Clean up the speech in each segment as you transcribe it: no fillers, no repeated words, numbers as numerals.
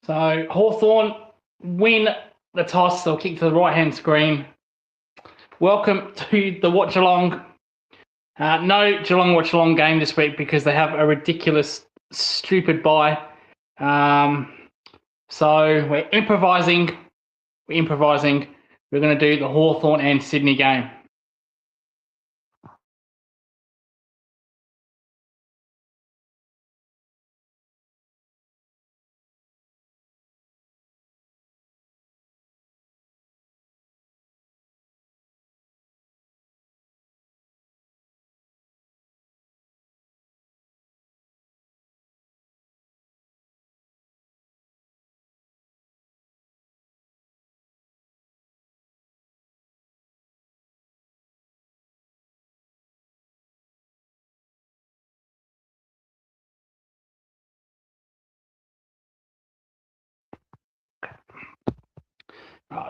So Hawthorn win the toss. They'll kick to the right-hand screen. Welcome to the watch-along. No Geelong watch-along game this week because they have a ridiculous, stupid bye. So we're improvising. We're going to do the Hawthorn and Sydney game.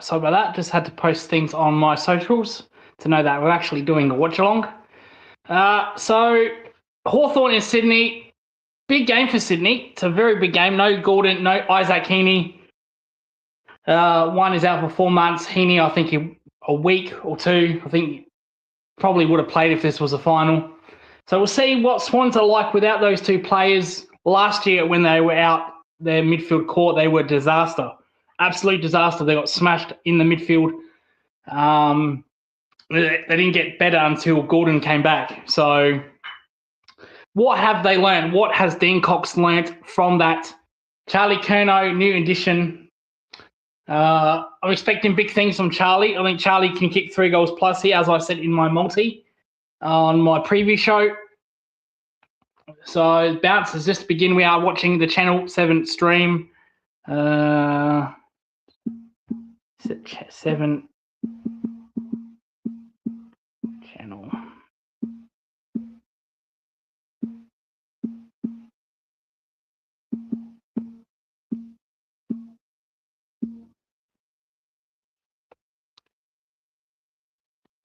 So by that, just had to post things on my socials to know that we're actually doing a watch-along. So Hawthorn in Sydney, big game for Sydney. It's a very big game. No Gordon, no Isaac Heaney. One is out for 4 months. Heaney, I think a week or two. I think probably would have played if this was a final. So we'll see what Swans are like without those two players. Last year when they were out their midfield court, they were a disaster. Absolute disaster. They got smashed in the midfield. They didn't get better until Gordon came back. So what have they learned? What has Dean Cox learnt from that? Charlie Curnow, new addition. I'm expecting big things from Charlie. I think Charlie can kick 3 goals plus here, as I said in my multi on my preview show. So bounce is just to begin. We are watching the Channel 7 stream. 7 channel.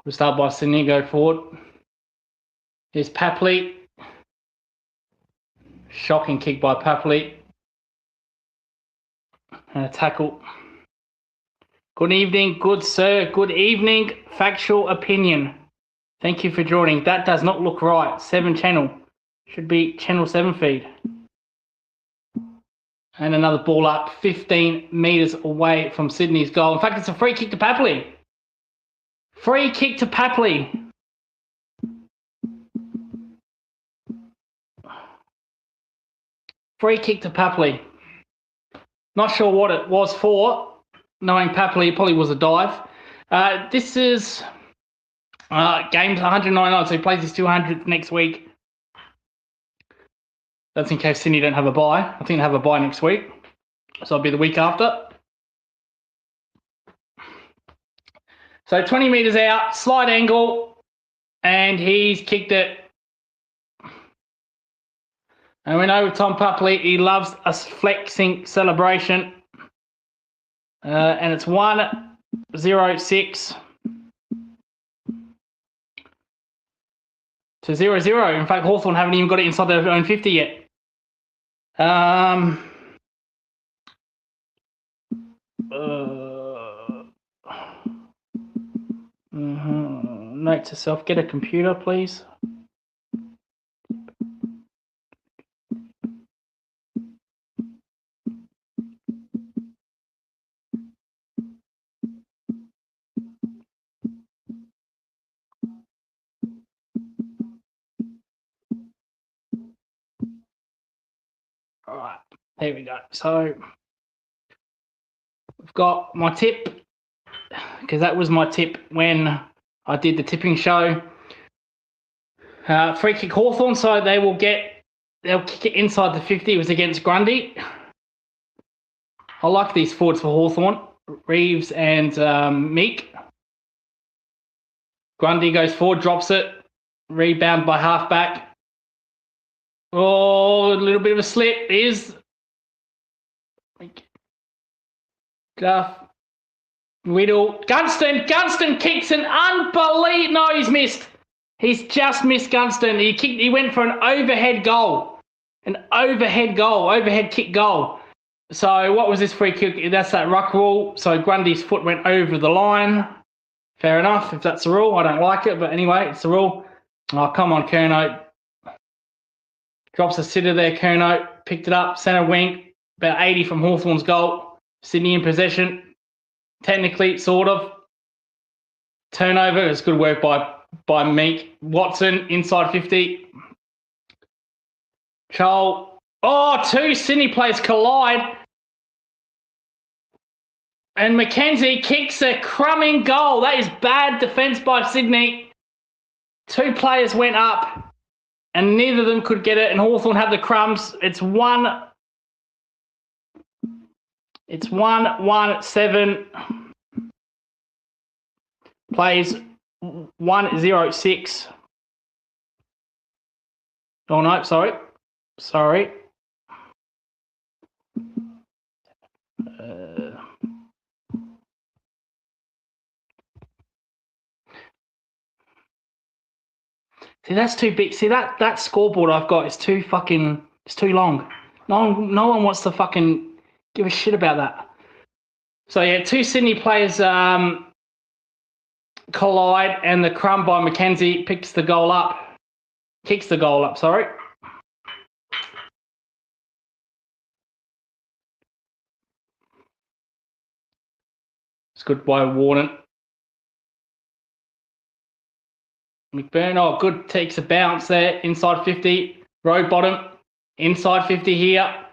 We'll start by Sydney, go forward. Here's Papley. Shocking kick by Papley. And a tackle. Good evening, good sir. Good evening. Factual opinion. Thank you for joining. That does not look right. 7 channel. Should be Channel 7 feed. And another ball up 15 metres away from Sydney's goal. In fact, it's a free kick to Papley. Free kick to Papley. Free kick to Papley. Not sure what it was for. Knowing Papley, it probably was a dive. This is games 199, so he plays his 200th next week. That's in case Sydney don't have a bye. I think they have a bye next week, so it'll be the week after. So 20 metres out, slight angle, and he's kicked it. And we know with Tom Papley, he loves a flexing celebration. And it's 1-0-6 to 0-0. In fact, Hawthorn haven't even got it inside their own 50 yet. Note to self, get a computer, please. All right, there we go. So we've got my tip, because that was my tip when I did the tipping show. Free kick Hawthorn, so they'll kick it inside the 50. It was against Grundy. I like these forwards for Hawthorn, Reeves and Meek. Grundy goes forward, drops it, rebound by halfback. Oh, a little bit of a slip. Is Duff. Whittle. Gunston kicks an unbelievable. No, he's missed. He's just missed Gunston. He went for an overhead goal. Overhead kick goal. So what was this free kick? That's that ruck rule. So Grundy's foot went over the line. Fair enough, if that's the rule. I don't like it, but anyway, it's the rule. Oh, come on, Curnow. Drops a sitter there, Curnow. Picked it up, centre wing. About 80 from Hawthorn's goal. Sydney in possession. Technically, sort of. Turnover. It's good work by Meek. Watson, inside 50. Chol. Oh, two Sydney players collide. And Mackenzie kicks a crumbing goal. That is bad defence by Sydney. Two players went up, and neither of them could get it, and Hawthorn had the crumbs. It's 1-1-7. Plays 1-0-6. Oh, no, sorry. See, that's too big. See, that scoreboard I've got is too fucking... It's too long. No one wants to fucking give a shit about that. So, yeah, two Sydney players collide, and the crumb by Mackenzie kicks the goal up, sorry. It's good by Warden. McBurn, oh, good, takes a bounce there, inside 50, road bottom, inside 50 here.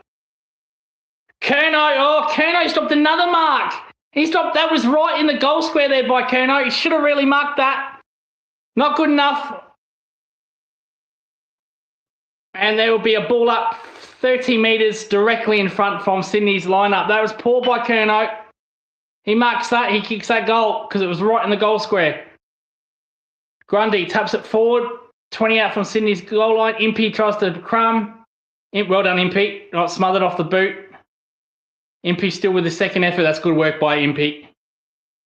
Curnow stopped another mark. That was right in the goal square there by Curnow. He should have really marked that. Not good enough. And there will be a ball up 30 metres directly in front from Sydney's lineup. That was poor by Curnow. He marks that, he kicks that goal because it was right in the goal square. Grundy taps it forward, 20 out from Sydney's goal line. Impey tries to crumb. Well done, Impey. Got smothered off the boot. Impey still with the second effort. That's good work by Impey.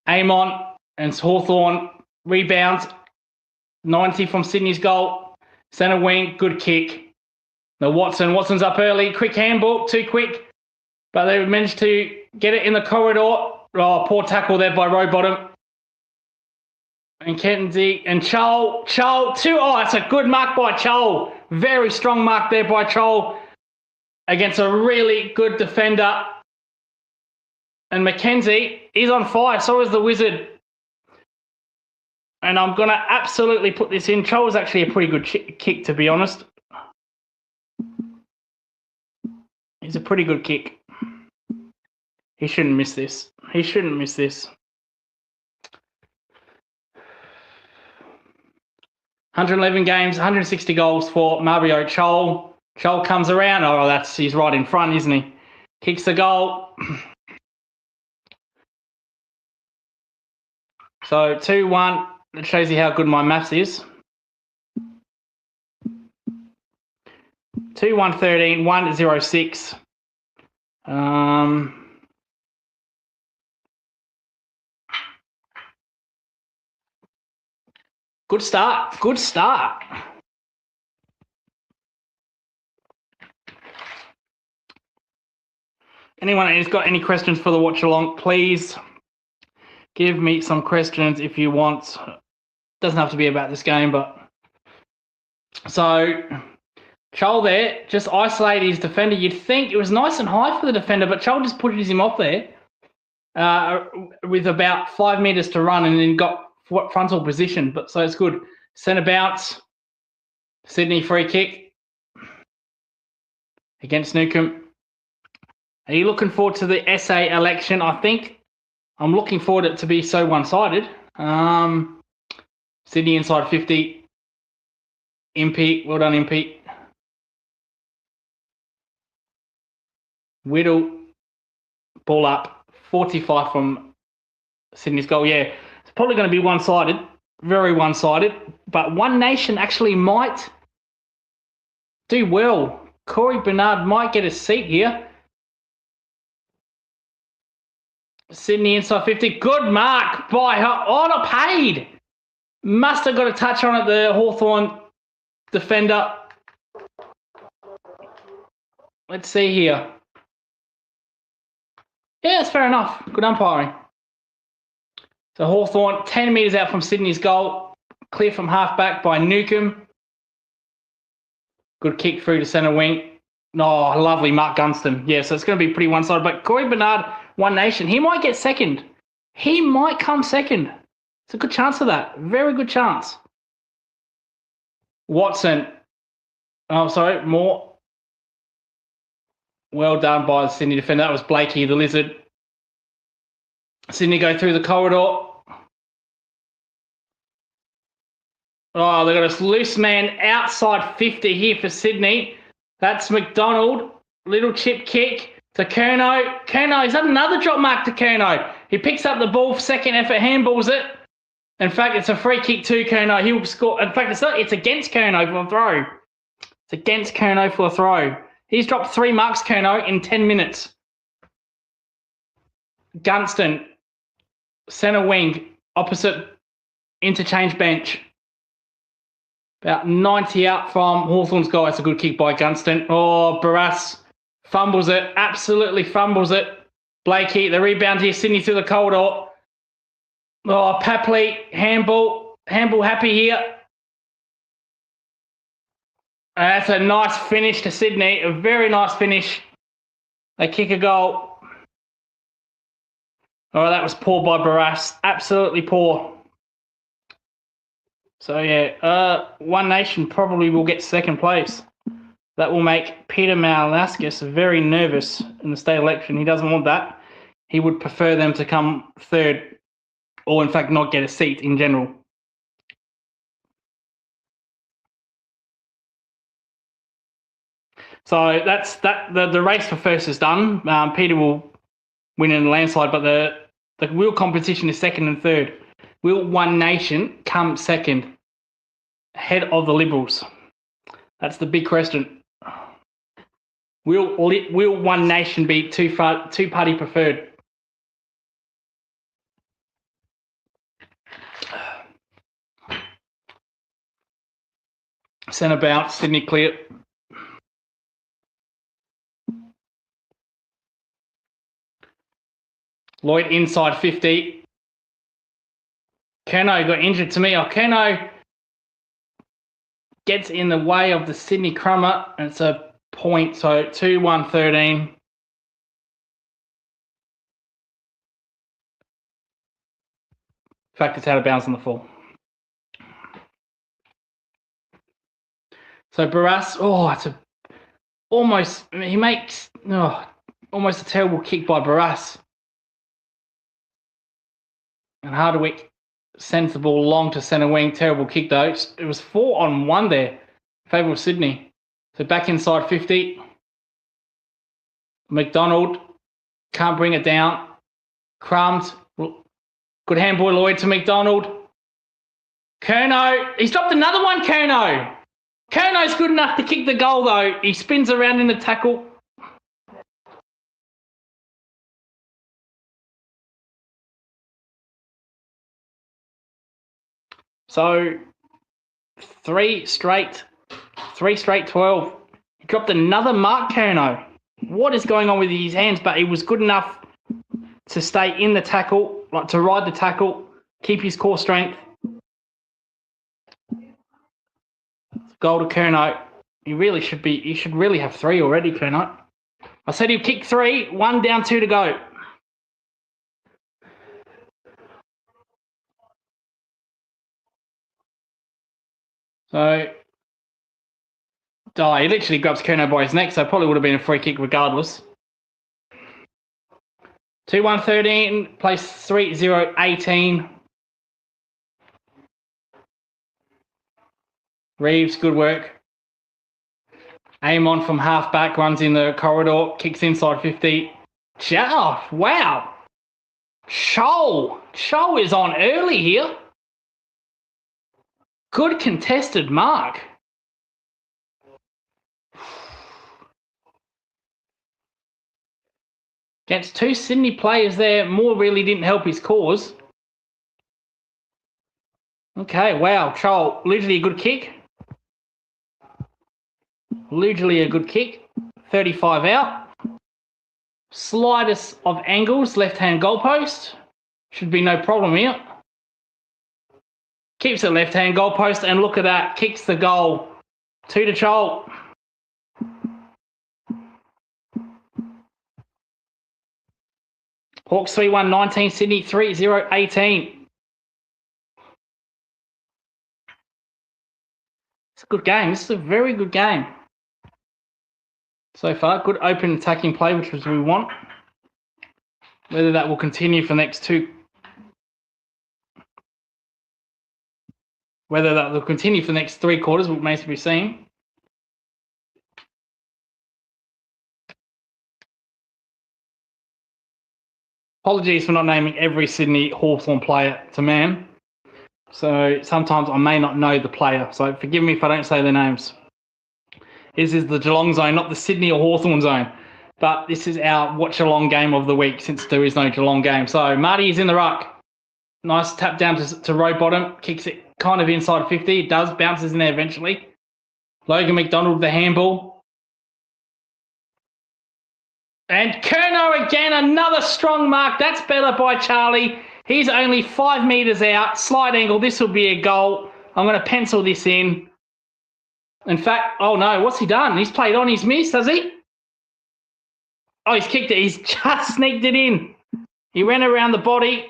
Amon and Hawthorn rebounds. 90 from Sydney's goal. Centre wing, good kick. Now Watson's up early. Quick handball, too quick. But they managed to get it in the corridor. Oh, poor tackle there by Rowbottom. And Kenzie and Chol too. Oh, that's a good mark by Chol. Very strong mark there by Chol against a really good defender. And Mackenzie is on fire. So is the Wizard. And I'm going to absolutely put this in. Chol was actually a pretty good kick, to be honest. He's a pretty good kick. He shouldn't miss this. 111 games, 160 goals for Mario Chol. Chol comes around. Oh, he's right in front, isn't he? Kicks the goal. So 2-1. That shows you how good my maths is. 2-1-13, 1-0-6. Good start. Anyone who's got any questions for the watch along, please give me some questions if you want. Doesn't have to be about this game, but so Chol there just isolated his defender. You'd think it was nice and high for the defender, but Chol just pushes him off there with about 5 metres to run, and then got frontal position. But so it's good. Centre bounce. Sydney free kick against Newcombe. Are you looking forward to the SA election? I think I'm looking forward to it to be so one-sided. Sydney inside 50. Impey, well done, Impey. Whittle, ball up, 45 from Sydney's goal. Yeah, it's probably going to be one-sided, very one-sided, but One Nation actually might do well. Corey Bernard might get a seat here. Sydney inside 50. Good mark by her. Oh, not paid. Must have got a touch on it, the Hawthorn defender. Let's see here. Yeah, that's fair enough. Good umpiring. So Hawthorn, 10 metres out from Sydney's goal. Clear from half-back by Newcomb. Good kick through to centre wing. Oh, lovely Mark Gunston. Yeah, so it's going to be pretty one-sided. But Corey Bernard, One Nation, he might get second. He might come second. It's a good chance of that. Very good chance. Watson. Oh, sorry, more. Well done by the Sydney defender. That was Blakey, the lizard. Sydney go through the corridor. Oh, they've got a loose man outside 50 here for Sydney. That's McDonald. Little chip kick to Curnow. Curnow, is that another drop mark to Curnow? He picks up the ball, second effort, handballs it. In fact, it's a free kick to Curnow. He'll score. In fact, it's against Curnow for a throw. It's against Curnow for a throw. He's dropped 3 marks, Curnow, in 10 minutes. Gunston, centre wing, opposite interchange bench. About 90 out from Hawthorn's goal. That's a good kick by Gunston. Oh, Barras fumbles it. Absolutely fumbles it. Blakey, the rebound here. Sydney through the corridor. Oh, Papley, handball. Handball happy here. That's a nice finish to Sydney. A very nice finish. They kick a goal. Oh, that was poor by Barras. Absolutely poor. So, yeah, One Nation probably will get second place. That will make Peter Malaskas very nervous in the state election. He doesn't want that. He would prefer them to come third or, in fact, not get a seat in general. So that's that. The race for first is done. Peter will win in a landslide, but the real competition is second and third. Will One Nation come second, ahead of the Liberals? That's the big question. Will One Nation be two-party preferred? Centre bounce, Sydney clear. Lloyd inside 50. Curnow got injured to me. Oh, Curnow gets in the way of the Sydney crummer, and it's a point. So 2-1-13. In fact, it's out of bounds on the fall. So Barras, he makes almost a terrible kick by Barras. And Hardwick sends the ball long to centre wing. Terrible kick though. It was 4-on-1 there, in favour of Sydney. So back inside 50. McDonald can't bring it down. Crumbs. Good handball, Lloyd, to McDonald. Curnow. He's dropped another one, Curnow. Curnow's good enough to kick the goal though. He spins around in the tackle. So, three straight 12. He dropped another mark, Curnow. What is going on with his hands? But he was good enough to stay in the tackle, like to ride the tackle, keep his core strength. Goal to Curnow. He should really have 3 already, Curnow. I said he'll kick 3, 1 down, 2 to go. So, he literally grabs Curnow by his neck, so probably would have been a free kick regardless. 2-1-13, place 3-0-18. Reeves, good work. Amon from half-back, runs in the corridor, kicks inside 50. Chow, wow. Chow is on early here. Good contested mark. Gets 2 Sydney players there. Moore really didn't help his cause. Okay, wow. Chow, literally a good kick. 35 out. Slightest of angles, left-hand goalpost. Should be no problem here. Keeps it left-hand goalpost, and look at that. Kicks the goal. 2-2. Hawks 3-1-19, Sydney 3-0-18. It's a good game. This is a very good game. So far, good open attacking play, which is what we want. Whether that will continue for the next three quarters remains to be seen. Apologies for not naming every Sydney Hawthorn player to man. So sometimes I may not know the player. So forgive me if I don't say their names. This is the Geelong zone, not the Sydney or Hawthorn zone. But this is our watch-along game of the week since there is no Geelong game. So Marty is in the ruck. Nice tap down to row bottom. Kicks it kind of inside 50. It does. Bounces in there eventually. Logan McDonald with the handball. And Curnow again, another strong mark. That's better by Charlie. He's only 5 metres out. Slight angle. This will be a goal. I'm going to pencil this in. In fact, oh no, what's he done? He's played on. He's missed, has he? Oh, he's kicked it. He's just sneaked it in. He went around the body.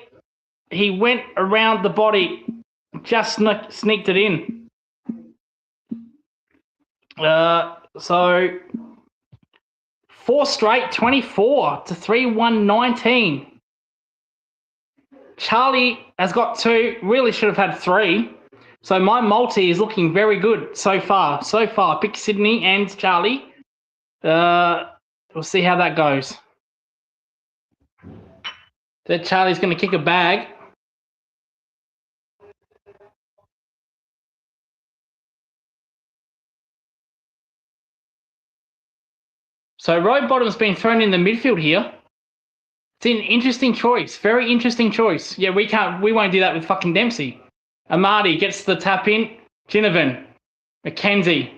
Just sneaked it in. So 4 straight, 24 to 3-1-19. Charlie has got 2. Really should have had 3. So my multi is looking very good so far. Pick Sydney and Charlie. We'll see how that goes. That Charlie's going to kick a bag. So row bottom's been thrown in the midfield here. It's an interesting choice. Very interesting choice. Yeah, we won't do that with fucking Dempsey. Amadi gets the tap in. Ginnivan. McKenzie.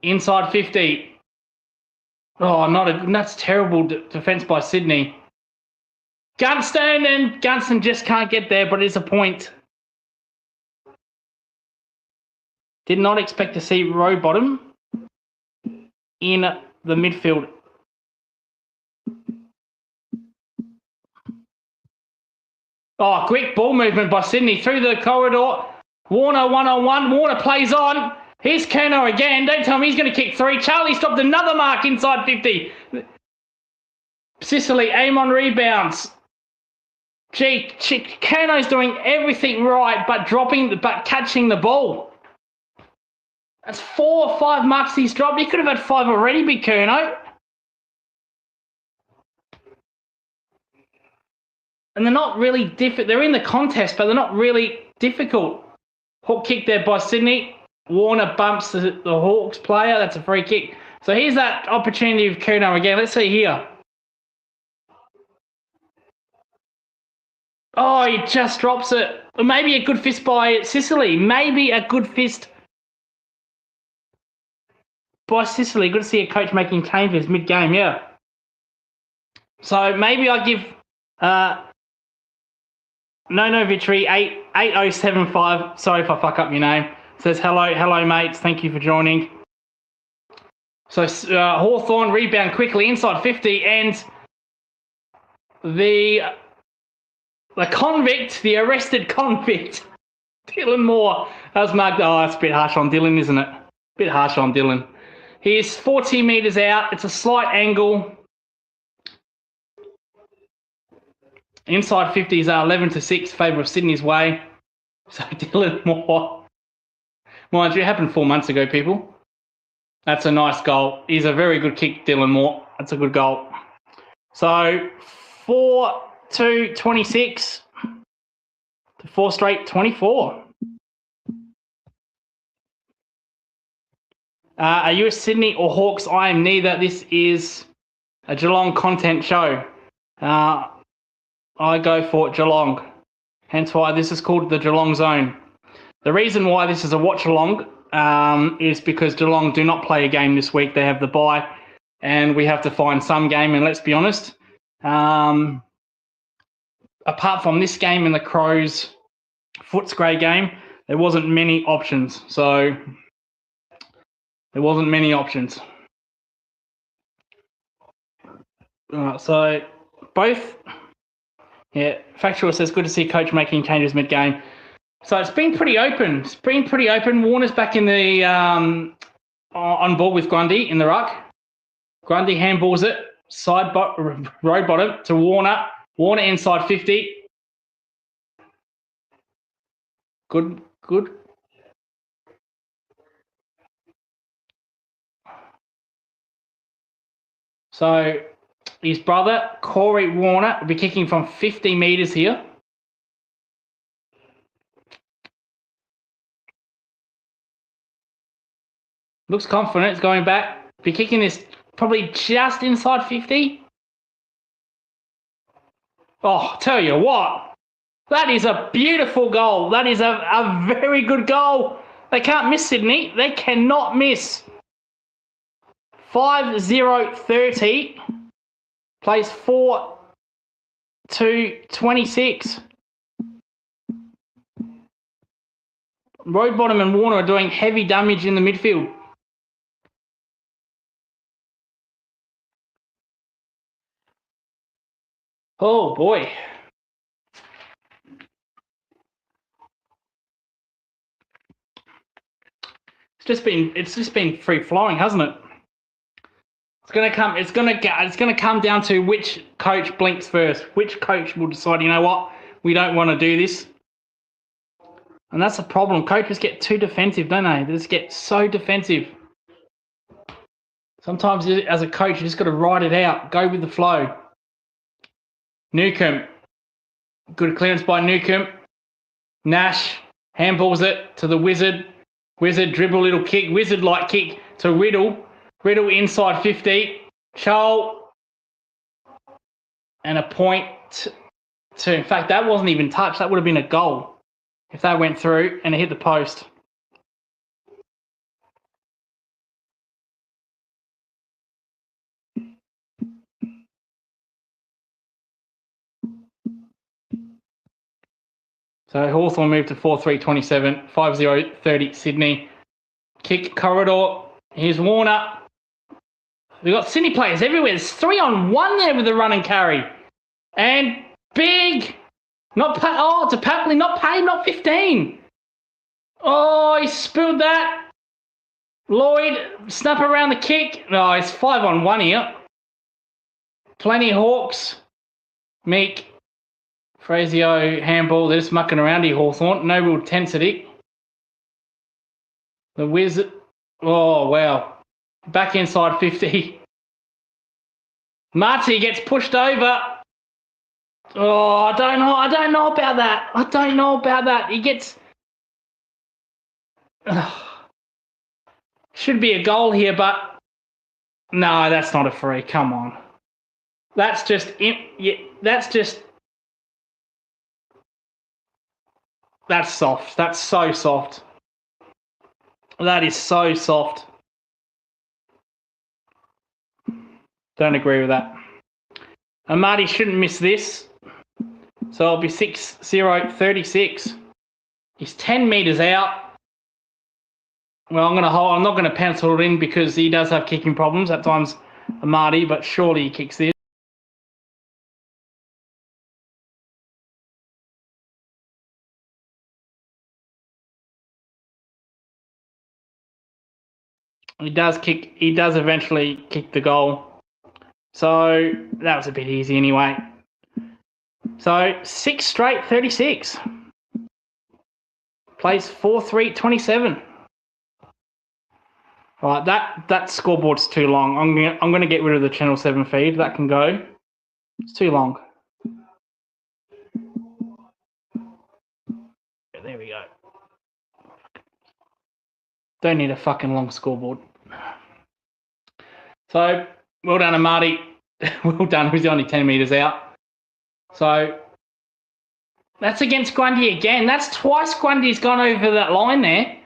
Inside 50. Oh, that's terrible defence by Sydney. Gunston just can't get there, but it's a point. Did not expect to see row bottom in the midfield. Oh, quick ball movement by Sydney through the corridor. Warner 1-on-1. Warner plays on. Here's Curnow again. Don't tell me he's going to kick 3. Charlie stopped another mark inside 50. Sicily, aim on rebounds. Curnow's doing everything right, but catching the ball. That's 4 or 5 marks he's dropped. He could have had 5 already, big Curnow. And they're not really difficult. They're in the contest, but they're not really difficult. Hook kick there by Sydney. Warner bumps the Hawks player. That's a free kick. So here's that opportunity of Curnow again. Let's see here. Oh, he just drops it. Maybe a good fist by Sicily. Maybe a good fist by Sicily. Good to see a coach making changes mid-game, yeah. So maybe I give No Victory 8075. Sorry if I fuck up your name. Says hello mates. Thank you for joining. So Hawthorn rebound quickly inside 50, and the convict, the arrested convict, Dylan Moore has marked. Oh, it's a bit harsh on Dylan, isn't it? Bit harsh on Dylan. He is 40 metres out. It's a slight angle. Inside 50s are 11-6, favour of Sydney's way. So Dylan Moore. Mind you, it happened 4 months ago, people. That's a nice goal. He's a very good kick, Dylan Moore. That's a good goal. So 4-2-26 to 4 straight 24. Are you a Sydney or Hawks? I am neither. This is a Geelong content show. I go for Geelong. Hence why this is called the Geelong Zone. The reason why this is a watch-along is because Geelong do not play a game this week. They have the bye, and we have to find some game. And let's be honest, Apart from this game and the Crows Footscray game, there wasn't many options. So there wasn't many options. So both, yeah, Factual says good to see coach making changes mid-game. So it's been pretty open. It's been pretty open. Warner's back in the on ball with Grundy in the ruck. Grundy handballs it, road bottom to Warner. Warner inside 50. Good. So his brother, Corey Warner, will be kicking from 50 metres here. Looks confident. It's going back. Be kicking this probably just inside 50. Oh, tell you what. That is a beautiful goal. That is a very good goal. They can't miss, Sydney. They cannot miss. 5-0-30. Plays 4-2-26. Roadbottom and Warner are doing heavy damage in the midfield. Oh boy. It's just been free flowing, hasn't it? It's gonna come down to which coach blinks first. Which coach will decide, you know what, we don't want to do this. And that's the problem. Coaches get too defensive, don't they? They just get so defensive. Sometimes as a coach, you just got to ride it out. Go with the flow. Newcomb. Good clearance by Newcomb. Nash handballs it to the Wizard. Wizard dribble little kick. Wizard-like kick to Riddle. Riddle inside 50. Chol. And a point to... In fact, that wasn't even touched. That would have been a goal if that went through and it hit the post. So Hawthorn moved to 4-3-27, 5-0-30 Sydney. Kick corridor. Here's Warner. We've got Sydney players everywhere. There's 3-on-1 there with the run and carry. And big. To Papley, not paid, not 15. Oh, he spilled that. Lloyd, snap around the kick. No, it's 5-on-1 here. Plenty Hawks. Meek. Frazio, handball. They're just mucking around here, Hawthorn. No real intensity. The Wizard. Oh, wow. Back inside 50. Marty gets pushed over. Oh, I don't know about that. He gets... Should be a goal here, but... No, that's not a free. Come on. That's just... That's soft. That's so soft. That is so soft. Don't agree with that. Amati shouldn't miss this. So it'll be 6-0-36. He's 10 metres out. Well, I'm not going to pencil it in because he does have kicking problems at times, Amati, but surely he kicks this. He does eventually kick the goal. So that was a bit easy anyway. So 6 straight 36. Plays 4-3-27. Right, that scoreboard's too long. I'm gonna get rid of the Channel 7 feed. That can go. It's too long. There we go. Don't need a fucking long scoreboard. So, well done, Amati. Well done. He's only 10 metres out. So, that's against Grundy again. That's twice Grundy's gone over that line there.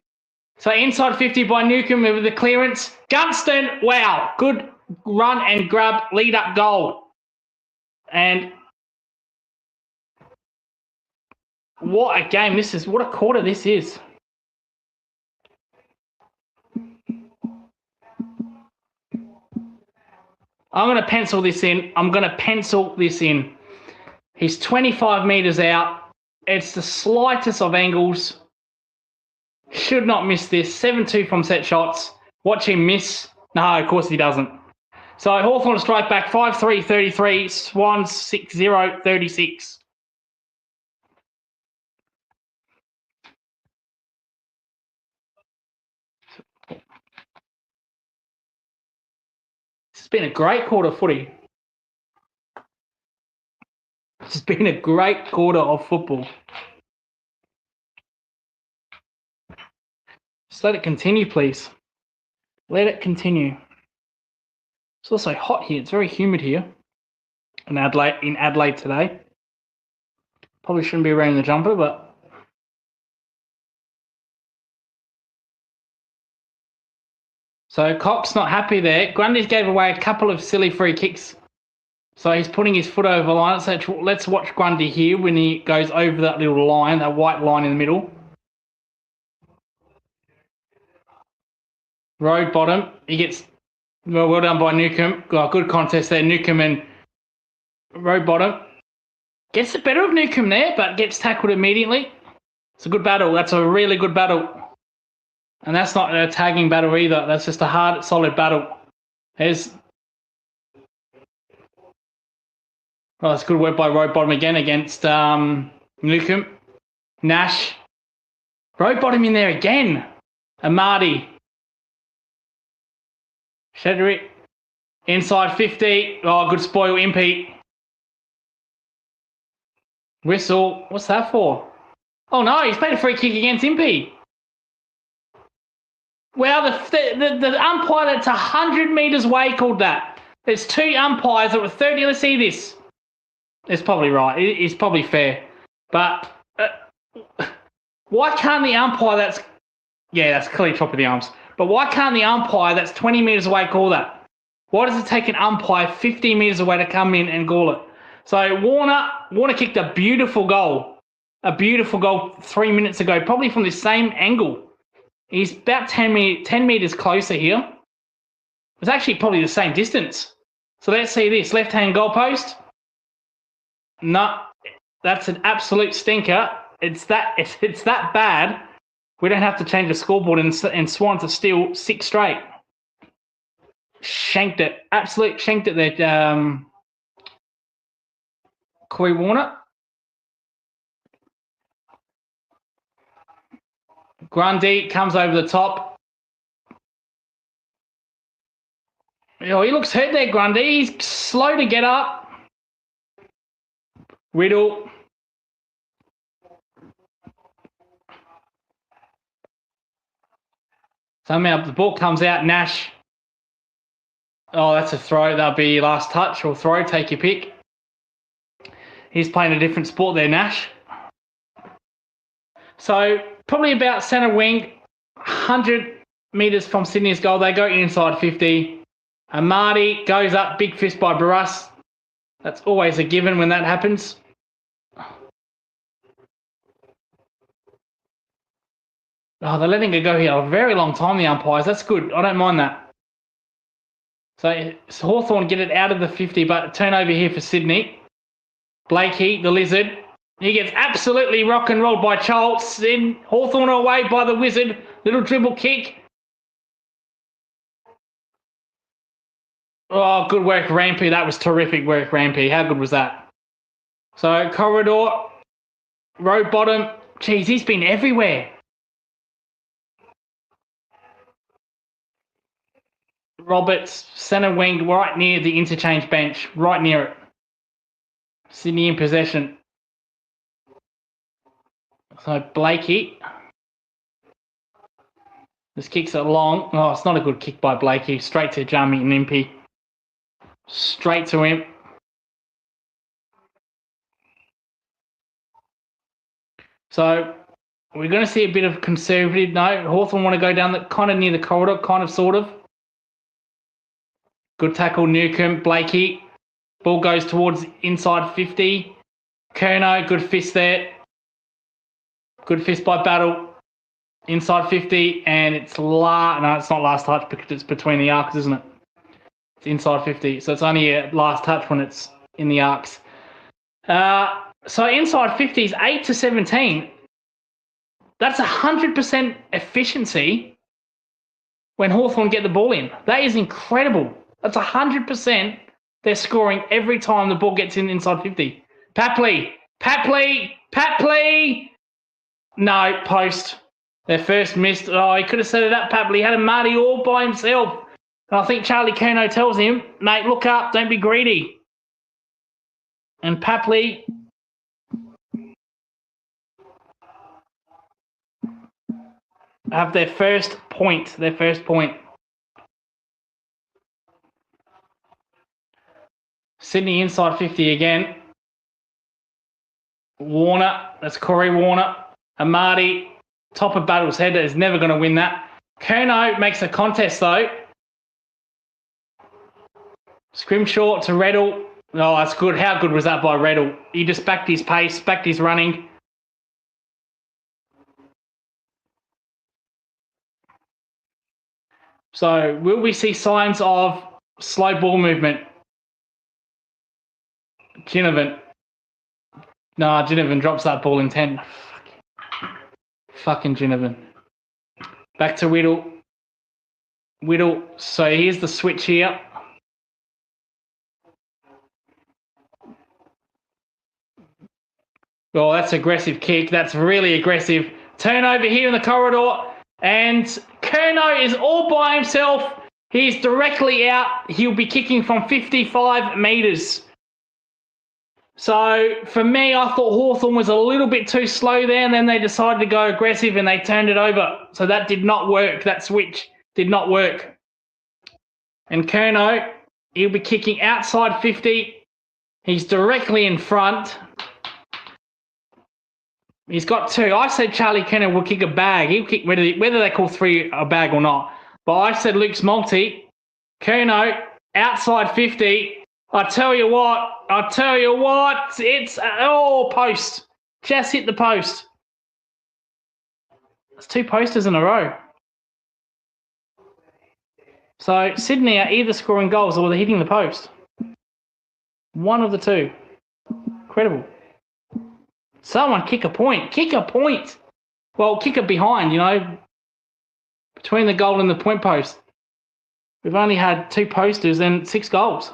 So, inside 50 by Newcomb with the clearance. Gunston, wow. Good run and grab, lead up goal. And what a game this is. What a quarter this is. I'm going to pencil this in. He's 25 metres out. It's the slightest of angles. Should not miss this. 7-2 from set shots. Watch him miss. No, of course he doesn't. So Hawthorn strike back 5-3, 33. Swans 6-0, 36. It's been a great quarter of footy. It's been a great quarter of football. Just let it continue, please. Let it continue. It's also hot here. It's very humid here in Adelaide today. Probably shouldn't be wearing the jumper, but so Cox not happy there. Grundy's gave away a couple of silly free kicks. So he's putting his foot over the line. So let's watch Grundy here when he goes over that little line, that white line in the middle. Road bottom. He gets, well done by Newcomb. Got a good contest there. Newcomb and road bottom. Gets the better of Newcomb there, but gets tackled immediately. It's a good battle. That's a really good battle. And that's not a tagging battle either. That's just a hard, solid battle. There's... Oh, that's good work by road bottom again against Newcomb. Nash. Road bottom in there again. Amadi. Shedrick. Inside 50. Oh, good spoil, Impey. Whistle. What's that for? Oh, no, he's played a free kick against Impey. Well, the umpire that's 100 metres away called that. There's two umpires that were 30. Let's see this. It's probably right. It's probably fair. But why can't the umpire that's... Yeah, that's clearly top of the arms. But why can't the umpire that's 20 metres away call that? Why does it take an umpire 15 metres away to come in and call it? So Warner kicked a beautiful goal. A beautiful goal 3 minutes ago, probably from the same angle. He's about 10 metres closer here. It's actually probably the same distance. So let's see this. Left-hand goalpost. No, that's an absolute stinker. It's that bad. We don't have to change the scoreboard and Swans are still 6 straight. Shanked it. Absolute shanked it there, Corey Warner. Grundy comes over the top. Oh, he looks hurt there, Grundy. He's slow to get up. Riddle. Somehow the ball comes out. Nash. Oh, that's a throw. That'll be last touch or throw. Take your pick. He's playing a different sport there, Nash. So probably about centre wing, 100 metres from Sydney's goal. They go inside 50. Amadi goes up. Big fist by Barras. That's always a given when that happens. Oh, they're letting it go here a very long time, the umpires. That's good. I don't mind that. So Hawthorn get it out of the 50, but turnover here for Sydney. Blakey, the lizard. He gets absolutely rock and rolled by Charles. Then Hawthorn away by the wizard. Little dribble kick. Oh, good work, Rampy. That was terrific work, Rampy. How good was that? So corridor, road bottom. Jeez, he's been everywhere. Roberts, centre wing, right near the interchange bench, right near it. Sydney in possession. So Blakey. This kicks it long. Oh, it's not a good kick by Blakey. Straight to Jamie and Impey. Straight to him. So we're going to see a bit of conservative. No, Hawthorn want to go down the kind of near the corridor, kind of, sort of. Good tackle, Newcomb, Blakey. Ball goes towards inside 50. Curnow, good fist there. Good fist by Battle. Inside 50, and it's no, it's not last touch because it's between the arcs, isn't it? It's inside 50, so it's only a last touch when it's in the arcs. So inside 50 is 8 to 17. That's 100% efficiency when Hawthorn get the ball in. That is incredible. That's 100% they're scoring every time the ball gets in inside 50. Papley. No, post. Their first missed. Oh, he could have set it up, Papley. He had a Marty all by himself. And I think Charlie Curnow tells him, mate, look up, don't be greedy. And Papley have their first point. Sydney inside 50 again. Warner, that's Corey Warner. Amadi, top of Battle's head, is never going to win that. Curnow makes a contest though. Scrimshaw to Reddle. Oh, that's good. How good was that by Reddle? He just backed his pace, backed his running. So will we see signs of slow ball movement? Ginnivan. No, Ginnivan drops that ball in 10. Fucking Ginnivan. Back to Whittle. So here's the switch here. Oh, that's aggressive kick. That's really aggressive. Turnover here in the corridor. And Curnow is all by himself. He's directly out. He'll be kicking from 55 metres. So for me, I thought Hawthorn was a little bit too slow there, and then they decided to go aggressive and they turned it over. So that did not work. That switch did not work. And Curnow, he'll be kicking outside 50. He's directly in front. He's got two. I said Charlie Curnow will kick a bag. He'll kick whether they call three a bag or not. But I said Luke's multi. Curnow, outside 50. I tell you what, it's post. Just hit the post. It's two posters in a row. So Sydney are either scoring goals or they're hitting the post. One of the two. Incredible. Someone kick a point. Well, kick it behind, between the goal and the point post. We've only had two posters and 6 goals.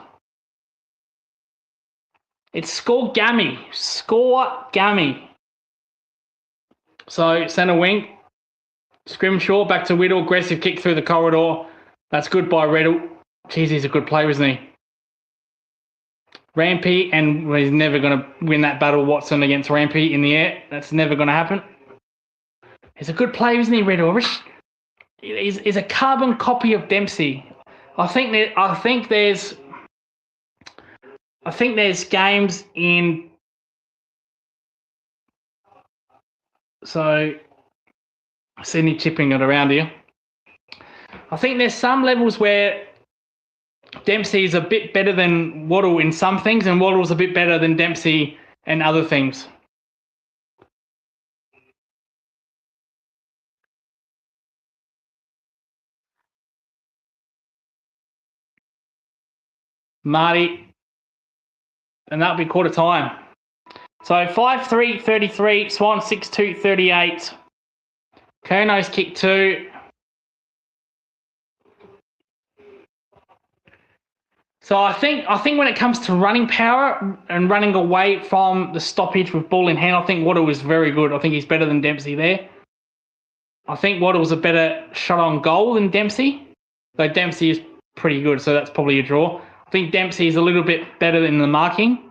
It's score gammy. So centre wing. Scrimshaw back to Whittle. Aggressive kick through the corridor. That's good by Reddle. Jeez, he's a good player, isn't he? Rampy, and he's never going to win that battle, Watson, against Rampy in the air. That's never going to happen. He's a good player, isn't he, Reddle? He's a carbon copy of Dempsey. I think there's games in. So, Sydney chipping it around here. I think there's some levels where Dempsey is a bit better than Waddle in some things, and Waddle's a bit better than Dempsey in other things. Marty, and that'll be quarter time. So 5-3, 33, Swan 6-2, 38. Curnow's kick 2. So I think when it comes to running power and running away from the stoppage with ball in hand, I think Waddle is very good. I think he's better than Dempsey there. I think Waddle's a better shot on goal than Dempsey, though Dempsey is pretty good, so that's probably a draw. I think Dempsey is a little bit better in the marking.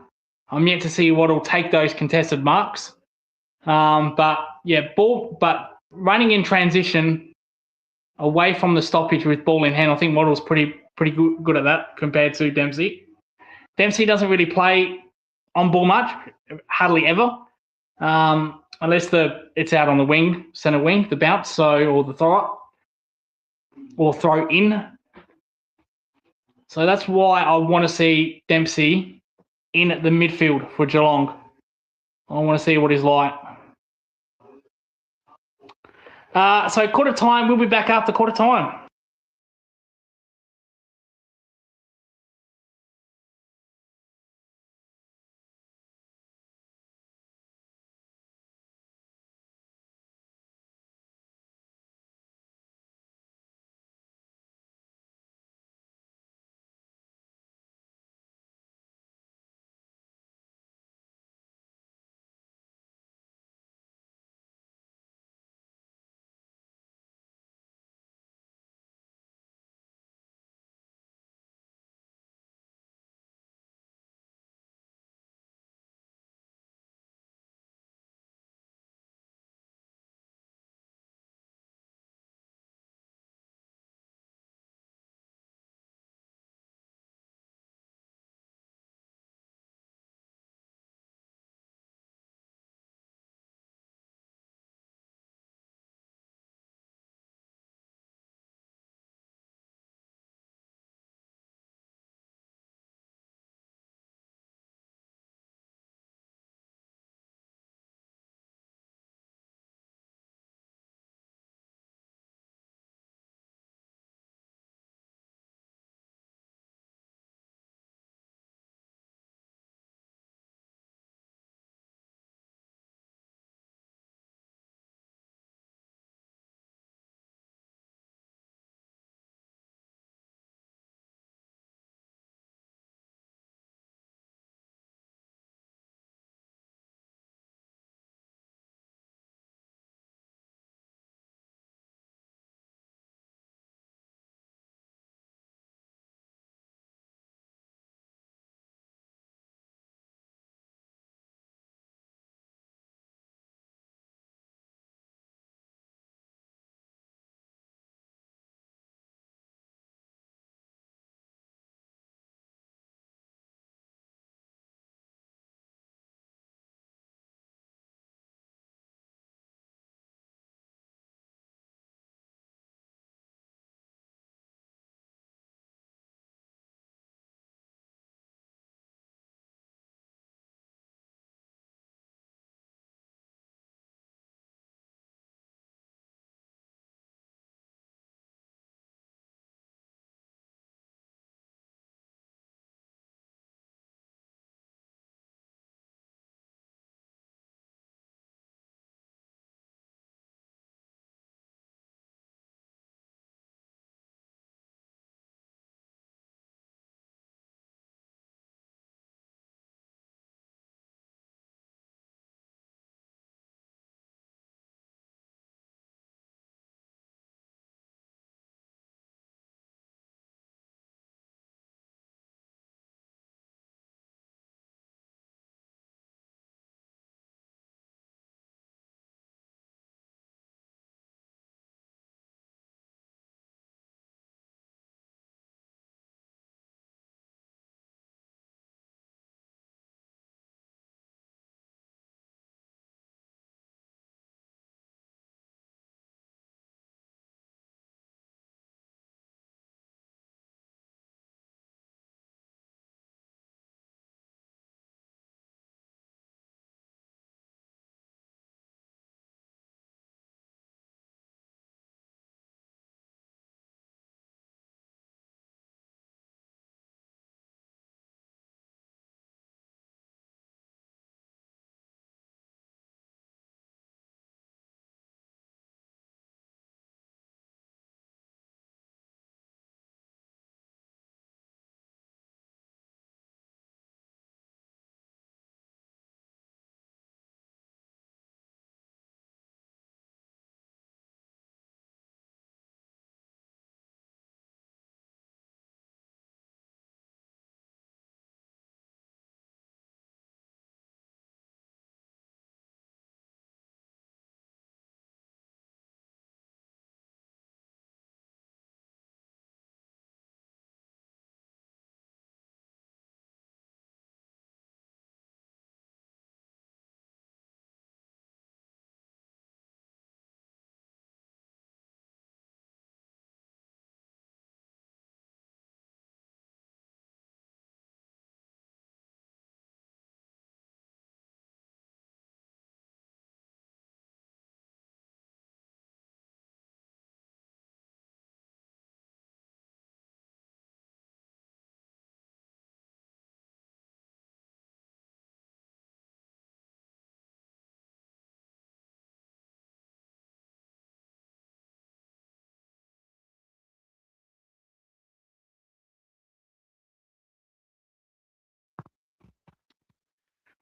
I'm yet to see Waddle take those contested marks. But running in transition away from the stoppage with ball in hand, I think Waddle's pretty good at that compared to Dempsey. Dempsey doesn't really play on ball much, hardly ever, unless it's out on the wing, centre wing, the bounce, or the throw up, or throw in. So that's why I want to see Dempsey in the midfield for Geelong. I want to see what he's like. So quarter time, we'll be back after quarter time.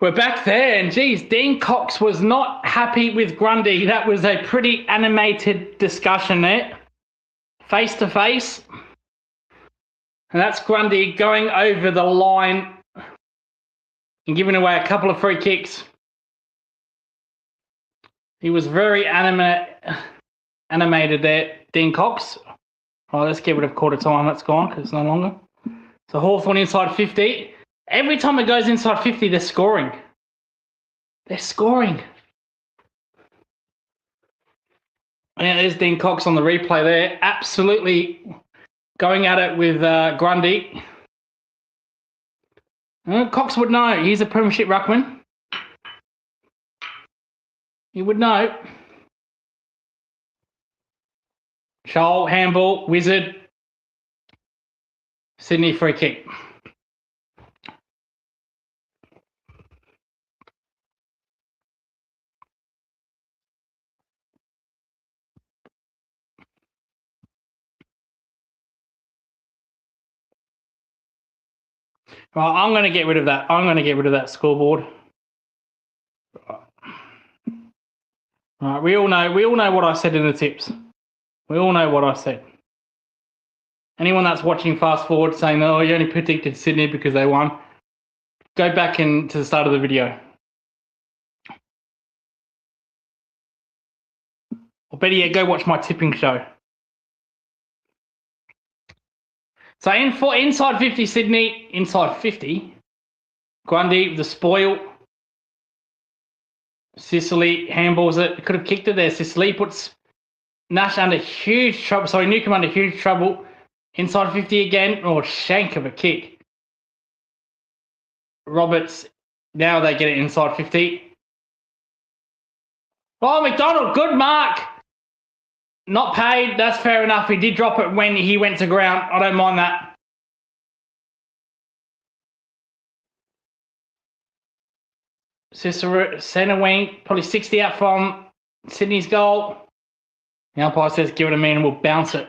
We're back there, and geez, Dean Cox was not happy with Grundy. That was a pretty animated discussion there, face to face. And that's Grundy going over the line and giving away a couple of free kicks. He was very animated there, Dean Cox. All right, let's get rid of quarter time. That's gone because it's no longer. So Hawthorn inside 50. Every time it goes inside 50, they're scoring. They're scoring. Yeah, there's Dean Cox on the replay there. Absolutely going at it with Grundy. Cox would know. He's a premiership ruckman. He would know. Shoal, handball, wizard. Sydney free kick. Right, I'm going to get rid of that. I'm going to get rid of that scoreboard. Right, we all know what I said in the tips. We all know what I said. Anyone that's watching fast forward saying, oh, you only predicted Sydney because they won, go back into the start of the video. Or better yet, go watch my tipping show. So inside 50 Sydney, inside 50, Grundy, the spoil. Sicily handballs it. Could have kicked it there. Sicily puts Nash under huge trouble. Sorry, Newcombe under huge trouble. Inside 50 again. Oh, shank of a kick. Roberts, now they get it inside 50. Oh, McDonald, good mark. Not paid. That's fair enough. He did drop it when he went to ground. I don't mind that. Cicero, centre wing, probably 60 out from Sydney's goal. The umpire says, give it a minute and we'll bounce it.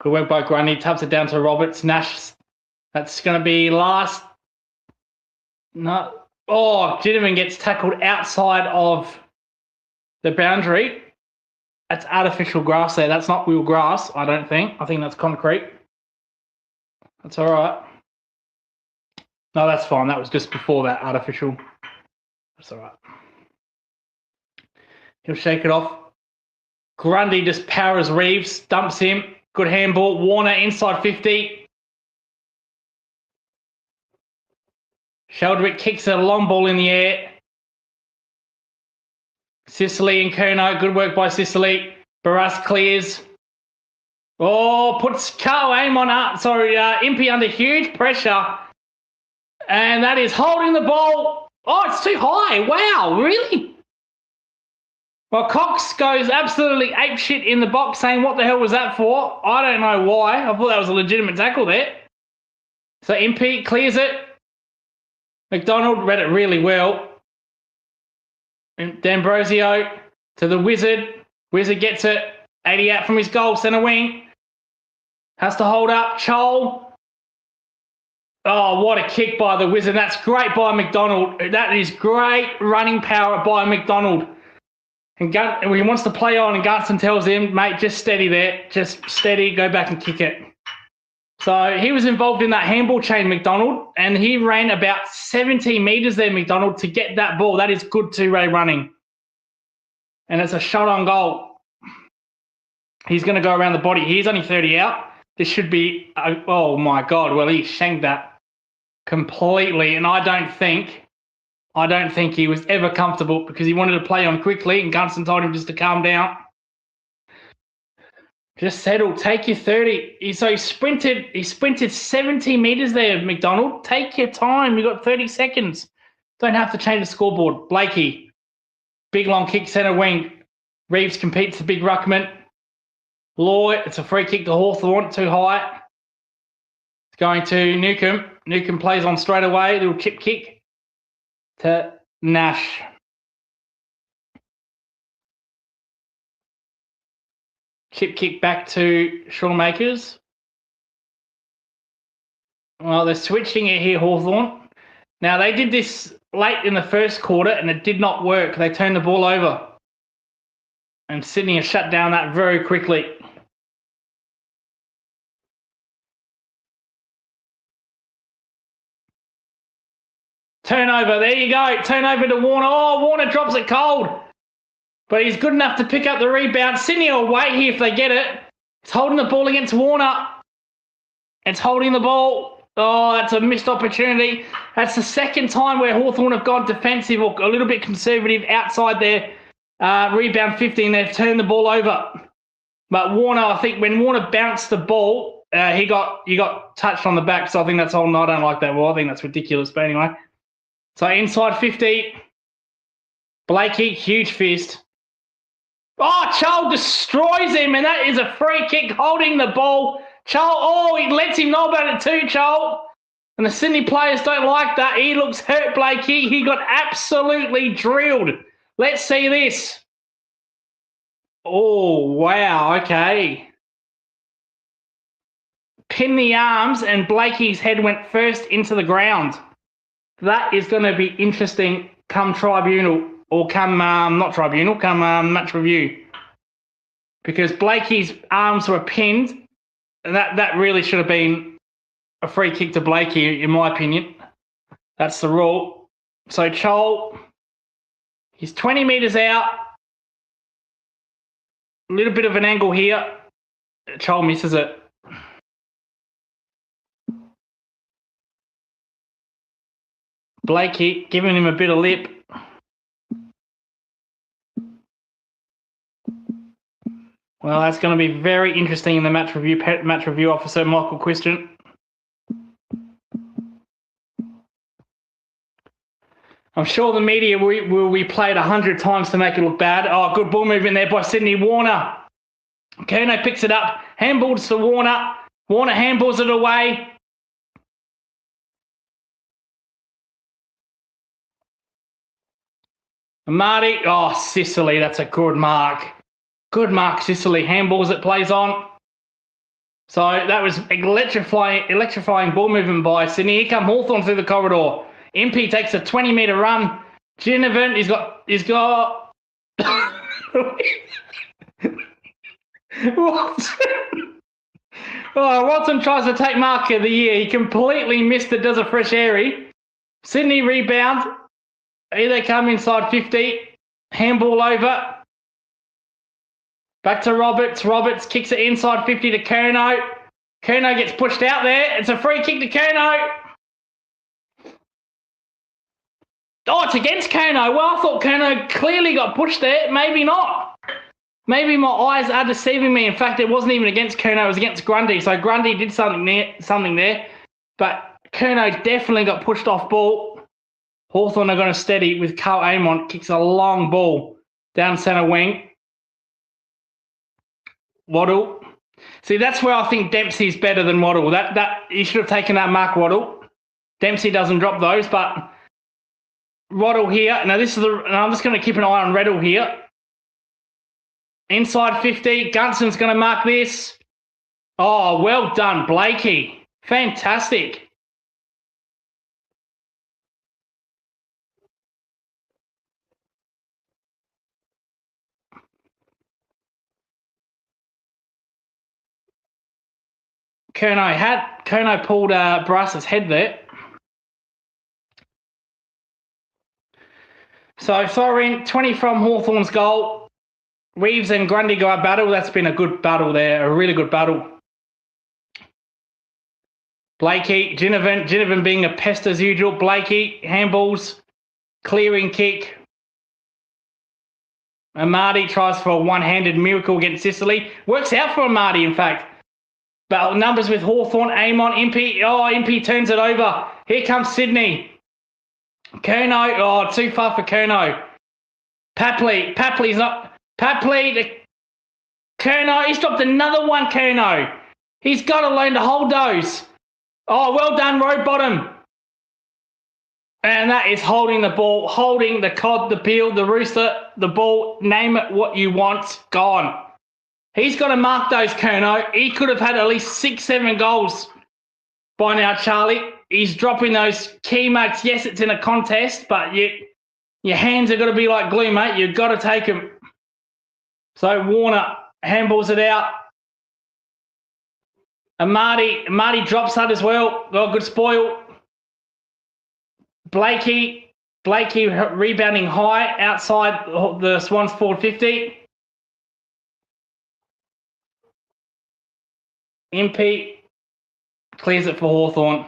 Good work by Grundy. Taps it down to Roberts. Nash, that's going to be last. No. Oh, Ginnivan gets tackled outside of the boundary. That's artificial grass there. That's not real grass, I don't think. I think that's concrete. That's all right. No, that's fine. That was just before that artificial. That's all right. He'll shake it off. Grundy just powers Reeves, dumps him. Good handball. Warner inside 50. Sheldrick kicks a long ball in the air. Sicily and Curnow. Good work by Sicily. Barras clears. Oh, puts Carl aim on up. Sorry, Impey under huge pressure. And that is holding the ball. Oh, it's too high. Wow, really? Well, Cox goes absolutely apeshit in the box saying, what the hell was that for? I don't know why. I thought that was a legitimate tackle there. So Impey clears it. McDonald read it really well. And D'Ambrosio to the Wizard. Wizard gets it. 80 out from his goal, centre wing. Has to hold up. Chol. Oh, what a kick by the Wizard. That's great by McDonald. That is great running power by McDonald. And he wants to play on, and Garson tells him, mate, just steady there. Just steady, go back and kick it. So he was involved in that handball chain, McDonald, and he ran about 70 metres there, McDonald, to get that ball. That is good two-way running. And it's a shot on goal. He's going to go around the body. He's only 30 out. This should be, oh my God, well, he shanked that completely. And I don't think he was ever comfortable because he wanted to play on quickly, and Gunston told him just to calm down. Just settle, take your 30. So he sprinted 70 metres there, McDonald. Take your time. You've got 30 seconds. Don't have to change the scoreboard. Blakey, big long kick, centre wing. Reeves competes the big ruckman. Law, it's a free kick to Hawthorn, too high. It's going to Newcombe. Newcombe plays on straight away, little chip kick to Nash. Chip kick back to Shawmakers. Well, they're switching it here, Hawthorn. Now, they did this late in the first quarter, and it did not work. They turned the ball over. And Sydney has shut down that very quickly. Turnover, there you go. Turnover to Warner. Oh, Warner drops it cold. But he's good enough to pick up the rebound. Sydney will wait here if they get it. It's holding the ball against Warner. It's holding the ball. Oh, that's a missed opportunity. That's the second time where Hawthorn have gone defensive or a little bit conservative outside their rebound 15. They've turned the ball over. But Warner, I think when Warner bounced the ball, he got touched on the back. So I think that's holding. I don't like that. Well, I think that's ridiculous. But anyway. So inside 50. Blakey, huge fist. Oh, Charles destroys him, and that is a free kick holding the ball. Charles, he lets him know about it too, Charles. And the Sydney players don't like that. He looks hurt, Blakey. He got absolutely drilled. Let's see this. Oh, wow, okay. Pin the arms, and Blakey's head went first into the ground. That is going to be interesting come tribunal. Or come, not tribunal, come match review. Because Blakey's arms were pinned, and that really should have been a free kick to Blakey, in my opinion. That's the rule. So Chol, he's 20 metres out. A little bit of an angle here. Chol misses it. Blakey giving him a bit of lip. Well, that's going to be very interesting in the match review officer, Michael Quiston. I'm sure the media will replay it 100 times to make it look bad. Oh, good ball movement there by Sydney. Warner. Curnow picks it up. Handballs to Warner. Warner handballs it away. Marty. Oh, Sicily. That's a good mark. Good mark, Sicily. Handballs it plays on. So that was electrifying ball movement by Sydney. Here come Hawthorn through the corridor. MP takes a 20-metre run. Ginnivan, he's got... Watson tries to take mark of the year. He completely missed it, does a fresh airy. Sydney rebound. Here they come inside 50. Handball over. Back to Roberts. Roberts kicks it inside 50 to Curnow. Curnow gets pushed out there. It's a free kick to Curnow. Oh, it's against Curnow. Well, I thought Curnow clearly got pushed there. Maybe not. Maybe my eyes are deceiving me. In fact, it wasn't even against Curnow. It was against Grundy. So Grundy did something there. But Curnow definitely got pushed off ball. Hawthorn are going to steady with Carl Amon. Kicks a long ball down centre wing. Waddle. See, that's where I think Dempsey's better than Waddle. That he should have taken that mark, Waddle. Dempsey doesn't drop those, but Waddle here. Now this is I'm just going to keep an eye on Reddle here. Inside 50. Gunson's going to mark this. Oh, well done, Blakey. Fantastic. Curnow pulled Brass's head there. So Thorin, 20 from Hawthorn's goal. Reeves and Grundy go a battle. That's been a good battle there, a really good battle. Blakey, Ginnivan being a pest as usual. Blakey, handballs, clearing kick. Amati tries for a one-handed miracle against Sicily. Works out for Amati, in fact. But numbers with Hawthorn, Amon, Impey. Oh, Impey turns it over. Here comes Sydney. Curnow. Oh, too far for Curnow. Papley's not... Papley to Curnow. He's dropped another one, Curnow. He's got to learn to hold those. Oh, well done, road bottom. And that is holding the ball, holding the cod, the peel, the rooster, the ball, name it what you want, gone. He's got to mark those, Curnow. He could have had at least 6, 7 goals by now, Charlie. He's dropping those key marks. Yes, it's in a contest, but your hands are got to be like glue, mate. You've got to take them. So Warner handballs it out. And Marty drops that as well. Oh, good spoil. Blakey rebounding high outside the Swans forward 50. Impey clears it for Hawthorn.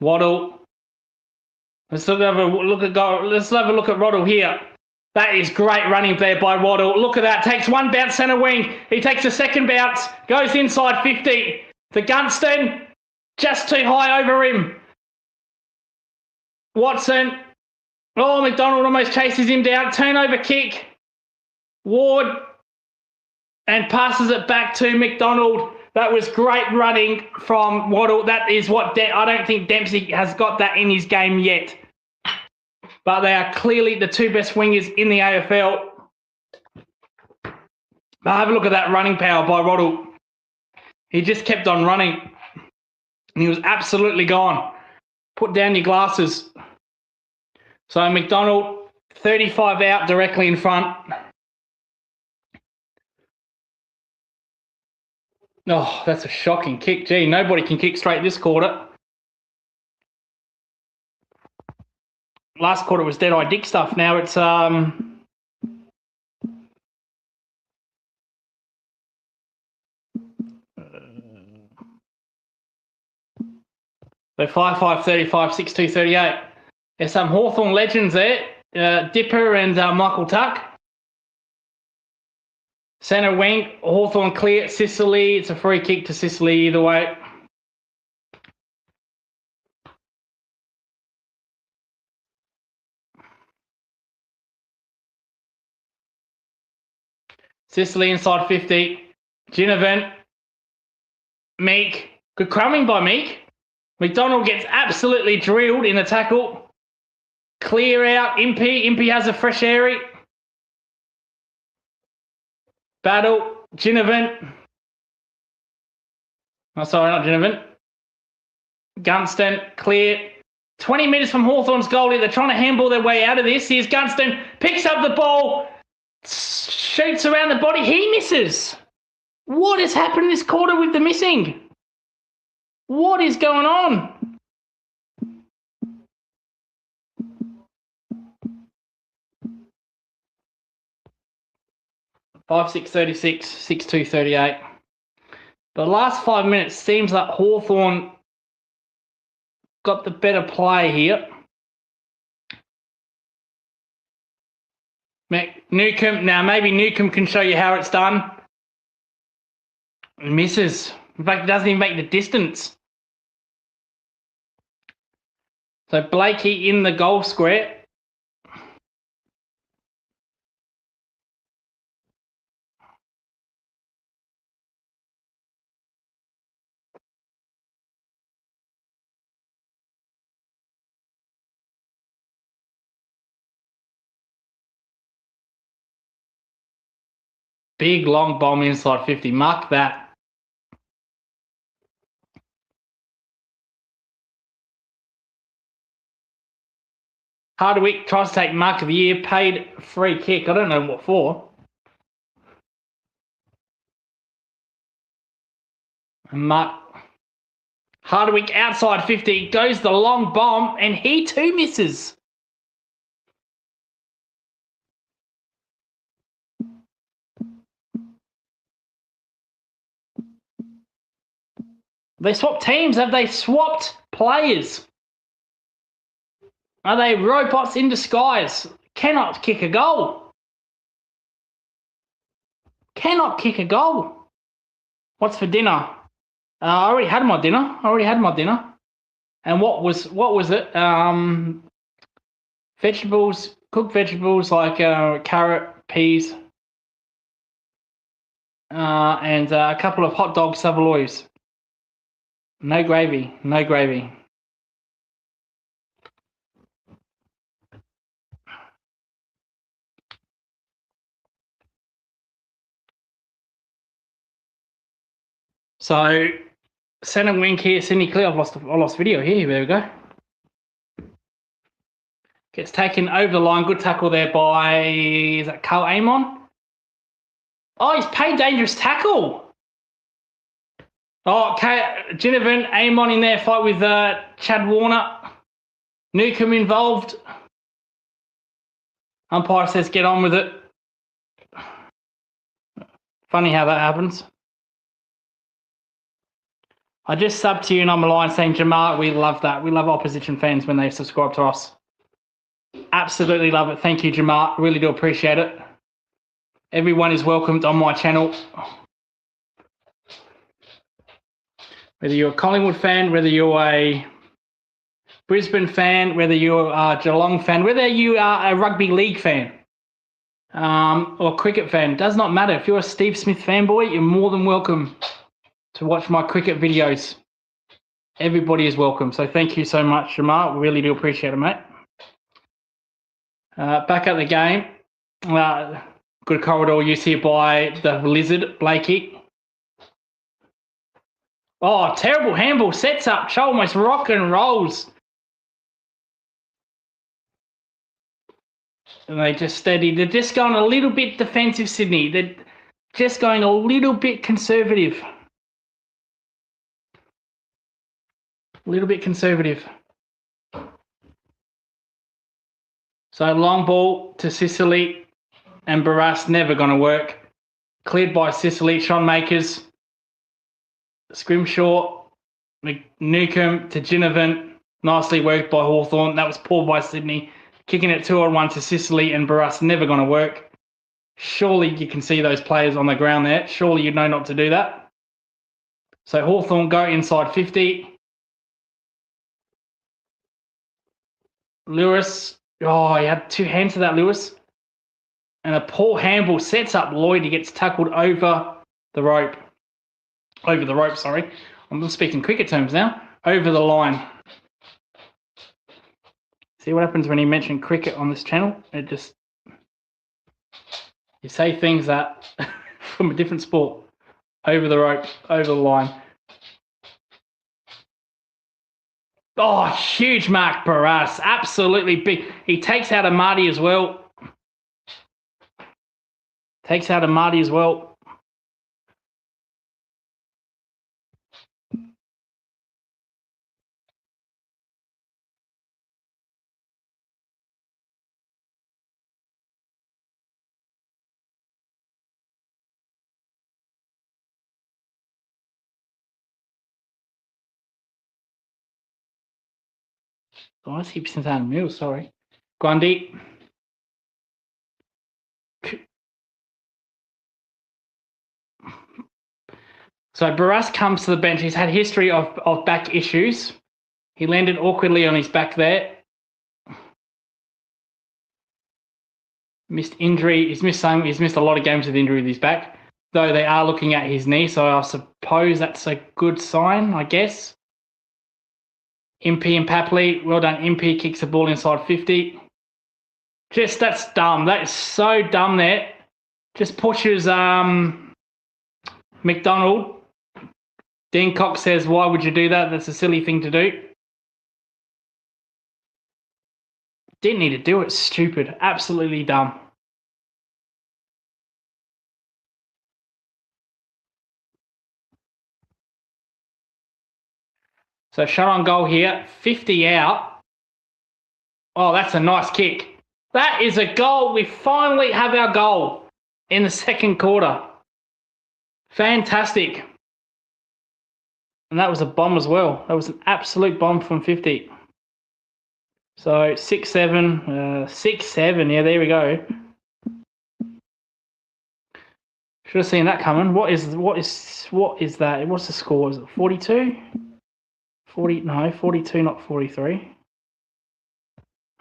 Waddle. Let's have a look at Waddle here. That is great running there by Waddle. Look at that. Takes one bounce centre wing. He takes a second bounce. Goes inside 50. To Gunston. Just too high over him. Watson. Oh, McDonald almost chases him down. Turnover kick. Ward. And passes it back to McDonald. That was great running from Waddle. That is what I don't think Dempsey has got that in his game yet. But they are clearly the two best wingers in the AFL. But have a look at that running power by Waddle. He just kept on running. And he was absolutely gone. Put down your glasses. So McDonald, 35 out directly in front. Oh, that's a shocking kick. Gee, nobody can kick straight this quarter. Last quarter was dead-eye dick stuff. Now it's so 5-5, 35, 6-2, 38. There's some Hawthorn legends there. Dipper and Michael Tuck. Centre wing, Hawthorn clear, Sicily. It's a free kick to Sicily either way. Sicily inside 50. Ginnivan. Meek. Good crumbing by Meek. McDonald gets absolutely drilled in the tackle. Clear out. Impey. Impey has a fresh area. Battle. Ginnivan. Oh, sorry, not Ginnivan. Gunston. Clear. 20 metres from Hawthorn's goal here. They're trying to handball their way out of this. Here's Gunston. Picks up the ball. Shoots around the body. He misses. What has happened this quarter with the missing? What is going on? Five, 6, 36, 6, 2, 38. The last 5 minutes seems like Hawthorn got the better play here. Newcomb, now maybe Newcomb can show you how it's done. Misses. In fact, it doesn't even make the distance. So Blakey in the goal square. Big long bomb inside 50. Mark that. Hardwick tries to take mark of the year. Paid free kick. I don't know what for. Mark. Hardwick outside 50. Goes the long bomb and he too misses. They swapped teams. Have they swapped players? Are they robots in disguise? Cannot kick a goal. Cannot kick a goal. What's for dinner? I already had my dinner. And what was it? Vegetables, cooked vegetables like carrot, peas, and a couple of hot dog Savoys. No gravy. So centre wing here, Sydney clear. I lost video here. There we go. Gets taken over the line. Good tackle there by, is that Carl Amon? Oh, he's paid dangerous tackle. Oh, Ginnivan, Amon in there, fight with Chad Warner. Newcomb involved. Umpire says get on with it. Funny how that happens. I just subbed to you and I'm aligned saying, Jamar, we love that. We love opposition fans when they subscribe to us. Absolutely love it. Thank you, Jamar. Really do appreciate it. Everyone is welcomed on my channel. Whether you're a Collingwood fan, whether you're a Brisbane fan, whether you're a Geelong fan, whether you are a rugby league fan or cricket fan, does not matter. If you're a Steve Smith fanboy, you're more than welcome to watch my cricket videos. Everybody is welcome. So thank you so much, Jamar. Really do appreciate it, mate. Back at the game. Good corridor use here by the Lizard, Blakey. Oh, terrible handball. Sets up. Cho almost rock and rolls. And they just steady. They're just going a little bit defensive, Sydney. They're just going a little bit conservative. A little bit conservative. So long ball to Sicily and Barras, never going to work. Cleared by Sicily. Sean Makers. Scrimshaw. Newcomb to Ginnivan. Nicely worked by Hawthorn. That was poor by Sydney. Kicking it 2-on-1 to Sicily and Barras, never going to work. Surely you can see those players on the ground there. Surely you know not to do that. So Hawthorn go inside 50. Lewis. Oh, he had two hands to that, Lewis. And a poor handball sets up Lloyd. He gets tackled over the rope. Over the rope, sorry. I'm speaking cricket terms now. Over the line. See what happens when you mention cricket on this channel? It just... You say things that... from a different sport. Over the rope. Over the line. Oh, huge mark, Barras. Absolutely big. He takes out a Marty as well. Takes out a Marty as well. Oh, I keep saying out of Mill, sorry. Grundy. So Barras comes to the bench. He's had history of back issues. He landed awkwardly on his back there. Missed injury. He's missed a lot of games with injury with his back, though they are looking at his knee, so I suppose that's a good sign, I guess. Impey and Papley. Well done, Impey. Kicks the ball inside 50. Just, that's dumb. That is so dumb there. Just pushes McDonald. Dean Cox says, why would you do that? That's a silly thing to do. Didn't need to do it. Stupid. Absolutely dumb. So shot on goal here. 50 out. Oh, that's a nice kick. That is a goal. We finally have our goal in the second quarter. Fantastic. And that was a bomb as well. That was an absolute bomb from 50. So 6-7, 6-7. Yeah, there we go. Should have seen that coming. What is that? What's the score? Is it 42? 40? No, 42, not 43.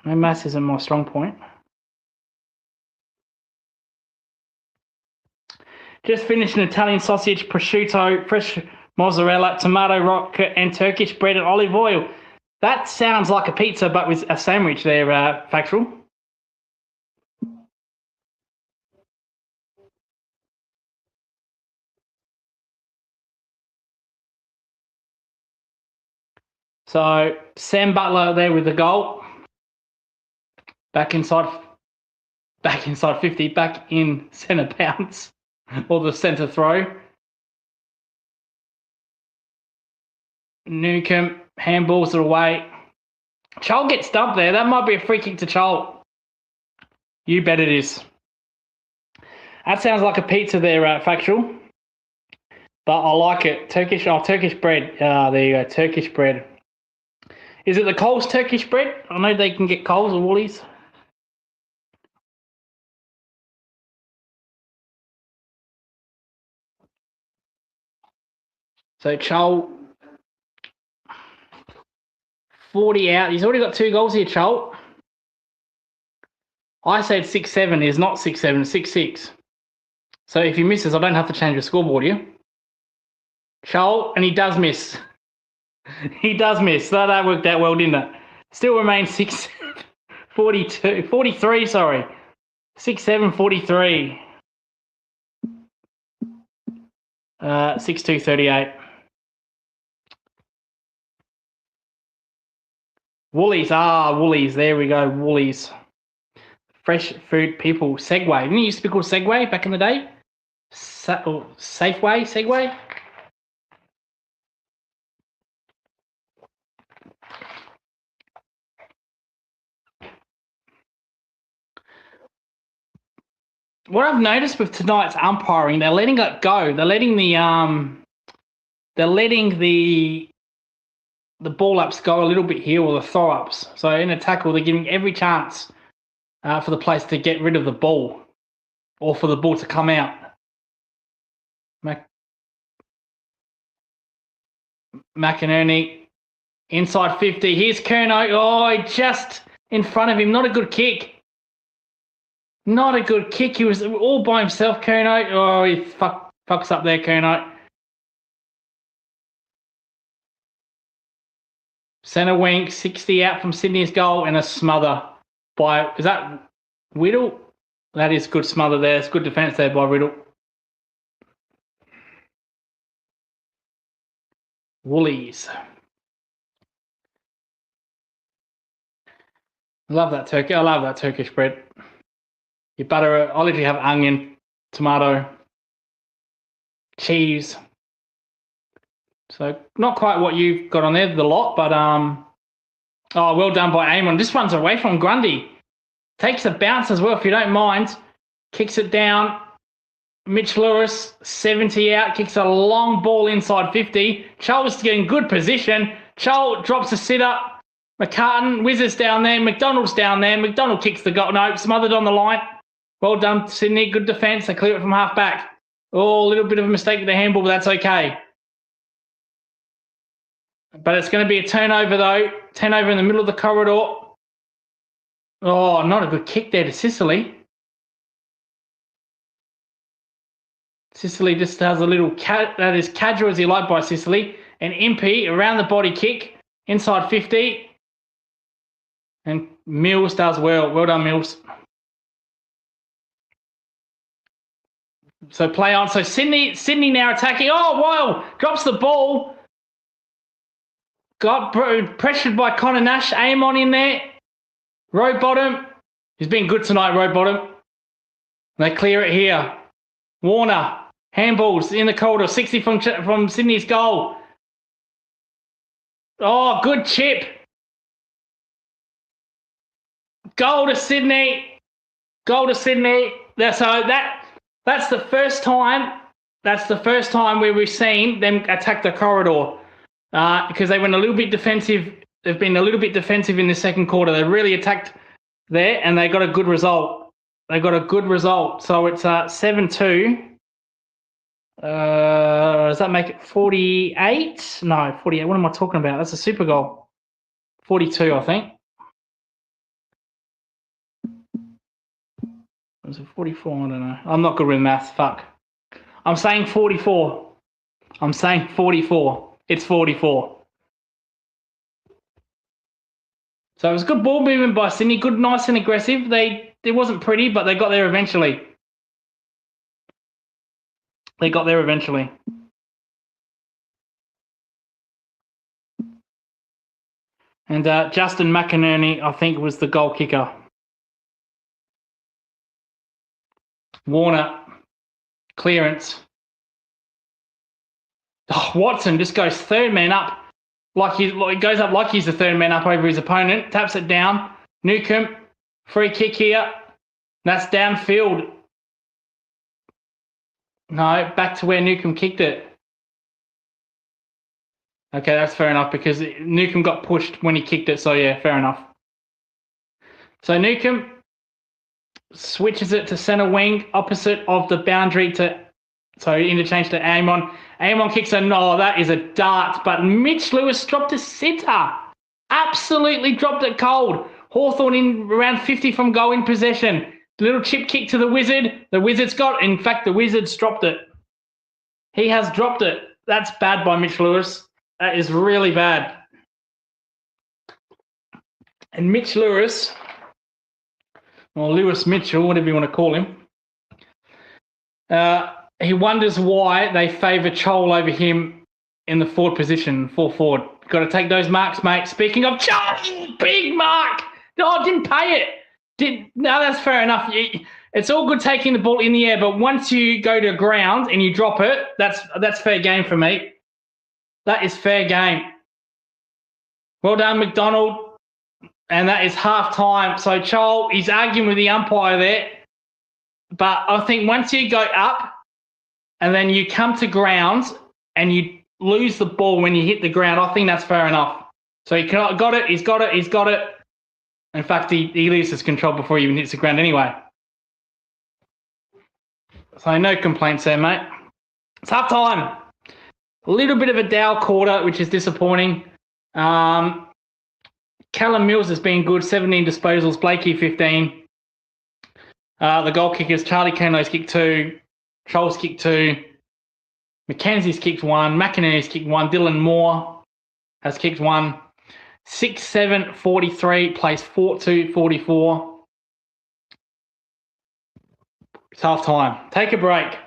No, maths isn't my strong point. Just finished an Italian sausage, prosciutto, fresh mozzarella, tomato rocket, and Turkish bread and olive oil. That sounds like a pizza, but with a sandwich there, Factual. So Sam Butler there with the goal. Back inside 50, back in centre bounce or the centre throw. Newcomb handballs it away. Chol gets dumped there. That might be a free kick to Chol. You bet it is. That sounds like a pizza there, Factual. But I like it. Turkish bread. There you go, Turkish bread. Is it the Coles Turkish bread? I know they can get Coles or Woolies. So Chol, 40 out. He's already got 2 goals here, Chol. I said 6-7. It's not 6-7, 6-6. So if he misses, I don't have to change the scoreboard here. Chol, and he does miss. He does miss. So that worked out well, didn't it? Still remains 43, sorry. 6-7, 43. 6-2, 38. Woolies. Woolies. There we go, Woolies. Fresh food people. Segway. Didn't it used to be called Segway back in the day? Safeway? Segway? What I've noticed with tonight's umpiring, they're letting it go. They're letting the ball ups go a little bit here, or the throw ups. So in a tackle, they're giving every chance for the place to get rid of the ball, or for the ball to come out. McInerney inside 50. Here's Curnow. Oh, just in front of him. Not a good kick. Not a good kick. He was all by himself, Curnow. Oh, he fucks up there, Curnow. Centre wing, 60 out from Sydney's goal, and a smother by, is that Whittle? That is good smother there. It's good defence there by Whittle. Woolies. I love that turkey. I love that Turkish bread. You butter it. I literally have onion, tomato, cheese. So not quite what you've got on there, the lot, but oh, well done by Amon. This runs away from Grundy. Takes a bounce as well, if you don't mind. Kicks it down. Mitch Lewis, 70 out, kicks a long ball inside 50. Charles getting good position. Charles drops a sitter. McCartan whizzes down there. McDonald's down there. McDonald kicks the goal. No, smothered on the line. Well done, Sydney. Good defence. They clear it from half back. Oh, a little bit of a mistake with the handball, but that's okay. But it's going to be a turnover, though. Turnover in the middle of the corridor. Oh, not a good kick there to Sicily. Sicily just has a little that is casual as you like by Sicily. And Impey around the body kick inside 50. And Mills does well. Well done, Mills. So play on. So Sydney now attacking. Oh, wow. Drops the ball. Got pressured by Connor Nash. Amon in there. Road bottom. He's been good tonight, road bottom. They clear it here. Warner. Handballs in the corridor. 60 from Sydney's goal. Oh, good chip. Goal to Sydney. Goal to Sydney. That's the first time. That's the first time where we've seen them attack the corridor. Because they went a little bit defensive. They've been a little bit defensive in the second quarter. They really attacked there, and they got a good result. They got a good result. So it's 7-2. Does that make it 48? No, 48. What am I talking about? That's a super goal. 42, I think. Was it 44? I don't know. I'm not good with maths. Fuck. I'm saying 44. I'm saying 44. It's 44. So it was good ball movement by Sydney. Good, nice and aggressive. It wasn't pretty, but they got there eventually. They got there eventually. And Justin McInerney, I think, was the goal kicker. Warner, clearance. Oh, Watson just goes third man up. He goes up like he's the third man up over his opponent. Taps it down. Newcomb, free kick here. That's downfield. No, back to where Newcomb kicked it. Okay, that's fair enough because Newcomb got pushed when he kicked it. So, yeah, fair enough. So, Newcomb switches it to centre wing, opposite of the boundary interchange to Amon. Amon kicks that is a dart, but Mitch Lewis dropped a sitter. Absolutely dropped it cold. Hawthorn in around 50 from goal in possession. Little chip kick to the Wizard. The Wizard's in fact, the Wizard's dropped it. He has dropped it. That's bad by Mitch Lewis. That is really bad. And Mitch Lewis, or Lewis Mitchell, whatever you want to call him, he wonders why they favour Chol over him in the forward position, full forward. Got to take those marks, mate. Speaking of Chol, big mark. No, didn't pay it. No, that's fair enough. It's all good taking the ball in the air, but once you go to ground and you drop it, that's fair game for me. That is fair game. Well done, McDonald. And that is half time. So Chol, he's arguing with the umpire there. But I think once you go up and then you come to ground and you lose the ball when you hit the ground, I think that's fair enough. So he's got it. In fact, he loses control before he even hits the ground anyway. So no complaints there, mate. It's half time. A little bit of a Dow quarter, which is disappointing. Callum Mills has been good, 17 disposals, Blakey 15. The goal kickers, Charlie Curnow's kicked 2, Chol's kicked 2, Mackenzie's kicked 1, McInerney's kicked 1, Dylan Moore has kicked 1. 6-7, 43, plays 4-2, 44. It's half time. Take a break.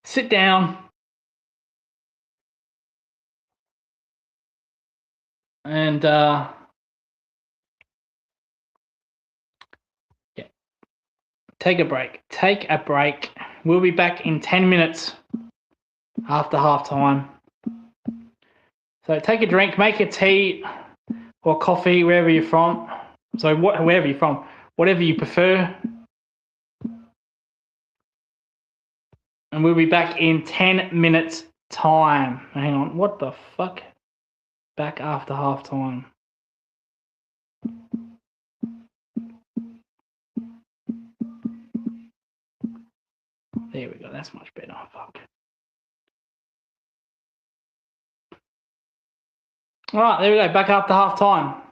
Sit down. And take a break. We'll be back in 10 minutes after half time. So take a drink, make a tea or coffee, wherever you're from. Wherever you're from, whatever you prefer. And we'll be back in 10 minutes time. Hang on, what the fuck? Back after half time. There we go, that's much better. Fuck. All right, there we go, back after half time.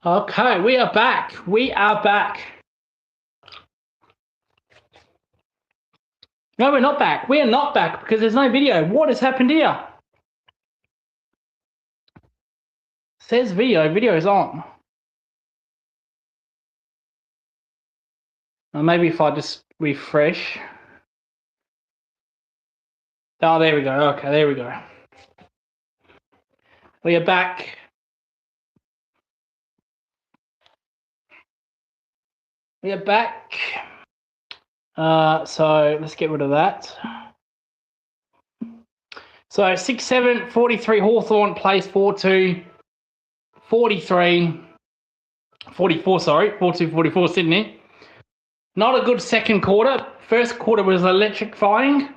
Okay, we are back. We are back. No, we're not back. We are not back because there's no video. What has happened here? Says video. Video is on. Or maybe if I just refresh. Oh, there we go. Okay, there we go. We are back. We are back. So let's get rid of that. So 6-7, 43 Hawthorn plays 4-2, 43, 44, sorry, 4-2, 44 Sydney. Not a good second quarter. First quarter was electrifying.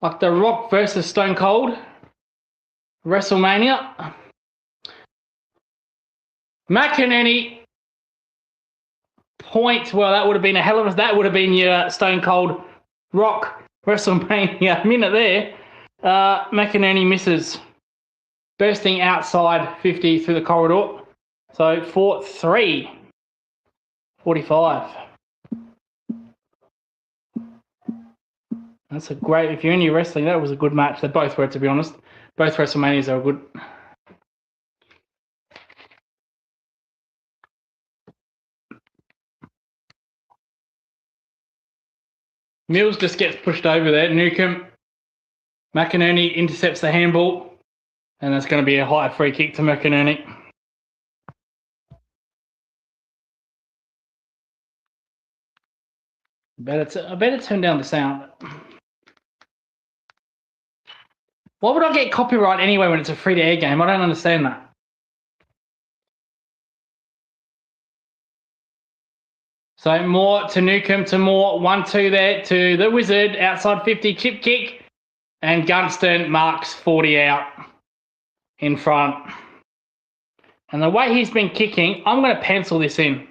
Like The Rock versus Stone Cold. WrestleMania. McInerney point. Well, that would have been a hell of a... That would have been your Stone Cold Rock WrestleMania minute there. McInerney misses. Bursting outside 50 through the corridor. So 4-3. 45. That's a great... If you're into wrestling, that was a good match. They both were, to be honest. Both WrestleManias are good. Mills just gets pushed over there. Newcomb. McInerney intercepts the handball. And that's going to be a high free kick to McInerney. I better turn down the sound. Why would I get copyright anyway when it's a free-to-air game? I don't understand that. So Moore to Newcomb to Moore. 1-2 there to the Wizard. Outside 50, chip kick. And Gunston marks 40 out in front. And the way he's been kicking, I'm going to pencil this in.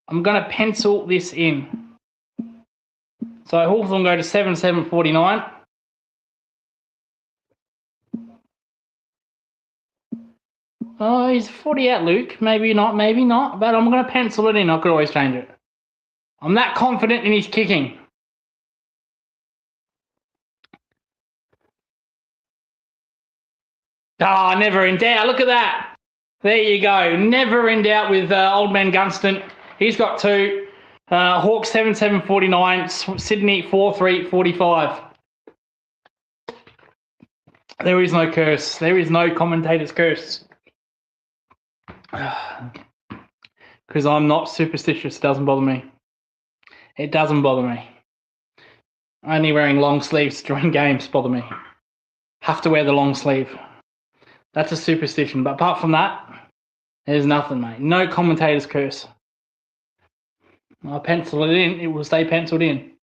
I'm going to pencil this in. So Hawthorn go to 7-7, 49. Oh, he's 40 out, Luke. Maybe not, maybe not. But I'm going to pencil it in. I could always change it. I'm that confident in his kicking. Ah, never in doubt. Look at that. There you go. Never in doubt with old man Gunston. He's got 2. Hawks 7-7, 49. Sydney 4-3, 45. There is no curse. There is no commentator's curse. Because I'm not superstitious. It doesn't bother me. It doesn't bother me. Only wearing long sleeves during games bother me. Have to wear the long sleeve. That's a superstition. But apart from that, there's nothing, mate. No commentator's curse. I'll pencil it in. It will stay penciled in.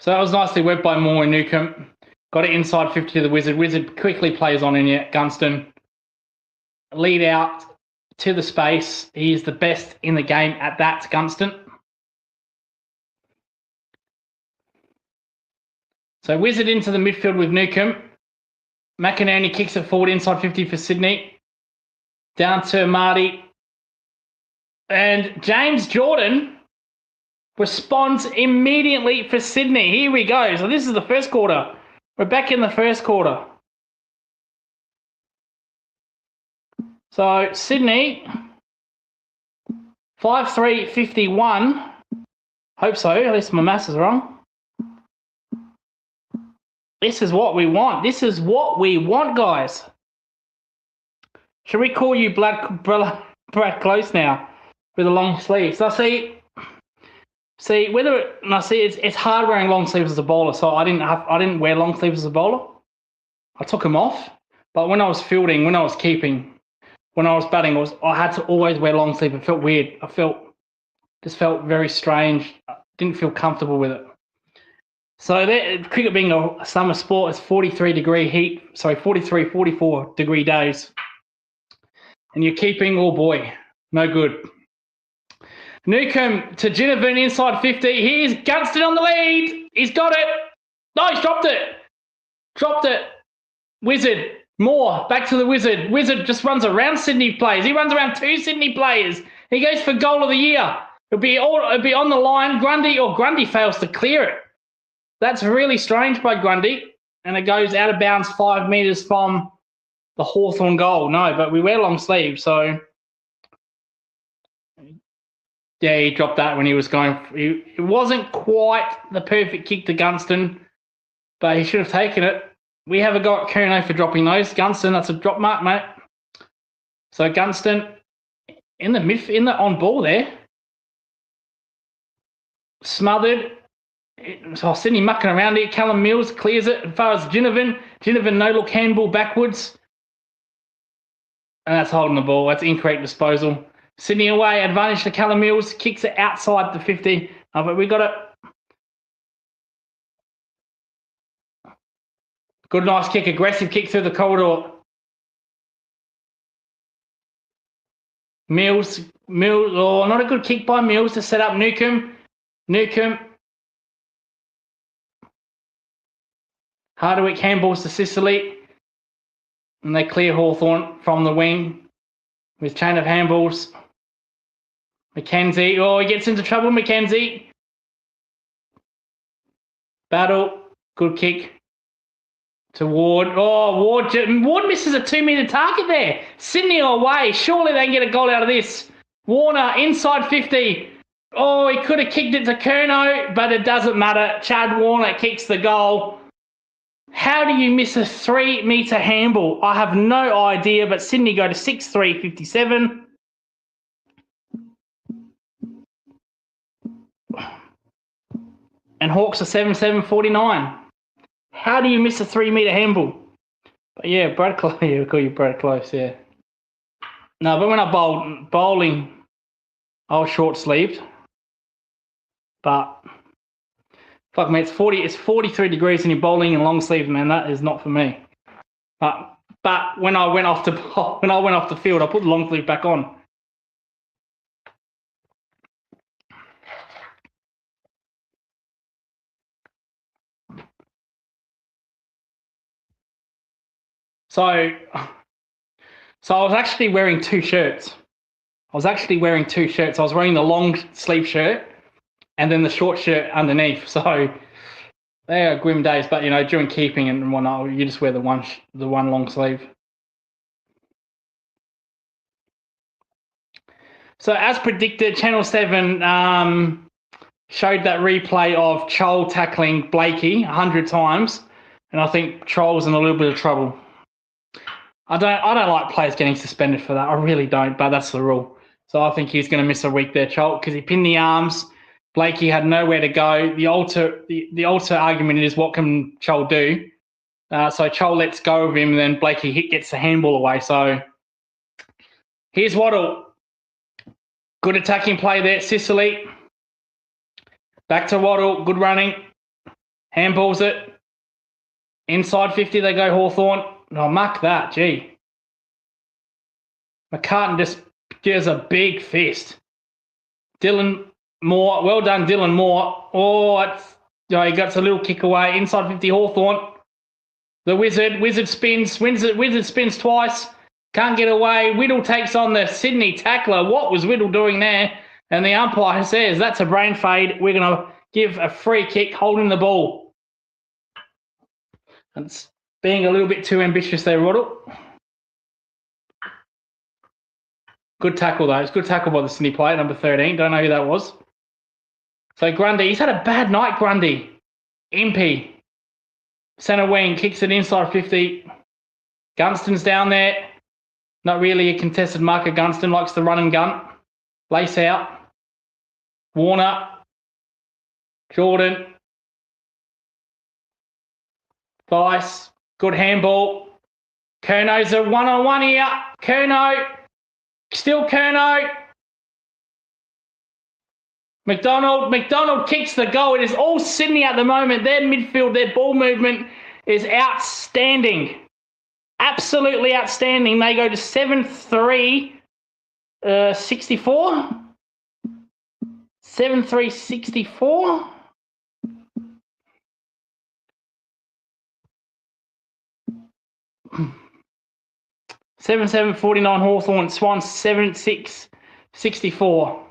So that was nicely worked by Moore and Newcomb. Got it inside 50 to the Wizard. Wizard quickly plays on in yet. Gunston. Lead out to the space. He is the best in the game at that, Gunston. So Wizard into the midfield with Newcomb. McInerney kicks it forward inside 50 for Sydney. Down to Marty. And James Jordan responds immediately for Sydney. Here we go. So this is the first quarter. We're back in the first quarter. So Sydney, 5-3, 51. Hope so. At least my maths is wrong. This is what we want. This is what we want, guys. Should we call you Brad Close now with the long sleeves? I see it's hard wearing long sleeves as a bowler. So I didn't wear long sleeves as a bowler. I took them off. But when I was fielding, when I was keeping, when I was batting, I had to always wear long sleeve. It felt weird. Just felt very strange. I didn't feel comfortable with it. So cricket being a summer sport, it's 44 degree days. And you're keeping, oh boy, no good. Newcomb to Ginnivan inside 50. Here's Gunston on the lead. He's got it. No, he's dropped it. Wizard More, back to the Wizard. Wizard just runs around Sydney players. He runs around 2 Sydney players. He goes for goal of the year. It'll be on the line. Grundy fails to clear it. That's really strange by Grundy. And it goes out of bounds 5 metres from the Hawthorn goal. No, but we wear long sleeves, so yeah, he dropped that when he was going. It wasn't quite the perfect kick to Gunston, but he should have taken it. We have a go at Curnow for dropping those. Gunston, that's a drop mark, mate. So Gunston in the on ball there. Smothered. So Sydney mucking around here. Callum Mills clears it as far as Ginnivan. Ginnivan no-look handball backwards. And that's holding the ball. That's incorrect disposal. Sydney away, advantage to Callum Mills. Kicks it outside the 50. But we got it. Good, nice kick. Aggressive kick through the corridor. Mills. Oh, not a good kick by Mills to set up Newcomb. Hardwick handballs to Sicily. And they clear Hawthorn from the wing with chain of handballs. McKenzie. Oh, he gets into trouble, McKenzie. Battle. Good kick to Ward. Oh, Ward misses a 2-metre target there. Sydney away. Surely they can get a goal out of this. Warner inside 50. Oh, he could have kicked it to Curnow, but it doesn't matter. Chad Warner kicks the goal. How do you miss a 3-metre handball? I have no idea, but Sydney go to 6-3-57. And Hawks are 7-7-49. How do you miss a 3-metre handball? But yeah, Brad Close. Yeah, we call you Brad Close, yeah. No, but when I bowling, I was short-sleeved. But fuck me, it's 43 degrees and you're bowling in long sleeves, man. That is not for me. But when I went off the field, I put the long sleeve back on. So I was actually wearing 2 shirts. I was wearing the long sleeve shirt and then the short shirt underneath. So they are grim days, but you know, during keeping and whatnot, you just wear the one long sleeve. So as predicted, Channel 7 showed that replay of Chol tackling Blakey 100 times, and I think Chol's in a little bit of trouble. I don't like players getting suspended for that. I really don't, but that's the rule. So I think he's going to miss a week there, Chol, because he pinned the arms. Blakey had nowhere to go. The alter argument is, what can Chol do? So Chol lets go of him, and then Blakey gets the handball away. So here's Waddle. Good attacking play there, Sicily. Back to Waddle. Good running. Handballs it. Inside 50 they go, Hawthorn. Oh, muck that, gee. McCartan just gives a big fist. Dylan Moore, well done, Dylan Moore. He gets a little kick away. Inside 50, Hawthorn. The Wizard spins. Wizard spins twice. Can't get away. Whittle takes on the Sydney tackler. What was Whittle doing there? And the umpire says, that's a brain fade. We're going to give a free kick holding the ball. It's being a little bit too ambitious there, Waddle. Good tackle, though. It's good tackle by the Sydney player, number 13. Don't know who that was. So Grundy, he's had a bad night, Grundy. MP. Centre wing, kicks it inside 50. Gunston's down there. Not really a contested marker. Gunston likes to run and gun. Lace out. Warner. Jordan. Vice. Good handball. Curnow's a one-on-one here. Curnow. Still Curnow. McDonald kicks the goal. It is all Sydney at the moment. Their midfield, their ball movement is outstanding. Absolutely outstanding. They go to 7-3, 64. 7-3, 64. 7-7, 49 Hawthorn. Swans 7-6, 64.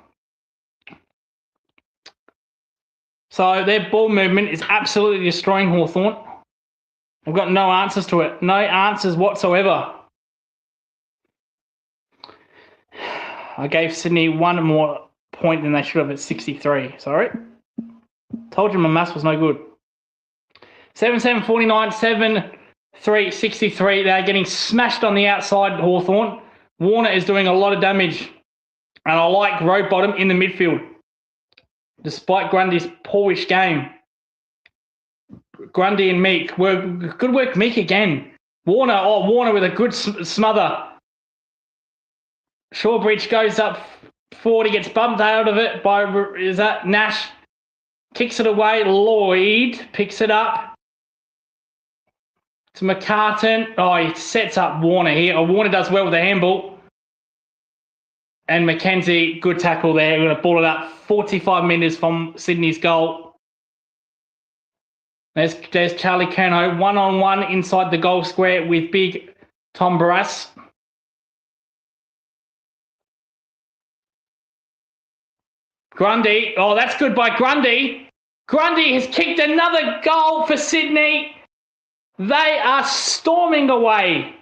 So their ball movement is absolutely destroying Hawthorn. I've got no answers to it. No answers whatsoever. I gave Sydney one more point than they should have at 63. Sorry. Told you my maths was no good. 7-7, 49, 7-3, 63. They're getting smashed on the outside, Hawthorn. Warner is doing a lot of damage. And I like Rowbottom in the midfield. Despite Grundy's poorish game. Grundy and Meek. Good work, Meek again. Warner with a good smother. Shawbridge goes up forward. He gets bumped out of it by, is that Nash? Kicks it away. Lloyd picks it up. To McCartan. Oh, he sets up Warner here. Oh, Warner does well with the handball. And Mackenzie, good tackle there. We're going to ball it up 45 metres from Sydney's goal. There's Charlie Curnow, one-on-one inside the goal square with big Tom Barras. Grundy, oh, that's good by Grundy. Grundy has kicked another goal for Sydney. They are storming away,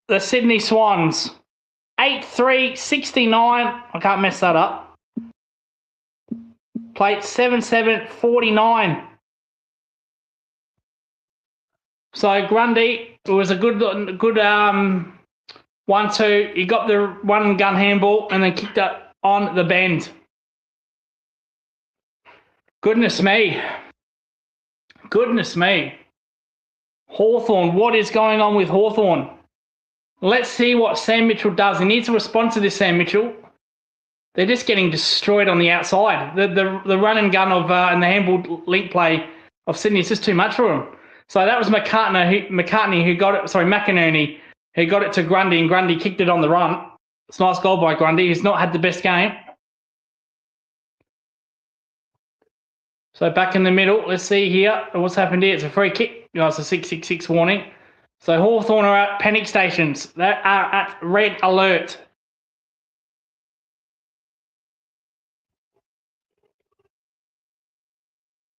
the Sydney Swans. 8-3, 69. I can't mess that up. Plate 7-7, 49. So Grundy, it was a good 1-2. He got the one gun handball and then kicked it on the bend. Goodness me. Goodness me. Hawthorn, what is going on with Hawthorn? Let's see what Sam Mitchell does. He needs to respond to this, Sam Mitchell. They're just getting destroyed on the outside. The run and gun of and the handball link play of Sydney is just too much for him. So that was McCartney who got it. Sorry, McInerney who got it to Grundy, and Grundy kicked it on the run. It's a nice goal by Grundy. He's not had the best game. So back in the middle, let's see here what's happened here. It's a free kick. Oh, it's a 666 warning. So Hawthorn are at panic stations. They are at red alert.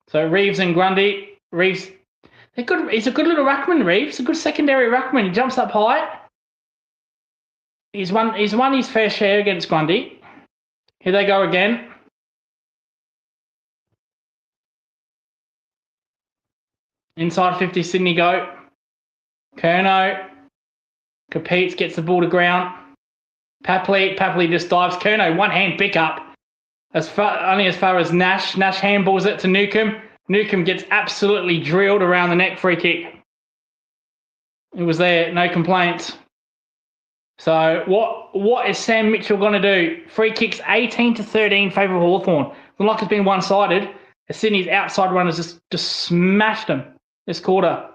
So Reeves and Grundy. Reeves, they're good. He's a good little ruckman, Reeves. A good secondary ruckman. He jumps up high. He's won his fair share against Grundy. Here they go again. Inside 50, Sydney go. Curnow competes, gets the ball to ground. Papley just dives. Curnow, one-hand pickup. Only as far as Nash. Nash handballs it to Newcomb. Newcomb gets absolutely drilled around the neck, free kick. It was there, no complaints. So what is Sam Mitchell going to do? Free kicks 18-13 favour of Hawthorn. It's not like it's been one-sided. Sydney's outside runners just smashed them this quarter.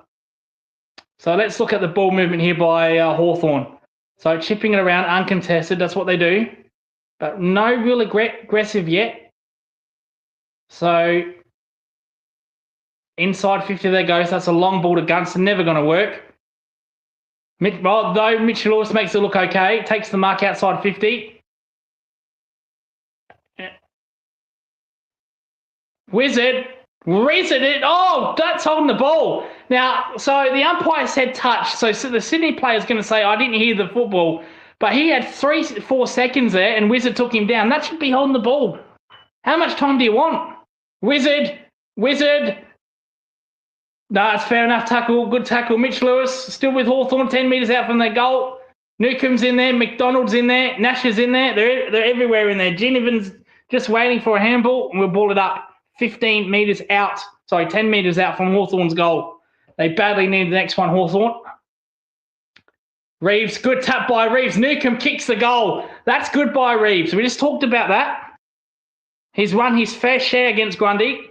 So let's look at the ball movement here by Hawthorn. So chipping it around uncontested, that's what they do. But no real aggressive yet. So inside 50 there goes. That's a long ball to Gunston, never going to work. Though Mitchell Lewis makes it look okay. Takes the mark outside 50. Wizard it. Oh, that's holding the ball. Now, so the umpire said touch. So the Sydney player is going to say, I didn't hear the football. But he had 3-4 seconds there and Wizard took him down. That should be holding the ball. How much time do you want? Wizard. No, it's fair enough tackle. Good tackle. Mitch Lewis still with Hawthorn, 10 metres out from their goal. Newcomb's in there. McDonald's in there. Nash is in there. They're everywhere in there. Ginnivan's just waiting for a handball and we'll ball it up 10 metres out from Hawthorn's goal. They badly need the next one, Hawthorn. Reeves, good tap by Reeves. Newcomb kicks the goal. That's good by Reeves. We just talked about that. He's run his fair share against Grundy.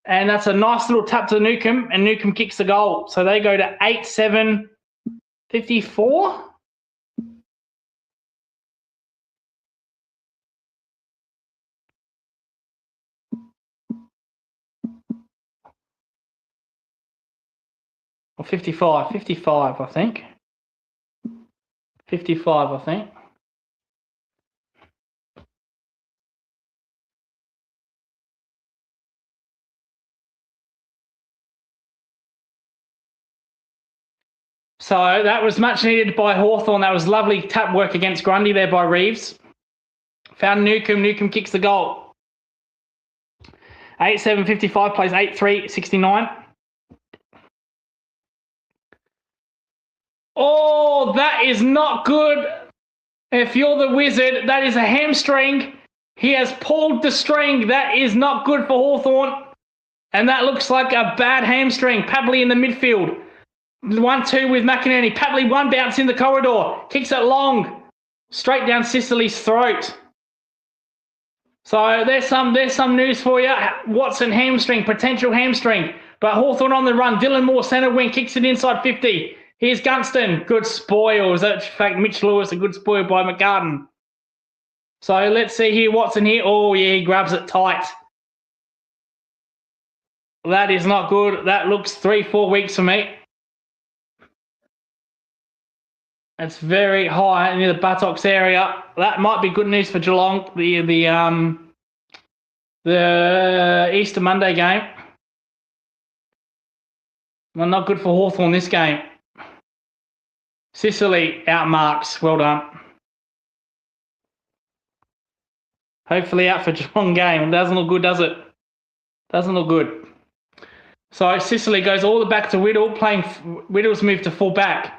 And that's a nice little tap to Newcomb, and Newcomb kicks the goal. So they go to 8-7, 54. Or 55, I think. 55, I think. So that was much needed by Hawthorn. That was lovely tap work against Grundy there by Reeves. Found Newcomb. Newcomb kicks the goal. 8-7-55 plays 8-3-69. Oh, that is not good. If you're the Wizard, that is a hamstring. He has pulled the string. That is not good for Hawthorn. And that looks like a bad hamstring. Papley in the midfield. 1-2 with McInerney. Papley one bounce in the corridor. Kicks it long. Straight down Sicily's throat. So there's some news for you. Watson hamstring, potential hamstring. But Hawthorn on the run. Dylan Moore, centre wing, kicks it inside 50. Here's Gunston. Good spoil. Is that in fact Mitch Lewis? A good spoil by McGarden. So let's see here. Watson here. Oh, yeah, he grabs it tight. That is not good. That looks 3-4 weeks for me. It's very high near the buttocks area. That might be good news for Geelong, the Easter Monday game. Well, not good for Hawthorn this game. Sicily outmarks. Well done. Hopefully out for Geelong game. Doesn't look good, does it? Doesn't look good. So Sicily goes all the back to Whittle, playing Whittle's moved to full back.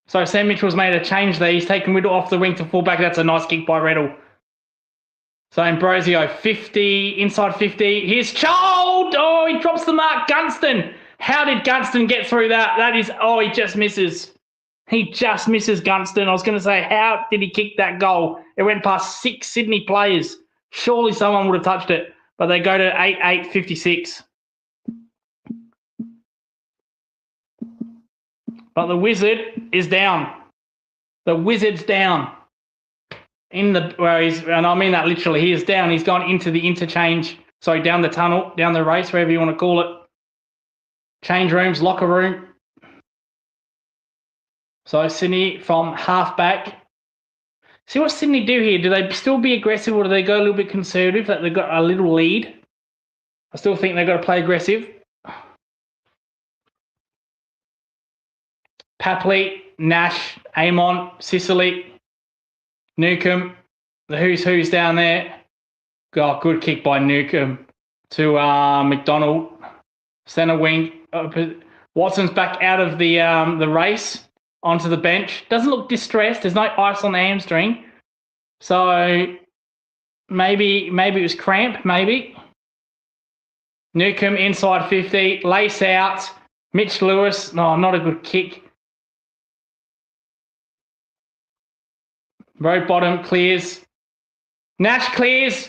So Sam Mitchell's made a change there. He's taken Whittle off the wing to full back. That's a nice kick by Riddle. So Ambrosio, 50, inside 50. Here's Child. Oh, he drops the mark. Gunston. How did Gunston get through that? That is, oh, he just misses. He just misses Gunston. I was going to say, how did he kick that goal? It went past 6 Sydney players. Surely someone would have touched it. But they go to 8-8-56. But the Wizard is down. The Wizard's down. And I mean that literally. He is down. He's gone into the interchange. Sorry, down the tunnel, down the race, wherever you want to call it. Change rooms, locker room. So Sydney from halfback. See what Sydney do here. Do they still be aggressive or do they go a little bit conservative? That they've got a little lead. I still think they've got to play aggressive. Papley, Nash, Amon, Sicily, Newcomb, the who's down there. Oh, good kick by Newcomb to McDonald, centre wing. Watson's back out of the race onto the bench. Doesn't look distressed. There's no ice on the hamstring, so maybe it was cramp. Maybe Newcomb inside 50, lace out. Mitch Lewis. No, not a good kick. Road bottom clears. Nash clears.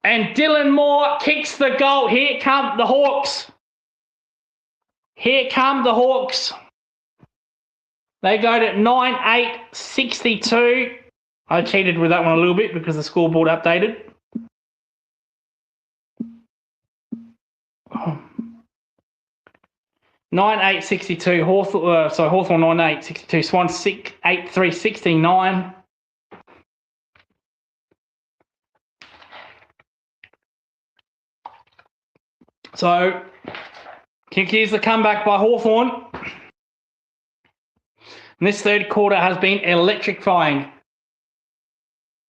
And Dylan Moore kicks the goal. Here come the Hawks. Here come the Hawks. They go to 9-8-62. I cheated with that one a little bit because the scoreboard updated. Oh. 9-8-62. Hawthorn 9-8-62. Swan 8-3-69. So, here's the comeback by Hawthorn. And this third quarter has been electrifying.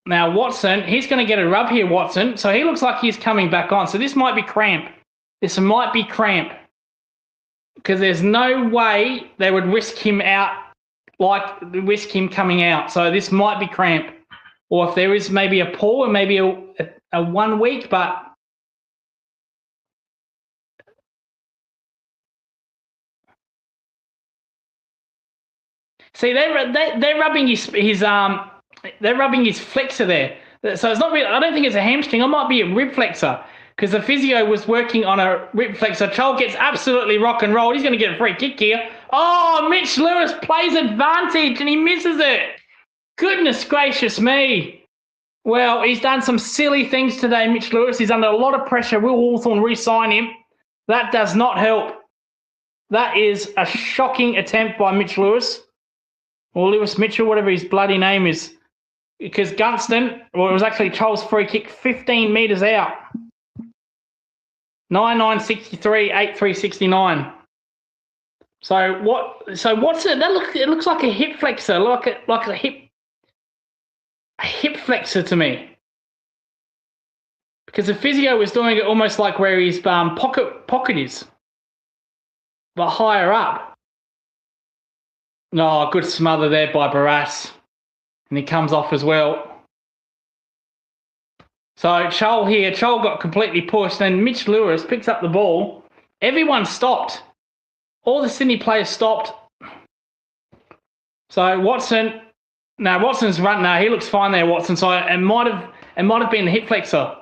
Now, Watson, he's going to get a rub here, Watson. So, he looks like he's coming back on. So, this might be cramp. This might be cramp. Because there's no way they would risk him out, risk him coming out. So, this might be cramp. Or if there is maybe a pull and maybe a 1 week, but... See, they're rubbing his flexor there. So it's not really. I don't think it's a hamstring. It might be a rib flexor because the physio was working on a rib flexor. Chol gets absolutely rock and rolled. He's going to get a free kick here. Oh, Mitch Lewis plays advantage and he misses it. Goodness gracious me. Well, he's done some silly things today, Mitch Lewis. He's under a lot of pressure. Will Hawthorn re-sign him? That does not help. That is a shocking attempt by Mitch Lewis. or Lewis Mitchell, whatever his bloody name is. Because Gunston, well, it was actually Charles' free kick 15 metres out. 9-9-63, 8-3-69. So what's it? It looks like a hip flexor, like a hip flexor to me. Because the physio was doing it almost like where his pocket is, but higher up. Oh, good smother there by Barras. And he comes off as well. So Chol got completely pushed. Then Mitch Lewis picks up the ball. Everyone stopped. All the Sydney players stopped. So Watson's run now. He looks fine there, Watson. So it might have been the hip flexor.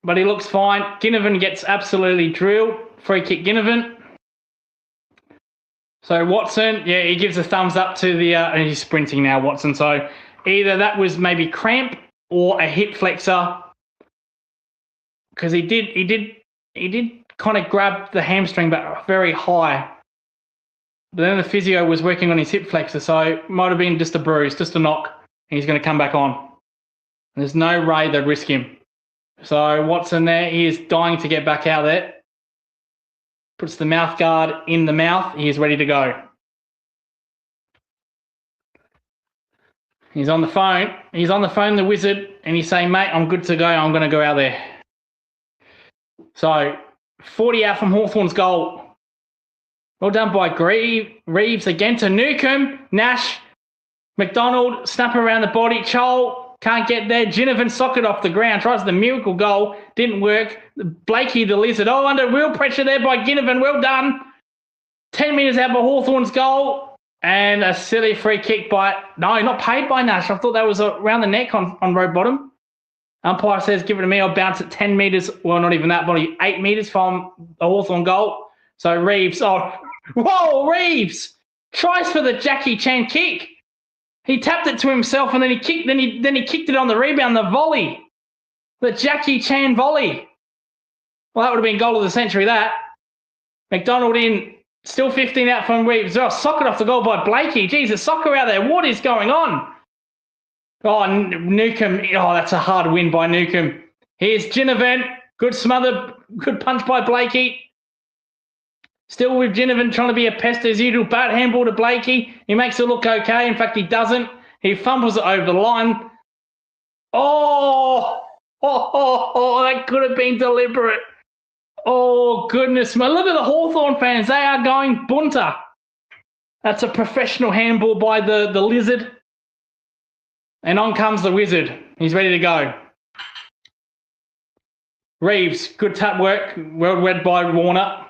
But he looks fine. Ginnivan gets absolutely drilled. Free kick Ginnivan. So Watson, yeah, he gives a thumbs up to the and he's sprinting now, Watson. So either that was maybe cramp or a hip flexor. Because he did kind of grab the hamstring but very high. But then the physio was working on his hip flexor, so it might have been just a bruise, just a knock, and he's going to come back on. There's no way they'd risk him. So Watson there, he is dying to get back out there. Puts the mouth guard in the mouth. He is ready to go. He's on the phone. The Wizard, and he's saying, mate, I'm good to go. I'm going to go out there. So 40 out from Hawthorn's goal. Well done by Reeves again to Newcomb. Nash, McDonald, snap around the body. Chol can't get there. Ginnivan socket off the ground. Tries the miracle goal. Didn't work. Blakey, the Lizard. Oh, under real pressure there by Ginnivan. Well done. 10 metres out by Hawthorn's goal. And a silly free kick by... No, not paid by Nash. I thought that was around the neck on road bottom. Umpire says, give it to me. I'll bounce it 10 metres. Well, not even that, but 8 metres from the Hawthorn goal. So Reeves... Oh, whoa, Reeves! Tries for the Jackie Chan kick. He tapped it to himself and then he kicked it on the rebound, the volley. The Jackie Chan volley. Well, that would have been goal of the century, that. McDonald in, still 15 out from Reeves. Oh, socket off the goal by Blakey. Jesus, soccer out there. What is going on? Oh, Newcomb. Oh, that's a hard win by Newcomb. Here's Ginnivan. Good smother. Good punch by Blakey. Still with Ginnivan trying to be a pest as usual. Bat handball to Blakey. He makes it look okay. In fact, he doesn't. He fumbles it over the line. Oh, that could have been deliberate. Oh, goodness me. Look at the Hawthorn fans. They are going bunter. That's a professional handball by the Lizard. And on comes the Wizard. He's ready to go. Reeves, good tap work. Well read by Warner.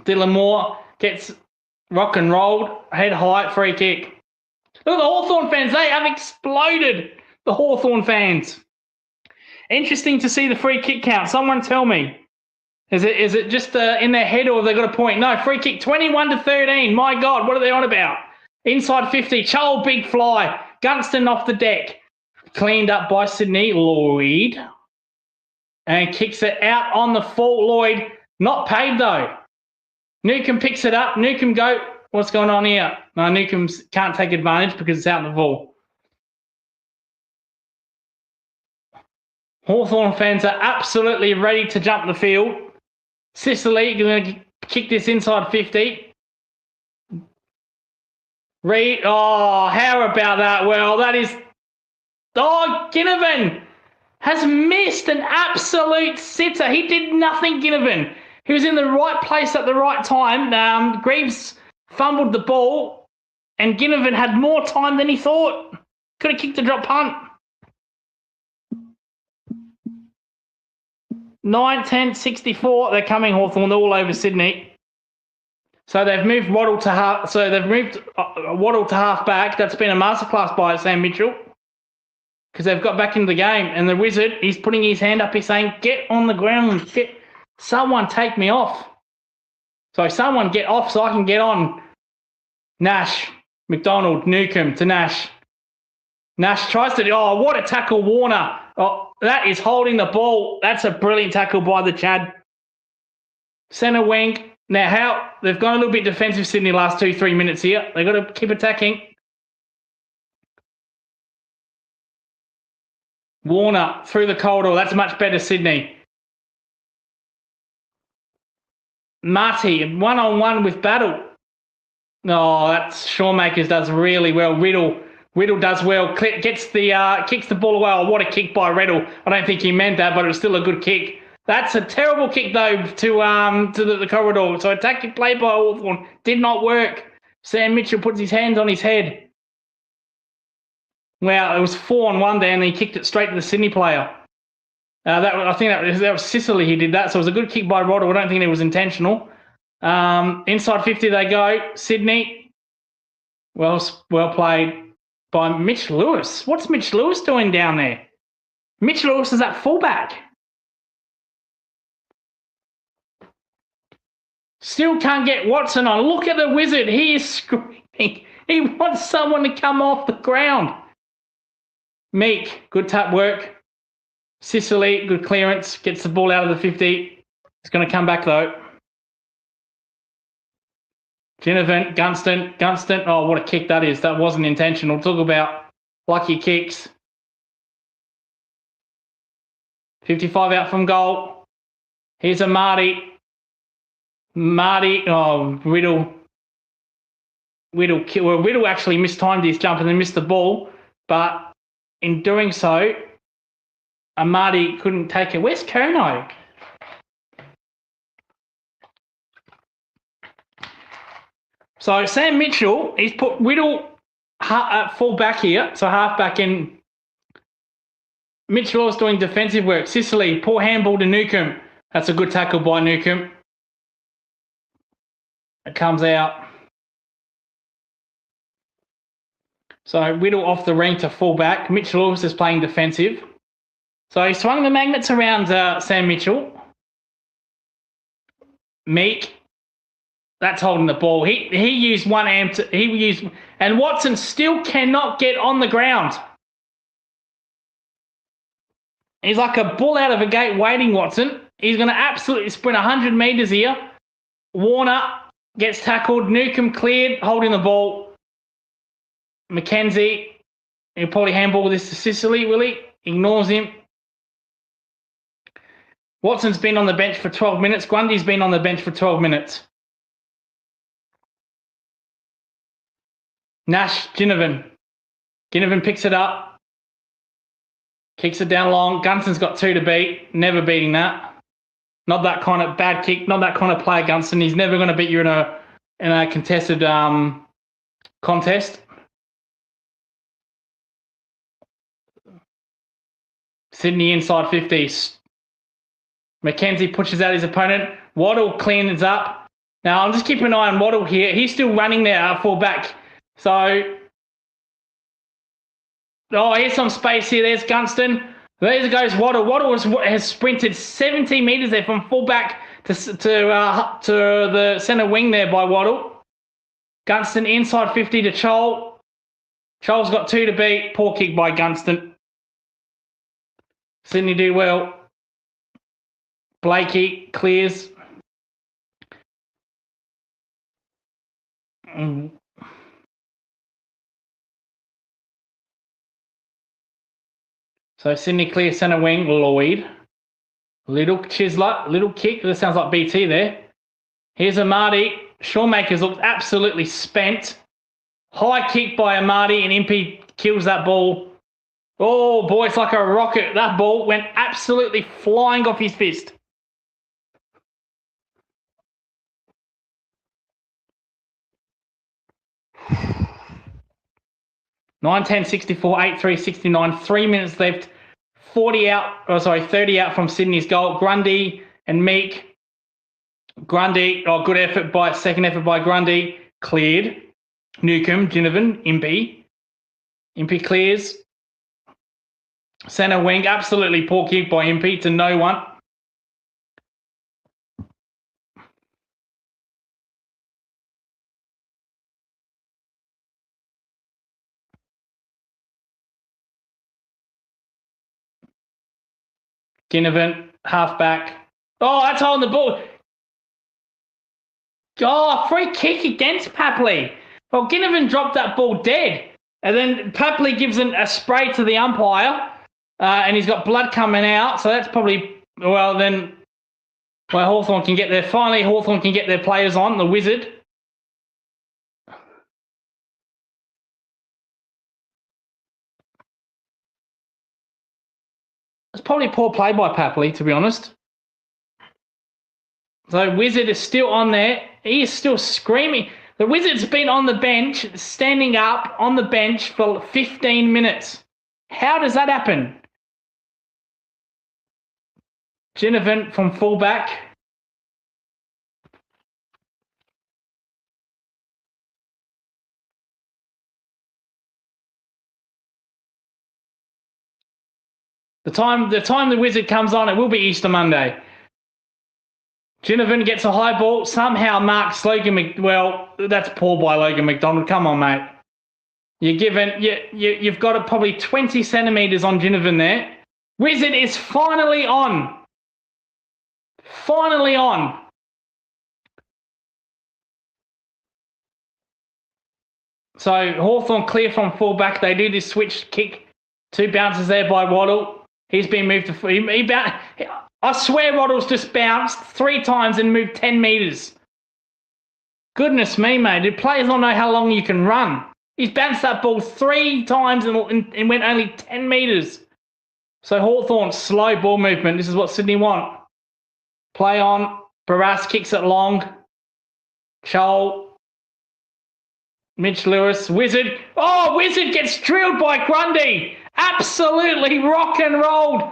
Dylan Moore gets rock and rolled. Head high, free kick. Look at the Hawthorn fans. They have exploded. The Hawthorn fans. Interesting to see the free kick count. Someone tell me. Is it just in their head or have they got a point? No, free kick 21-13. My God, what are they on about? Inside 50. Chol, big fly. Gunston off the deck. Cleaned up by Sydney. Lloyd. And kicks it out on the full. Lloyd. Not paid though. Newcomb picks it up. Newcomb go. What's going on here? No, Newcomb can't take advantage because it's out in the full. Hawthorn fans are absolutely ready to jump the field. Sicily going to kick this inside 50. Reed. Oh, how about that? Well, that is... Oh, Ginnivan has missed an absolute sitter. He did nothing, Ginnivan. He was in the right place at the right time. Greaves fumbled the ball, and Ginnivan had more time than he thought. Could have kicked the drop punt. 9-10-64. They're coming, Hawthorn. They're all over Sydney. So they've moved Waddle to half. So they've moved Waddle to half back. That's been a masterclass by Sam Mitchell because they've got back into the game. And the Wizard, he's putting his hand up. He's saying, "Get on the ground. Someone take me off." So someone get off so I can get on. Nash, McDonald, Newcomb to Nash. Nash tries to... Oh, what a tackle, Warner. Oh, that is holding the ball. That's a brilliant tackle by the Chad. Centre wing. Now, how they've gone a little bit defensive, Sydney, last 2-3 minutes here. They've got to keep attacking. Warner through the corridor. That's much better, Sydney. Marty, one-on-one with Battle. Oh, that's Shawmakers does really well. Riddle does well. Gets the kicks the ball away. Oh, what a kick by Riddle. I don't think he meant that, but it was still a good kick. That's a terrible kick though to the corridor. So attacking play by Hawthorn did not work. Sam Mitchell puts his hands on his head. Well, it was 4-on-1 there, and he kicked it straight to the Sydney player. I think that was Sicily. He did that, so it was a good kick by Riddle. I don't think it was intentional. Inside 50 they go. Sydney. Well played by Mitch Lewis. What's Mitch Lewis doing down there? Mitch Lewis is at fullback. Still can't get Watson on. Look at the Wizard. He is screaming. He wants someone to come off the ground. Meek, good tap work. Sicily, good clearance. Gets the ball out of the 50. It's going to come back though. Ginnivan, Gunston. Oh, what a kick that is. That wasn't intentional. Talk about lucky kicks. 55 out from goal. Here's a Marty. Riddle. Riddle actually mistimed his jump and then missed the ball. But in doing so, Marty couldn't take it. Where's Curnow? So Sam Mitchell, he's put Riddle at full back here, so half back in. Mitchell is doing defensive work. Sicily, poor handball to Newcomb. That's a good tackle by Newcomb. It comes out. So Riddle off the ring to full back. Mitchell Lewis is playing defensive. So he swung the magnets around Sam Mitchell. Meek. That's holding the ball. He used one amp. And Watson still cannot get on the ground. He's like a bull out of a gate waiting, Watson. He's going to absolutely sprint 100 metres here. Warner gets tackled. Newcomb cleared, holding the ball. McKenzie, he'll probably handball this to Sicily, will he? Ignores him. Watson's been on the bench for 12 minutes. Grundy's been on the bench for 12 minutes. Nash, Ginnivan. Ginnivan picks it up. Kicks it down long. Gunston's got 2 to beat. Never beating that. Not that kind of bad kick. Not that kind of player, Gunston. He's never going to beat you in a contested contest. Sydney inside 50s. McKenzie pushes out his opponent. Waddle cleans up. Now, I'm just keeping an eye on Waddle here. He's still running there, full back. So, here's some space here. There's Gunston. There goes Waddle. Waddle has sprinted 70 metres there from full back to the centre wing there by Waddle. Gunston inside 50 to Chol. Chol's got 2 to beat. Poor kick by Gunston. Sydney do well. Blakey clears. So Sydney clear centre wing. Lloyd. Little Chisler. Little kick. That sounds like BT there. Here's Amati. Shawmakers looked absolutely spent. High kick by Amati, and Impey kills that ball. Oh, boy, it's like a rocket. That ball went absolutely flying off his fist. Nine 10 64 8 3 69. 3 minutes left. 30 out from Sydney's goal. Grundy and Meek. Grundy, good effort second effort by Grundy. Cleared. Newcomb, Ginnivan, Impey. Impey clears. Centre wing, absolutely poor kick by Impey to no one. Ginnivan, half back. Oh, that's holding the ball. Oh, free kick against Papley. Well, Ginnivan dropped that ball dead. And then Papley gives a spray to the umpire. And he's got blood coming out. So that's probably, Hawthorn can get there. Finally, Hawthorn can get their players on, the Wizard. It's probably poor play by Papley, to be honest. So Wizard is still on there. He is still screaming. The Wizard's been on the bench, standing up on the bench for 15 minutes. How does that happen? Ginnivan from fullback. The time the Wizard comes on, it will be Easter Monday. Ginnivan gets a high ball, somehow marks Logan well, that's poor by Logan McDonald. Come on, mate. You've got probably 20 centimetres on Ginnivan there. Wizard is finally on. Finally on. So Hawthorn clear from fullback. They do this switch kick. 2 bounces there by Waddle. He's been moved to... I swear Waddle's just bounced 3 times and moved 10 metres. Goodness me, mate. The players don't know how long you can run. He's bounced that ball 3 times and went only 10 metres. So Hawthorn, slow ball movement. This is what Sydney want. Play on. Barras kicks it long. Chol. Mitch Lewis. Wizard. Oh, Wizard gets drilled by Grundy. Absolutely rock and rolled.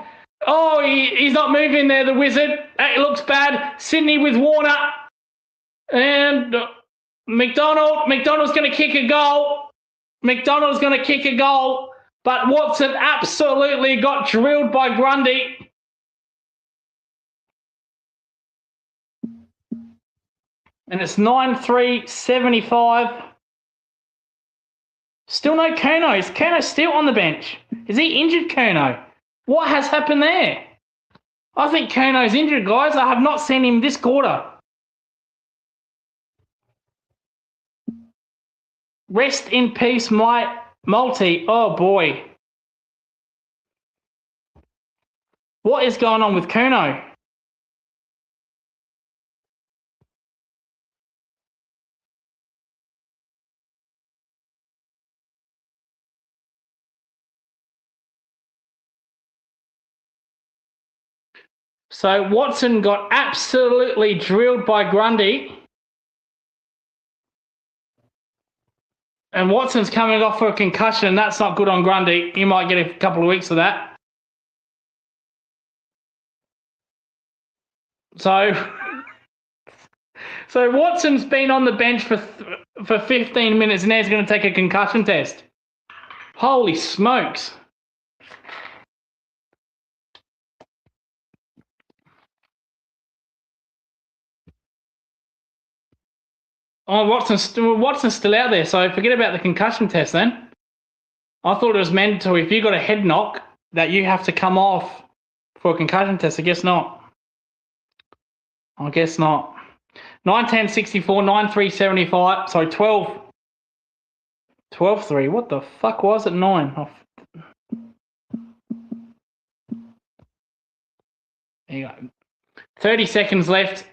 Oh, he's not moving there, the Wizard. It looks bad. Sydney with Warner. And McDonald's going to kick a goal. McDonald's going to kick a goal. But Watson absolutely got drilled by Grundy. And it's 9-3-75. Still no Curnow. Is Curnow still on the bench? Is he injured, Curnow? What has happened there? I think Curnow's injured, guys. I have not seen him this quarter. Rest in peace, my multi. Oh, boy. What is going on with Curnow? So Watson got absolutely drilled by Grundy. And Watson's coming off for a concussion. That's not good on Grundy. He might get a couple of weeks of that. So Watson's been on the bench for 15 minutes and now he's going to take a concussion test. Holy smokes. Oh, Watson's still out there, so forget about the concussion test then. I thought it was meant to, if you got a head knock, that you have to come off for a concussion test. I guess not. 9-10-64, 9-3-75, sorry, 12-3. What the fuck was it? 9. Oh. There you go. 30 seconds left.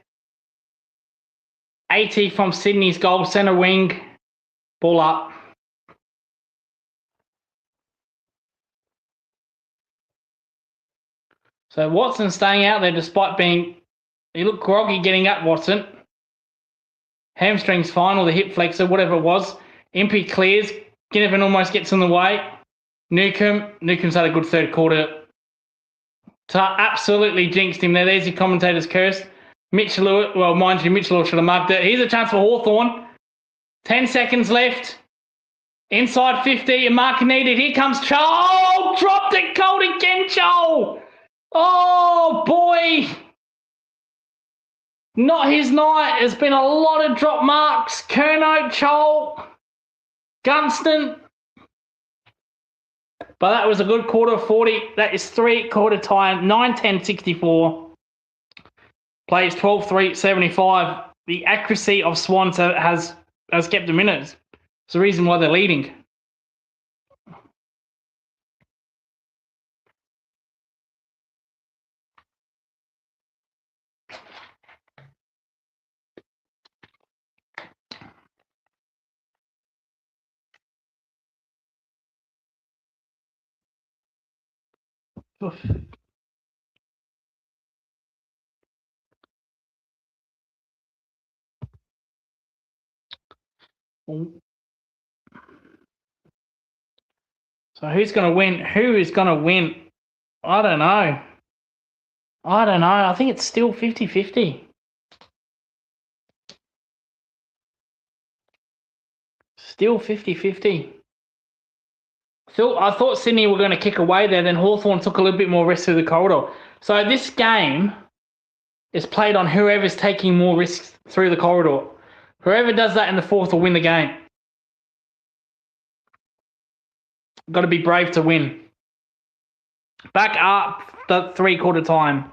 80 from Sydney's goal, centre wing, ball up. So Watson staying out there despite being, he looked groggy getting up, Watson. Hamstring's fine, or the hip flexor, whatever it was. Impey clears, Ginnivan almost gets in the way. Newcombe's had a good third quarter. Absolutely jinxed him there. There's your commentator's curse. Mitch Lewis, well, mind you, Mitch Lewis should have marked it. Here's a chance for Hawthorn. 10 seconds left. Inside 50, a mark needed. Here comes Chol. Dropped it cold again, Chol. Oh, boy. Not his night. There's been a lot of drop marks. Curnow, Chol, Gunston. But that was a good quarter of 40. That is 3-quarter time. 9-10-64. Plays 12-3-75. the accuracy of Swans has kept them in it. It's the reason why they're leading. So who's going to win? Who is going to win? I don't know. I think it's still 50-50. Still 50-50. I thought Sydney were going to kick away there. Then Hawthorn took a little bit more risk through the corridor. So this game is played on whoever's taking more risks through the corridor. Whoever does that in the fourth will win the game. Got to be brave to win. Back up the three-quarter time.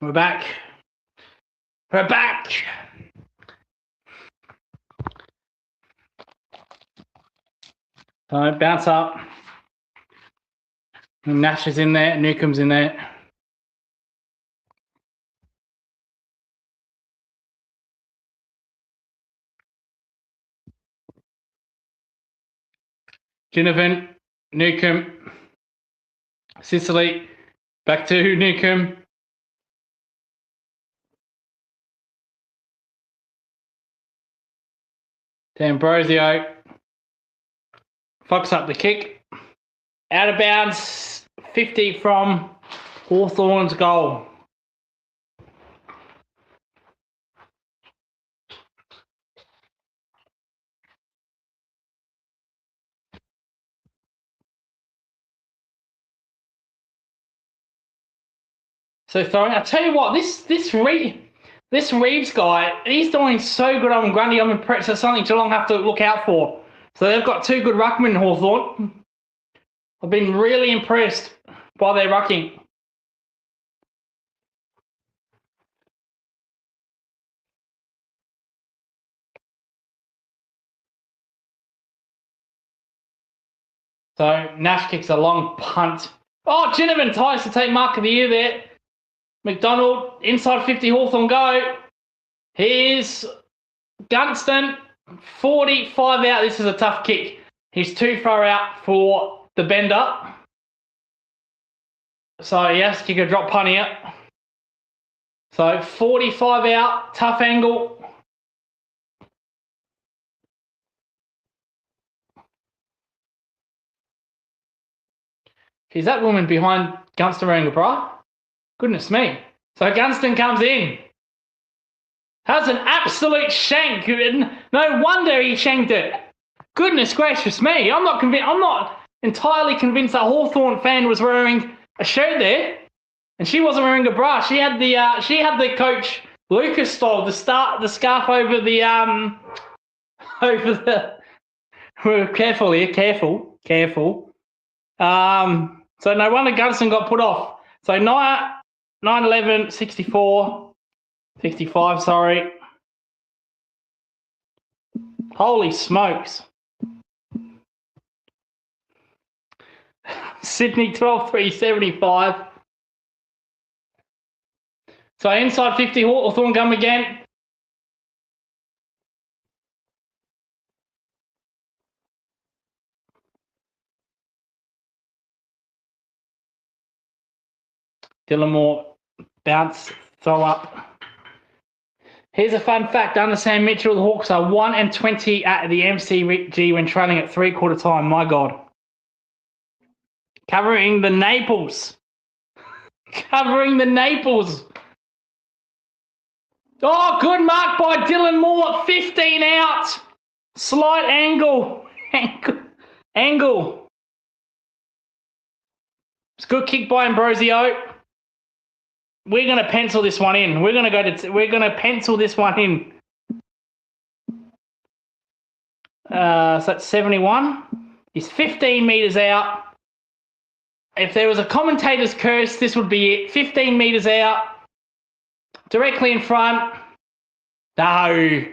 We're back. We're back. So bounce up. And Nash is in there. Newcomb's in there. Ginnivan, Newcomb, Sicily, back to Newcomb. D'Ambrosio fucks up the kick. Out of bounds, 50 from Hawthorn's goal. So throwing, I tell you what, this Reeves guy, he's doing so good on Grundy. I'm impressed. That's something Geelong have to look out for. So they've got two good ruckmen in Hawthorn. I've been really impressed by their rucking. So Nash kicks a long punt. Oh, Ginnivan tries to take mark of the year there. McDonald, inside 50, Hawthorn go. Here's Gunston, 45 out. This is a tough kick. He's too far out for the bender. So he has to kick a drop punt here. So 45 out, tough angle. Is that woman behind Gunston wearing a bra? Goodness me. So Gunston comes in. Has an absolute shank. No wonder he shanked it. Goodness gracious me. I'm not entirely convinced that Hawthorn fan was wearing a shirt there. And she wasn't wearing a bra. She had the Coach Lucas style, the scarf over the careful here, careful. So no wonder Gunston got put off. So 9-11, 64, 65, sorry. Holy smokes. Sydney 12-3, 75. So inside 50, Hawthorn come again. Dylan Moore, bounce, throw up. Here's a fun fact. Under Sam Mitchell, the Hawks are 1-20 at the MCG when trailing at three-quarter time. My God. Covering the Naples. Covering the Naples. Oh, good mark by Dylan Moore. 15 out. Slight angle. Angle. It's a good kick by Ambrosio. We're going to pencil this one in. We're going to pencil this one in. So that's 71. He's 15 metres out. If there was a commentator's curse, this would be it. 15 metres out. Directly in front. No.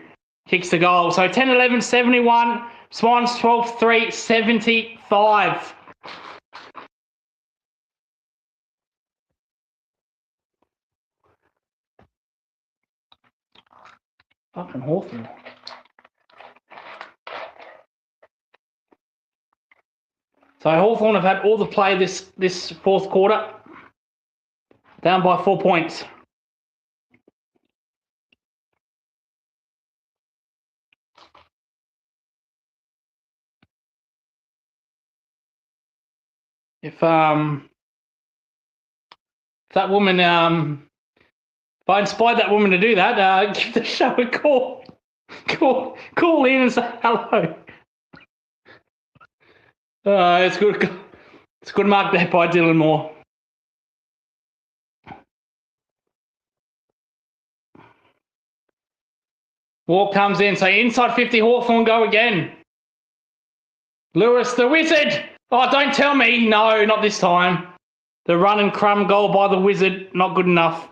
Kicks the goal. So 10-11, 71. Swans 12-3, 75. Fucking Hawthorn. So Hawthorn have had all the play this fourth quarter. Down by 4 points. If that woman, if I inspired that woman to do that, give the show a call. Call in and say hello. It's good. It's a good mark there by Dylan Moore. Walk comes in, so inside 50, Hawthorn go again. Lewis, the Wizard. Oh, don't tell me. No, not this time. The run and crumb goal by the Wizard, not good enough.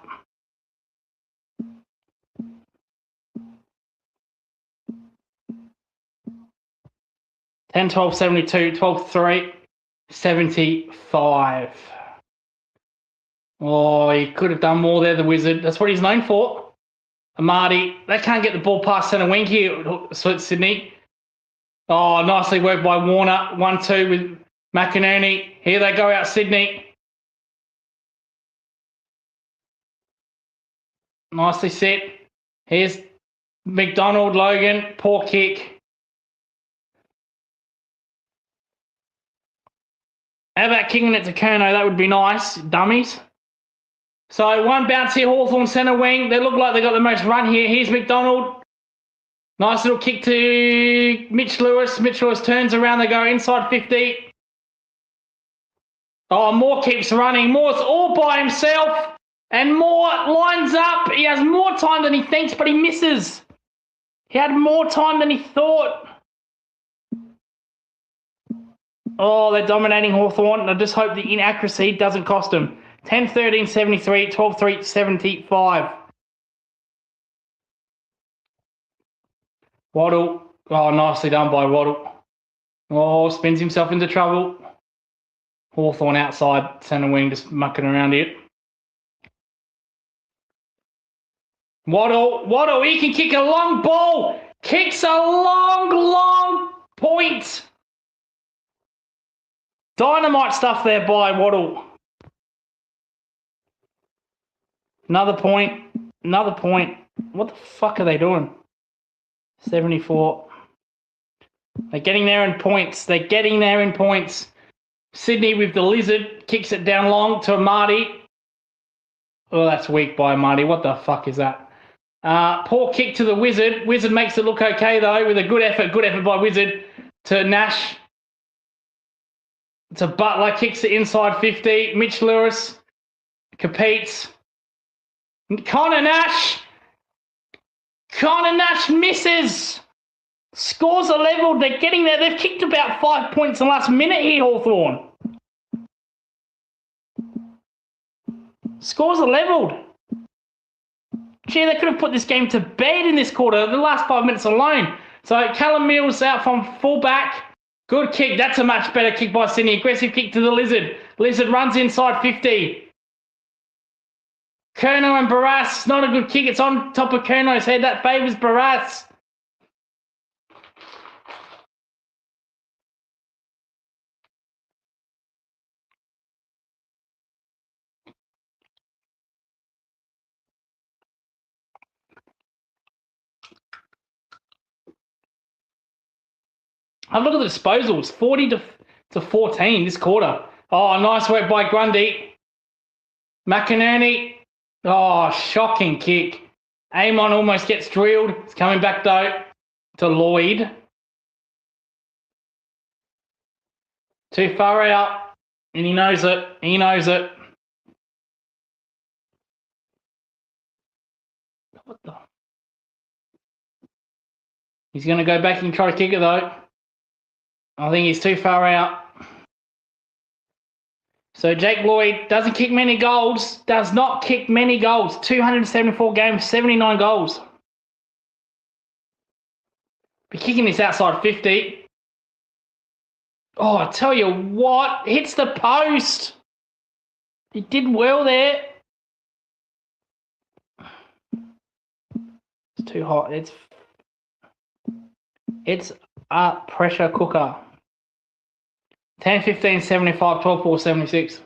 10, 12, 72, 12, 3, 75. Oh, he could have done more there, the Wizard. That's what he's known for. Amati, they can't get the ball past centre wing here, Sydney. Oh, nicely worked by Warner. 1-2 with McInerney. Here they go out, Sydney. Nicely set. Here's McDonald, Logan. Poor kick. How about kicking it to Curnow? That would be nice. Dummies. So one bounce here, Hawthorn centre wing. They look like they got the most run here. Here's McDonald. Nice little kick to Mitch Lewis. Mitch Lewis turns around. They go inside 50. Oh, Moore keeps running. Moore's all by himself. And Moore lines up. He has more time than he thinks, but he misses. He had more time than he thought. Oh, they're dominating Hawthorn. I just hope the inaccuracy doesn't cost them. 10, 13, 73, 12, 3, 75. Waddle. Oh, nicely done by Waddle. Oh, spins himself into trouble. Hawthorn outside centre wing, just mucking around it. Waddle, he can kick a long ball. Kicks a long point. Dynamite stuff there by Waddle. Another point. What the fuck are they doing? 74. They're getting there in points. Sydney with the Lizard kicks it down long to Marty. Oh, that's weak by Marty. What the fuck is that? Poor kick to the Wizard. Wizard makes it look okay, though, with a good effort by Wizard to Nash. To Butler, kicks it inside 50. Mitch Lewis competes. Connor Nash misses. Scores are leveled. They're getting there. They've kicked about 5 points in the last minute here, Hawthorn. Scores are leveled. Gee, they could have put this game to bed in this quarter, the last 5 minutes alone. So Callum Mills out from fullback. Good kick. That's a much better kick by Sydney. Aggressive kick to the Lizard. Lizard runs inside 50. Curnow and Barras. Not a good kick. It's on top of Curnow's head. That favours Barras. Have a look at the disposals. 40 to 14 this quarter. Oh, nice work by Grundy. McInerney. Oh, shocking kick. Amon almost gets drilled. It's coming back, though, to Lloyd. Too far out. And he knows it. What the? He's going to go back and try to kick it, though. I think he's too far out. So Jake Lloyd does not kick many goals. 274 games, 79 goals. Be kicking this outside 50. Oh, I tell you what, hits the post. He did well there. It's too hot. It's a pressure cooker. 10, 15, 75, 12, 4, 76.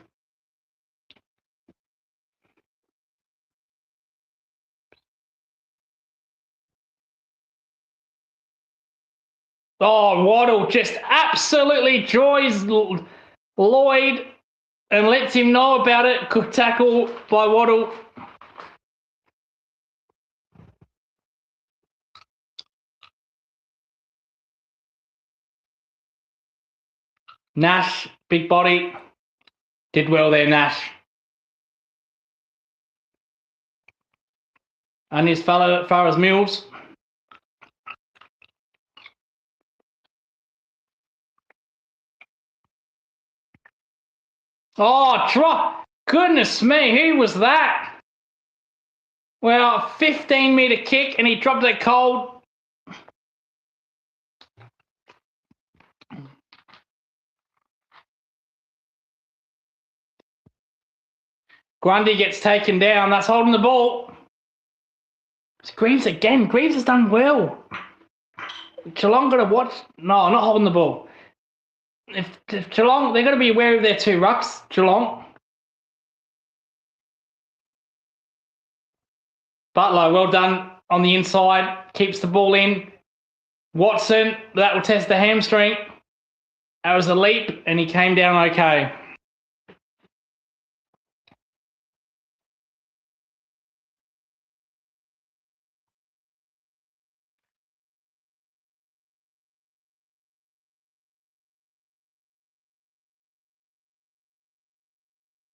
Oh, Waddle just absolutely joys Lloyd and lets him know about it. Good tackle by Waddle. Nash, big body. Did well there, Nash. And his fellow Farrah's Mills. Oh, drop. Goodness me, who was that? Well, 15-metre kick, and he dropped it cold. Grundy gets taken down. That's holding the ball. It's Greaves again. Greaves has done well. Geelong got to watch. No, not holding the ball. If Geelong, they've got to be aware of their two rucks. Geelong. Butler, well done on the inside. Keeps the ball in. Watson, that will test the hamstring. That was a leap, and he came down okay.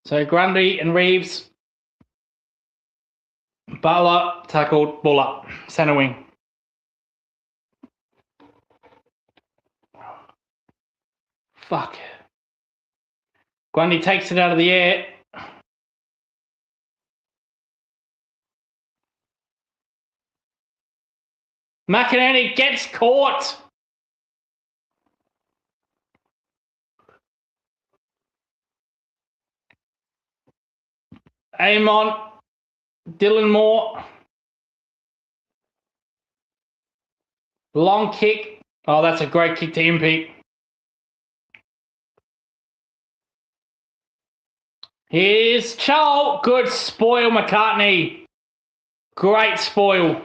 So Grundy and Reeves. Butler tackled, ball up, centre wing. Fuck. Grundy takes it out of the air. McInerney gets caught. Amon, Dylan Moore. Long kick. Oh, that's a great kick to Impey. Here's Chol. Good spoil, McCartney. Great spoil.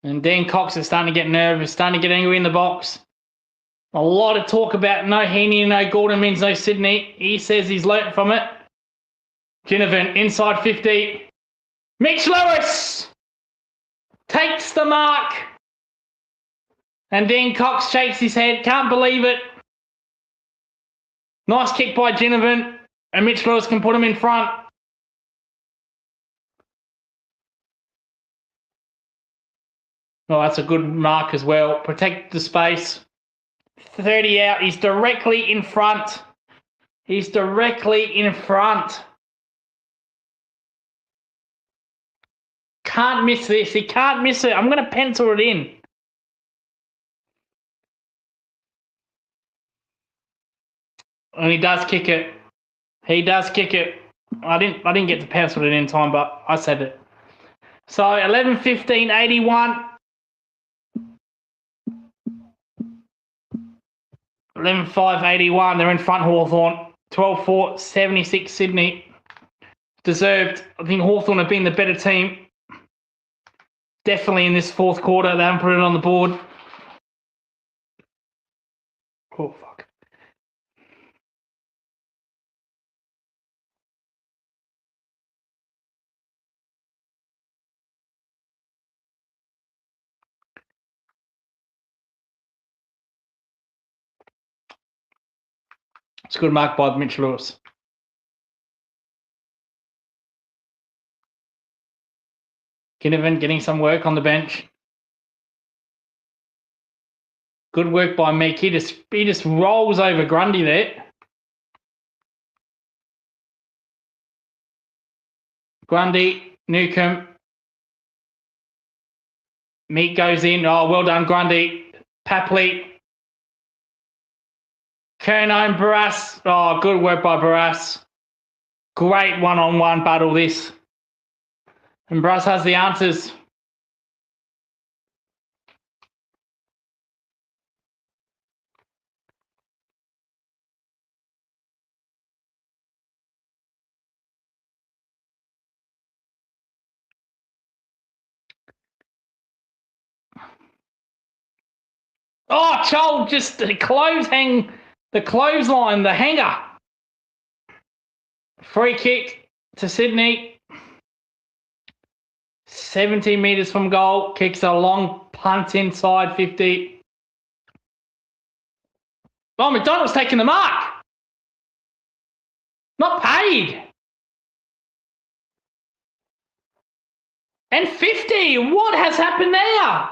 And Dean Cox is starting to get nervous, starting to get angry in the box. A lot of talk about no Heaney, no Gordon means no Sydney. He says he's learnt from it. Ginnivan, inside 50. Mitch Lewis takes the mark. And Dean Cox shakes his head. Can't believe it. Nice kick by Ginnivan. And Mitch Lewis can put him in front. Oh, that's a good mark as well. Protect the space. 30 out. He's directly in front. He's directly in front. Can't miss this. He can't miss it. I'm going to pencil it in. And he does kick it. He does kick it. I didn't get to pencil it in time, but I said it. So 11-15, 81. 11-5, 81. They're in front, Hawthorn. 12-4, 76, Sydney. Deserved. I think Hawthorn have been the better team. Definitely in this fourth quarter. They haven't put it on the board. Oh, fuck. It's a good mark by Mitch Lewis. Ginnivan getting some work on the bench. Good work by Meek. He just rolls over Grundy there. Grundy, Newcomb. Meek goes in. Oh, well done, Grundy. Papley. Curnow and Barras. Oh, good work by Barras. Great one-on-one battle this. And Barras has the answers. Oh, Chol just the clothesline, the hanger. Free kick to Sydney. 70 metres from goal. Kicks a long punt inside 50. Oh, McDonald's taking the mark. Not paid. And 50. What has happened there?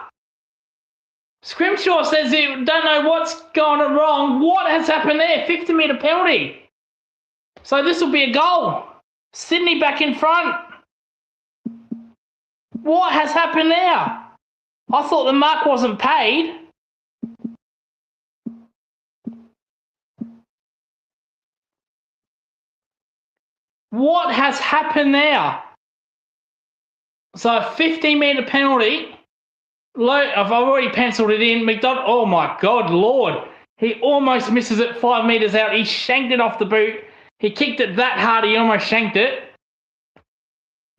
Scrimshaw says he don't know what's gone wrong. What has happened there? 50-metre penalty. So this will be a goal. Sydney back in front. What has happened there? I thought the mark wasn't paid. What has happened there? So a 15-metre penalty. I've already penciled it in. McDonald, oh my God, Lord. He almost misses it 5 metres out. He shanked it off the boot. He kicked it that hard, he almost shanked it.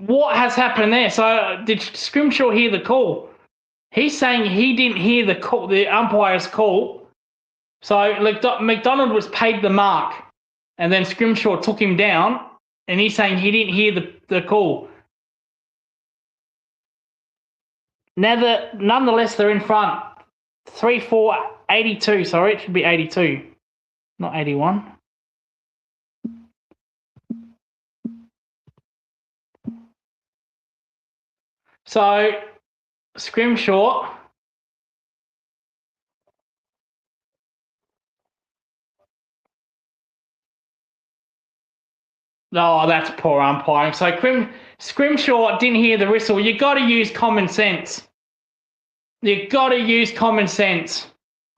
What has happened there? So did Scrimshaw hear the call? He's saying he didn't hear the call, the umpire's call. So McDonald was paid the mark, and then Scrimshaw took him down, and he's saying he didn't hear the call. Now, nonetheless, they're in front. 3-4, 82. Sorry, it should be 82, not 81. So, Scrimshaw. Oh, that's poor umpiring. So, Scrimshaw didn't hear the whistle. You got to use common sense. You got to use common sense.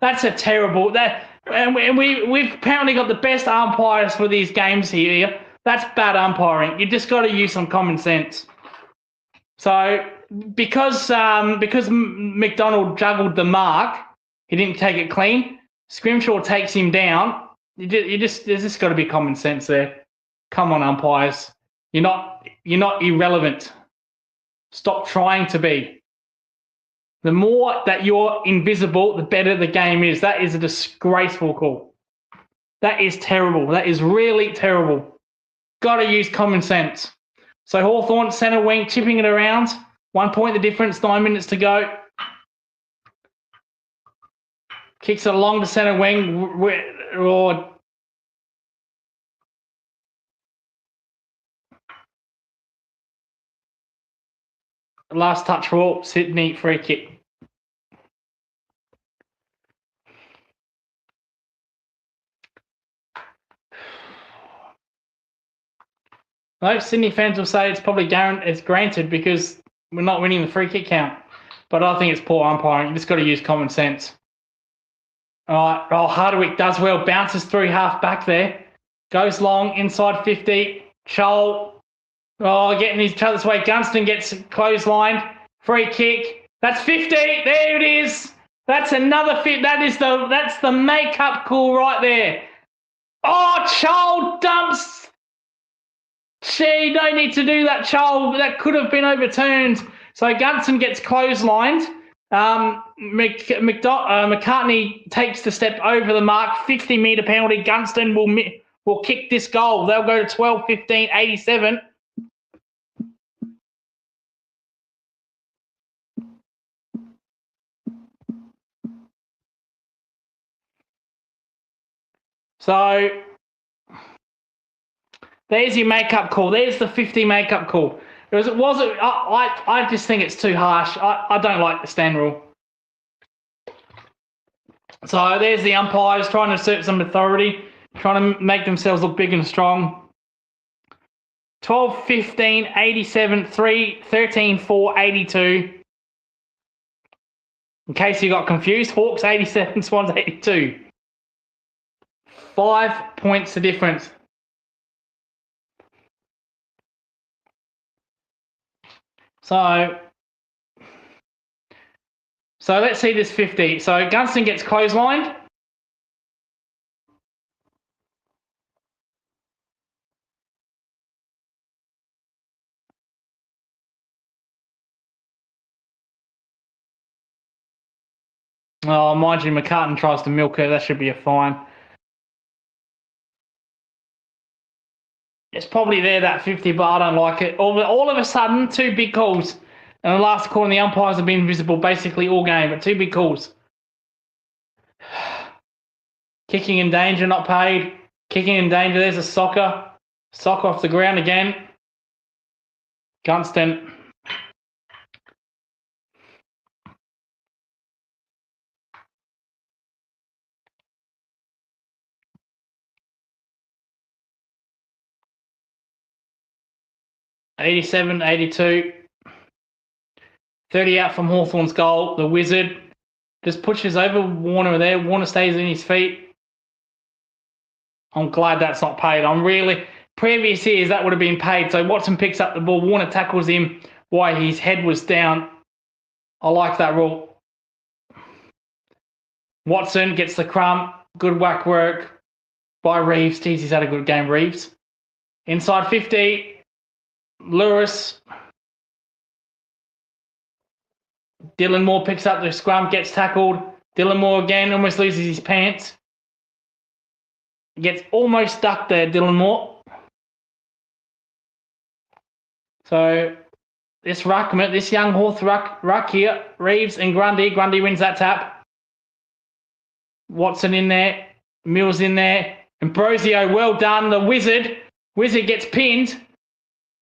That's a terrible. We've apparently got the best umpires for these games here. That's bad umpiring. You just got to use some common sense. So because McDonald juggled the mark, he didn't take it clean. Scrimshaw takes him down. There's just got to be common sense there. Come on, umpires. You're not irrelevant. Stop trying to be. The more that you're invisible, the better the game is. That is a disgraceful call. That is terrible. That is really terrible. Got to use common sense. So Hawthorn, centre wing, chipping it around. 1 point the difference, 9 minutes to go. Kicks it along to centre wing. Last touch for Sydney, free kick. Most Sydney fans will say it's probably granted because we're not winning the free kick count. But I think it's poor umpiring. You just got to use common sense. All right. Oh, Hardwick does well. Bounces through half back there. Goes long, inside 50. Chol. Oh, getting each other's way. Gunston gets clotheslined. Free kick. That's 50. There it is. That's another fit. That's the make-up call right there. Oh, Chol dumps. Gee, no need to do that, Chol. That could have been overturned. So Gunston gets clotheslined. McCartney takes the step over the mark. 50-metre penalty. Gunston will kick this goal. They'll go to 12, 15, 87. So there's your make-up call. There's the 50 make-up call. I just think it's too harsh. I don't like the stand rule. So there's the umpires trying to assert some authority, trying to make themselves look big and strong. 12, 15, 87, 3, 13, 4, 82. In case you got confused, Hawks 87, Swans 82. 5 points the difference. So let's see this 50. So Gunston gets clotheslined. Oh, mind you, McCartan tries to milk her. That should be a fine. It's probably there, that 50, but I don't like it. All of a sudden, 2 big calls. And the last call, and the umpires have been visible basically all game, but 2 big calls. Kicking in danger, not paid. Kicking in danger, there's a soccer. Soccer off the ground again. Gunston. $87, $82. 30 out from Hawthorn's goal. The Wizard just pushes over Warner there. Warner stays in his feet. I'm glad that's not paid. Previous years that would have been paid. So Watson picks up the ball. Warner tackles him while his head was down. I like that rule. Watson gets the crumb. Good whack work by Reeves. Jeez, he's had a good game, Reeves. Inside 50. Lewis. Dylan Moore picks up the scrum, gets tackled. Dylan Moore again almost loses his pants. Gets almost stuck there, Dylan Moore. So this young Hawth ruck here, Reeves and Grundy. Grundy wins that tap. Watson in there. Mills in there. Ambrosio, well done. The Wizard. Wizard gets pinned.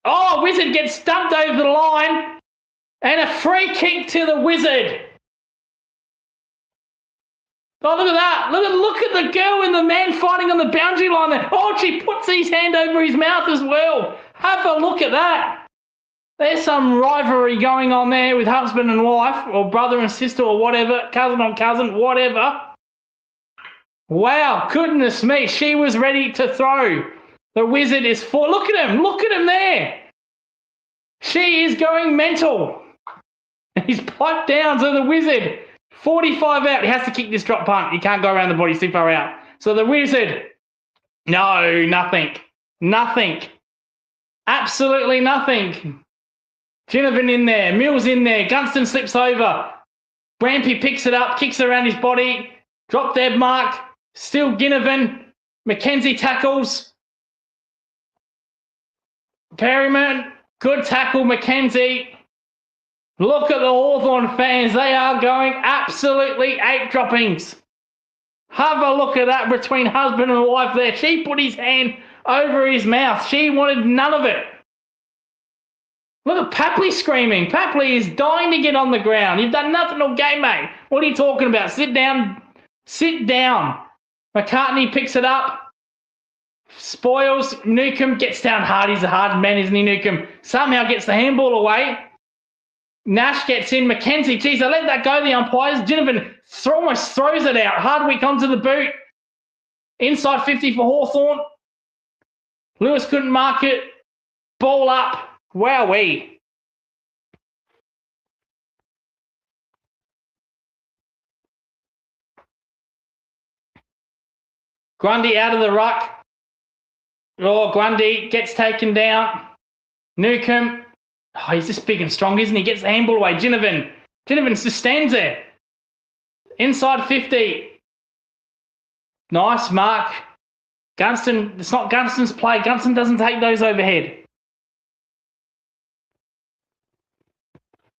Oh, Wizard gets stumped over the line. And a free kick to the Wizard. Oh, look at that. Look at the girl and the man fighting on the boundary line there. Oh, she puts his hand over his mouth as well. Have a look at that. There's some rivalry going on there with husband and wife, or brother and sister, or whatever, cousin on cousin, whatever. Wow, goodness me. She was ready to throw. The Wizard is for. Look at him. Look at him there. She is going mental. He's piped down to the Wizard. 45 out. He has to kick this drop punt. He can't go around the body, too far out. So the Wizard. No, nothing. Nothing. Absolutely nothing. Ginnivan in there. Mills in there. Gunston slips over. Rampy picks it up, kicks it around his body. Drop dead mark. Still Ginnivan. McKenzie tackles. Perryman. Good tackle, McKenzie. Look at the Hawthorn fans. They are going absolutely ape droppings. Have a look at that between husband and wife there. She put his hand over his mouth. She wanted none of it. Look at Papley screaming. Papley is dying to get on the ground. You've done nothing all game, mate. What are you talking about? Sit down. Sit down. McCartney picks it up. Spoils. Newcomb gets down hard. He's a hard man, isn't he, Newcomb? Somehow gets the handball away. Nash gets in. McKenzie. Geez, I let that go, the umpires. Ginnivan almost throws it out. Hardwick onto the boot. Inside 50 for Hawthorn. Lewis couldn't mark it. Ball up. Wowee. Grundy out of the ruck. Oh, Grundy gets taken down. Newcomb. Oh, he's just big and strong, isn't he? Gets the handball away. Ginnivan just stands there. Inside 50. Nice mark. Gunston, it's not Gunston's play. Gunston doesn't take those overhead.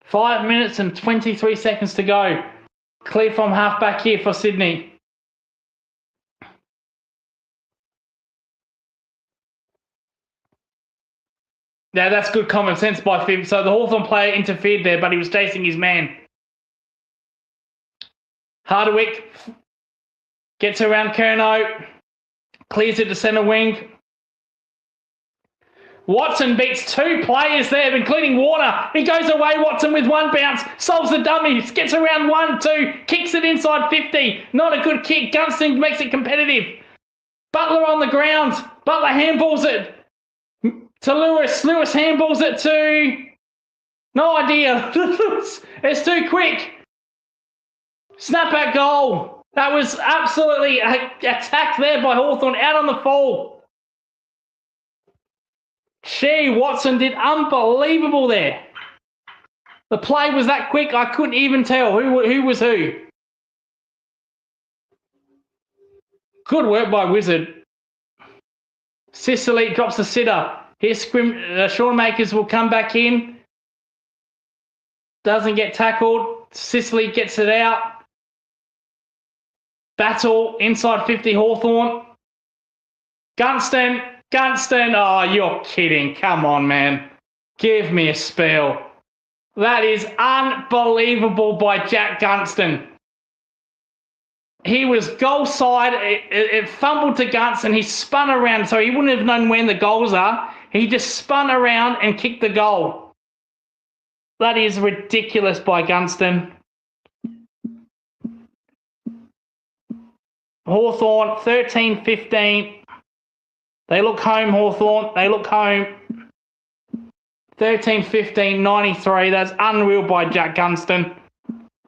5 minutes and 23 seconds to go. Clear from half back here for Sydney. Yeah, that's good common sense by Fib. So the Hawthorn player interfered there, but he was chasing his man. Hardwick gets around Curnow. Clears it to centre wing. Watson beats two players there, including Warner. He goes away, Watson, with one bounce. Solves the dummy. Gets around 1-2. Kicks it inside 50. Not a good kick. Gunston makes it competitive. Butler on the ground. Butler handballs it to Lewis. Lewis handballs it to... No idea. It's too quick. Snapback goal. That was absolutely attacked there by Hawthorn. Out on the fall. Gee, Watson did unbelievable there. The play was that quick, I couldn't even tell who was who. Good work by Wizard. Sicily drops the sitter. Here, Sean Makers will come back in. Doesn't get tackled. Sicily gets it out. Battle inside 50 Hawthorn. Gunston. Oh, you're kidding. Come on, man. Give me a spell. That is unbelievable by Jack Gunston. He was goal side. It fumbled to Gunston. He spun around, so he wouldn't have known when the goals are. He just spun around and kicked the goal. That is ridiculous by Gunston. Hawthorn, 13-15. They look home, Hawthorn. They look home. 13-15, 93. That's unreal by Jack Gunston.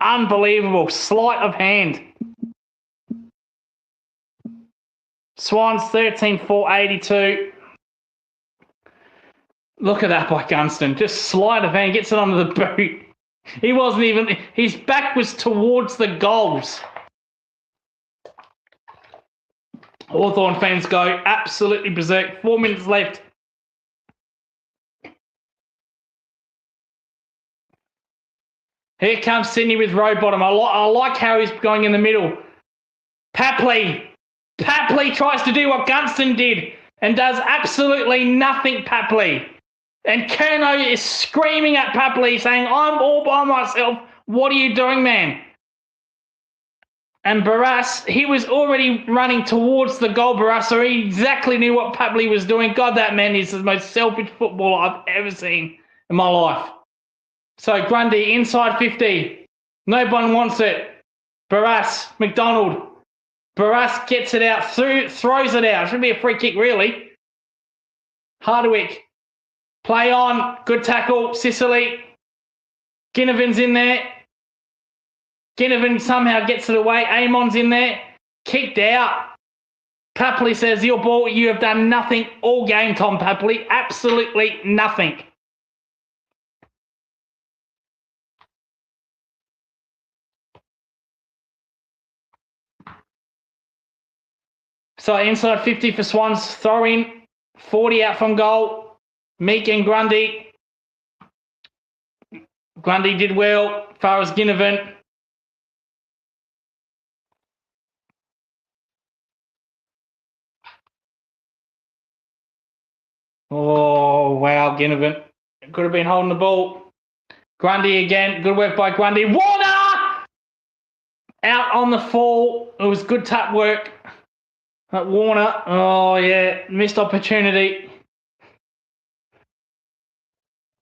Unbelievable. Sleight of hand. Swans, 13-4, 82. Look at that by Gunston. Just sleight of hand. Gets it under the boot. He wasn't even... His back was towards the goals. Hawthorn fans go absolutely berserk. 4 minutes left. Here comes Sydney with Rowbottom. I like how he's going in the middle. Papley tries to do what Gunston did and does absolutely nothing, Papley. And Curnow is screaming at Papley saying, I'm all by myself. What are you doing, man? And Barras, he was already running towards the goal, Barras, so he exactly knew what Papley was doing. God, that man is the most selfish footballer I've ever seen in my life. So Grundy, inside 50. No one wants it. Barras, McDonald. Barras gets it out, throws it out. Should be a free kick, really. Hardwick. Play on. Good tackle. Sicily. Ginnivan's in there. Ginnivan somehow gets it away. Amon's in there. Kicked out. Papley says, your ball, you have done nothing all game, Tom Papley. Absolutely nothing. So inside 50 for Swans. Throw in. 40 out from goal. Meek and Grundy. Grundy did well. As far as Ginnivan. Oh, wow, Ginnivan. Could have been holding the ball. Grundy again. Good work by Grundy. Warner! Out on the fall. It was good tap work. Warner. Oh, yeah. Missed opportunity.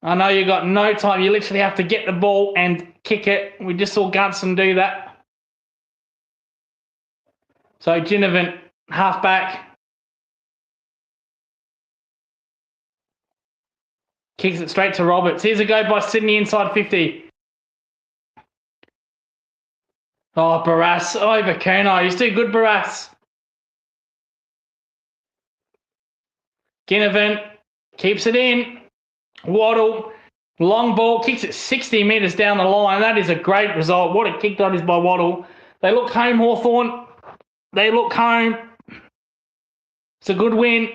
I know you got no time. You literally have to get the ball and kick it. We just saw Gunston do that. So Ginnivan, half back. Kicks it straight to Roberts. Here's a go by Sydney inside 50. Oh, Barras over Curnow. He's too good, Barras. Ginnivan keeps it in. Waddle. Long ball. Kicks it 60 metres down the line. That is a great result. What a kick that is by Waddle. They look home, Hawthorn. They look home. It's a good win.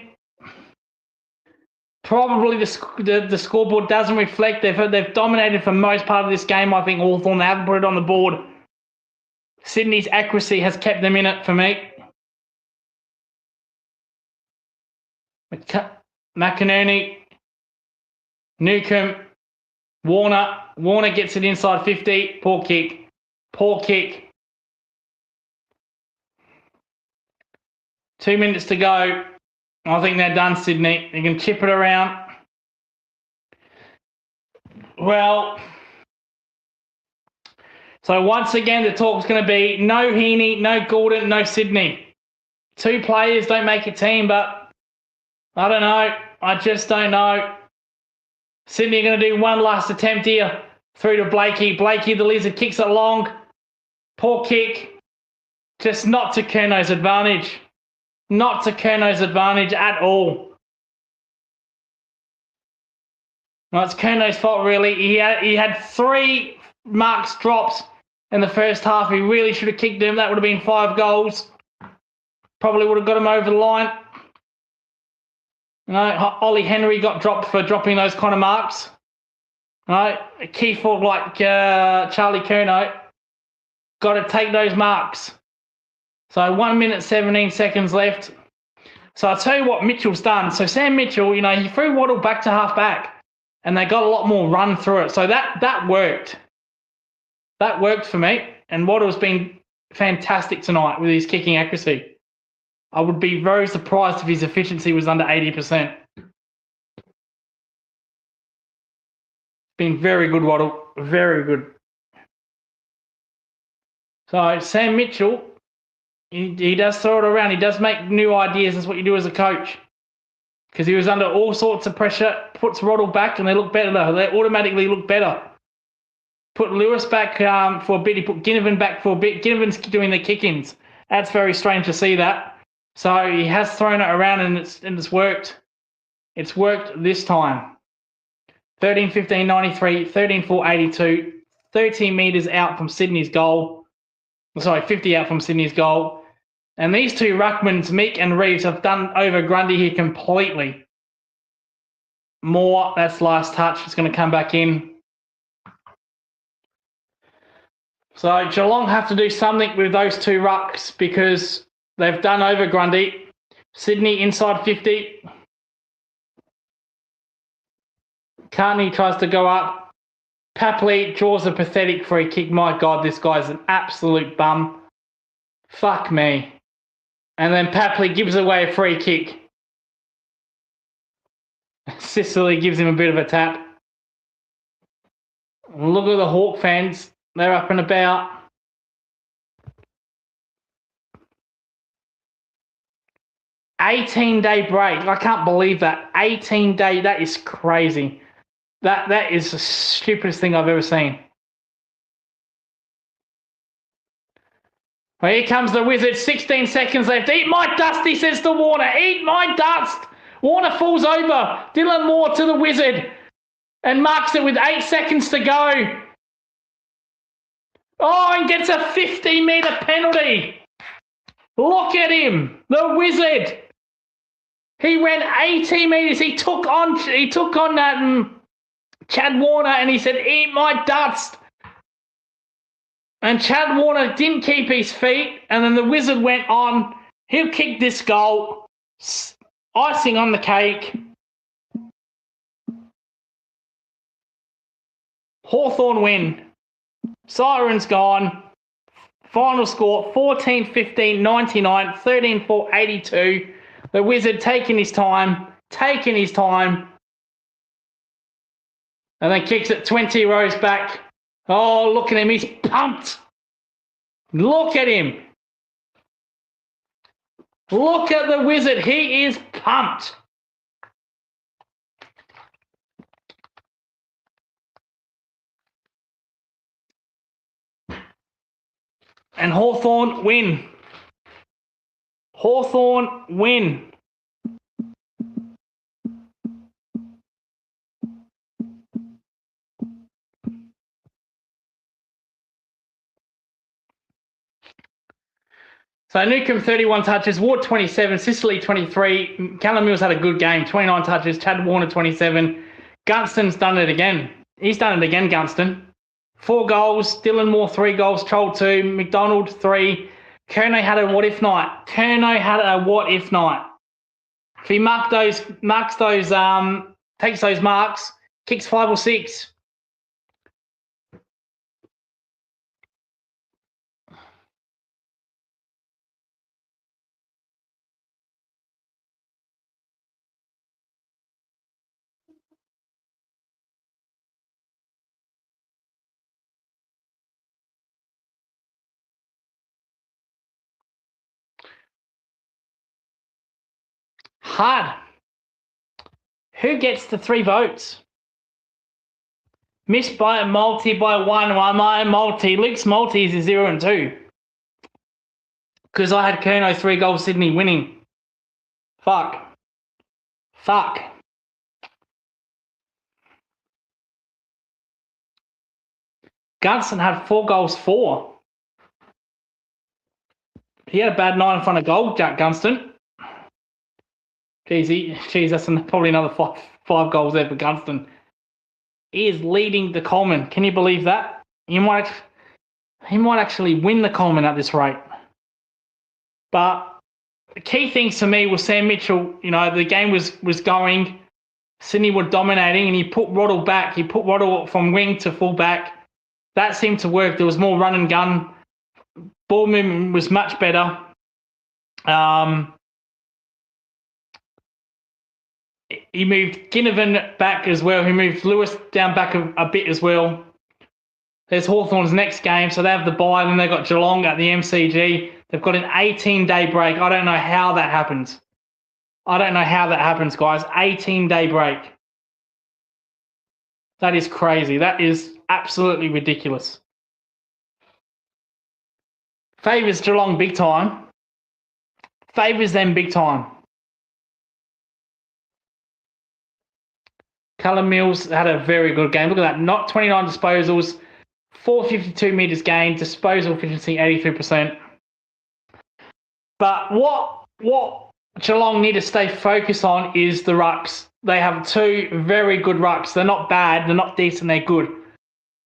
Probably the scoreboard doesn't reflect. They've dominated for most part of this game. I think Hawthorn, they haven't put it on the board. Sydney's accuracy has kept them in it for me. McInerney, Newcomb, Warner. Warner gets it inside 50. Poor kick. Poor kick. 2 minutes to go. I think they're done, Sydney. They can chip it around. Well, so once again, the talk's going to be no Heaney, no Gordon, no Sydney. 2 players don't make a team, but I don't know. I just don't know. Sydney are going to do one last attempt here through to Blakey. Blakey, the lizard, kicks it long. Poor kick. Just not to Curnow's advantage. Not to Curnow's advantage at all. Well, it's Curnow's fault, really. He had 3 marks drops in the first half. He really should have kicked him. That would have been 5 goals. Probably would have got him over the line. You know, Ollie Henry got dropped for dropping those kind of marks. You know, a key forward like Charlie Curnow got to take those marks. So 1 minute, 17 seconds left. So I'll tell you what Mitchell's done. So Sam Mitchell, you know, he threw Waddle back to half back and they got a lot more run through it. So that worked. That worked for me. And Waddle's been fantastic tonight with his kicking accuracy. I would be very surprised if his efficiency was under 80%. Been very good, Waddle. Very good. So Sam Mitchell, he does throw it around. He does make new ideas. That's what you do as a coach. Because he was under all sorts of pressure, puts Waddle back, and they look better. They automatically look better. Put Lewis back for a bit. He put Ginnivan back for a bit. Ginnivan's doing the kick-ins. That's very strange to see that. So he has thrown it around, and it's worked. It's worked this time. 13-15, 93, 13-4, 82, 13 metres out from Sydney's goal. Sorry, 50 out from Sydney's goal. And these two ruckmans, Meek and Reeves, have done over Grundy here completely. Moore, that's last touch. It's going to come back in. So Geelong have to do something with those two rucks because they've done over Grundy. Sydney inside 50. Carney tries to go up. Papley draws a pathetic free kick. My God, this guy's an absolute bum. Fuck me. And then Papley gives away a free kick. Sicily gives him a bit of a tap. Look at the Hawk fans. They're up and about. $18-day break. I can't believe that. 18-day. That is crazy. That is the stupidest thing I've ever seen. Well, here comes the Wizards. 16 seconds left. Eat my dust, he says to Warner. Eat my dust. Warner falls over. Dylan Moore to the Wizard and marks it with 8 seconds to go. Oh, and gets a 50-metre penalty. Look at him, the Wizard. He went 80 metres. He took on that Chad Warner, and he said, "Eat my dust." And Chad Warner didn't keep his feet, and then the Wizard went on. He'll kick this goal. Icing on the cake. Hawthorn win. Sirens gone. Final score 14-15, 99, 13-4, 82. The Wizard taking his time. And then kicks it 20 rows back. Oh, look at him. He's pumped. Look at him. Look at the Wizard. He is pumped. And Hawthorn win. Hawthorn win. So Newcombe 31 touches, Ward 27, Sicily 23. Callum Mills had a good game, 29 touches, Chad Warner 27. Gunston's done it again. He's done it again, Gunston. 4 goals, Dylan Moore 3 goals, Troll 2, McDonald 3. Curnow had a what if night. If he takes those marks, kicks 5 or 6. Hard. Who gets the 3 votes? Missed by a multi by 1. My multi. Luke's multis is 0 and 2. Because I had Curnow 3 goals, Sydney winning. Fuck. Gunston had 4 goals, 4. He had a bad night in front of goal, Jack Gunston. Geez, that's probably another 5 goals there for Gunston. He is leading the Coleman. Can you believe that? He might actually win the Coleman at this rate. But the key things for me was Sam Mitchell. You know, the game was going. Sydney were dominating, and he put Waddle back. He put Waddle from wing to full back. That seemed to work. There was more run and gun. Ball movement was much better. He moved Ginnivan back as well. He moved Lewis down back a bit as well. There's Hawthorn's next game, so they have the bye. Then they've got Geelong at the MCG. They've got an 18-day break. I don't know how that happens. Guys. 18-day break. That is crazy. That is absolutely ridiculous. Favours Geelong big time. Favours them big time. Callum Mills had a very good game. Look at that. Not 29 disposals, 452 metres gained, disposal efficiency 83%. But what Geelong need to stay focused on is the rucks. They have two very good rucks. They're not bad. They're not decent. They're good.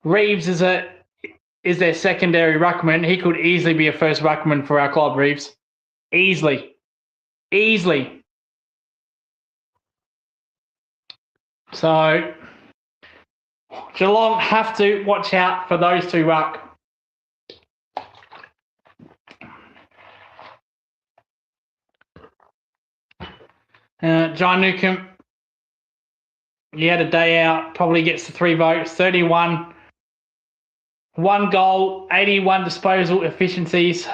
Reeves is their secondary ruckman. He could easily be a first ruckman for our club, Reeves. Easily. So Geelong have to watch out for those two ruck. John Newcomb, he had a day out, probably gets the 3 votes, 31, 1 goal, 81 disposal efficiency,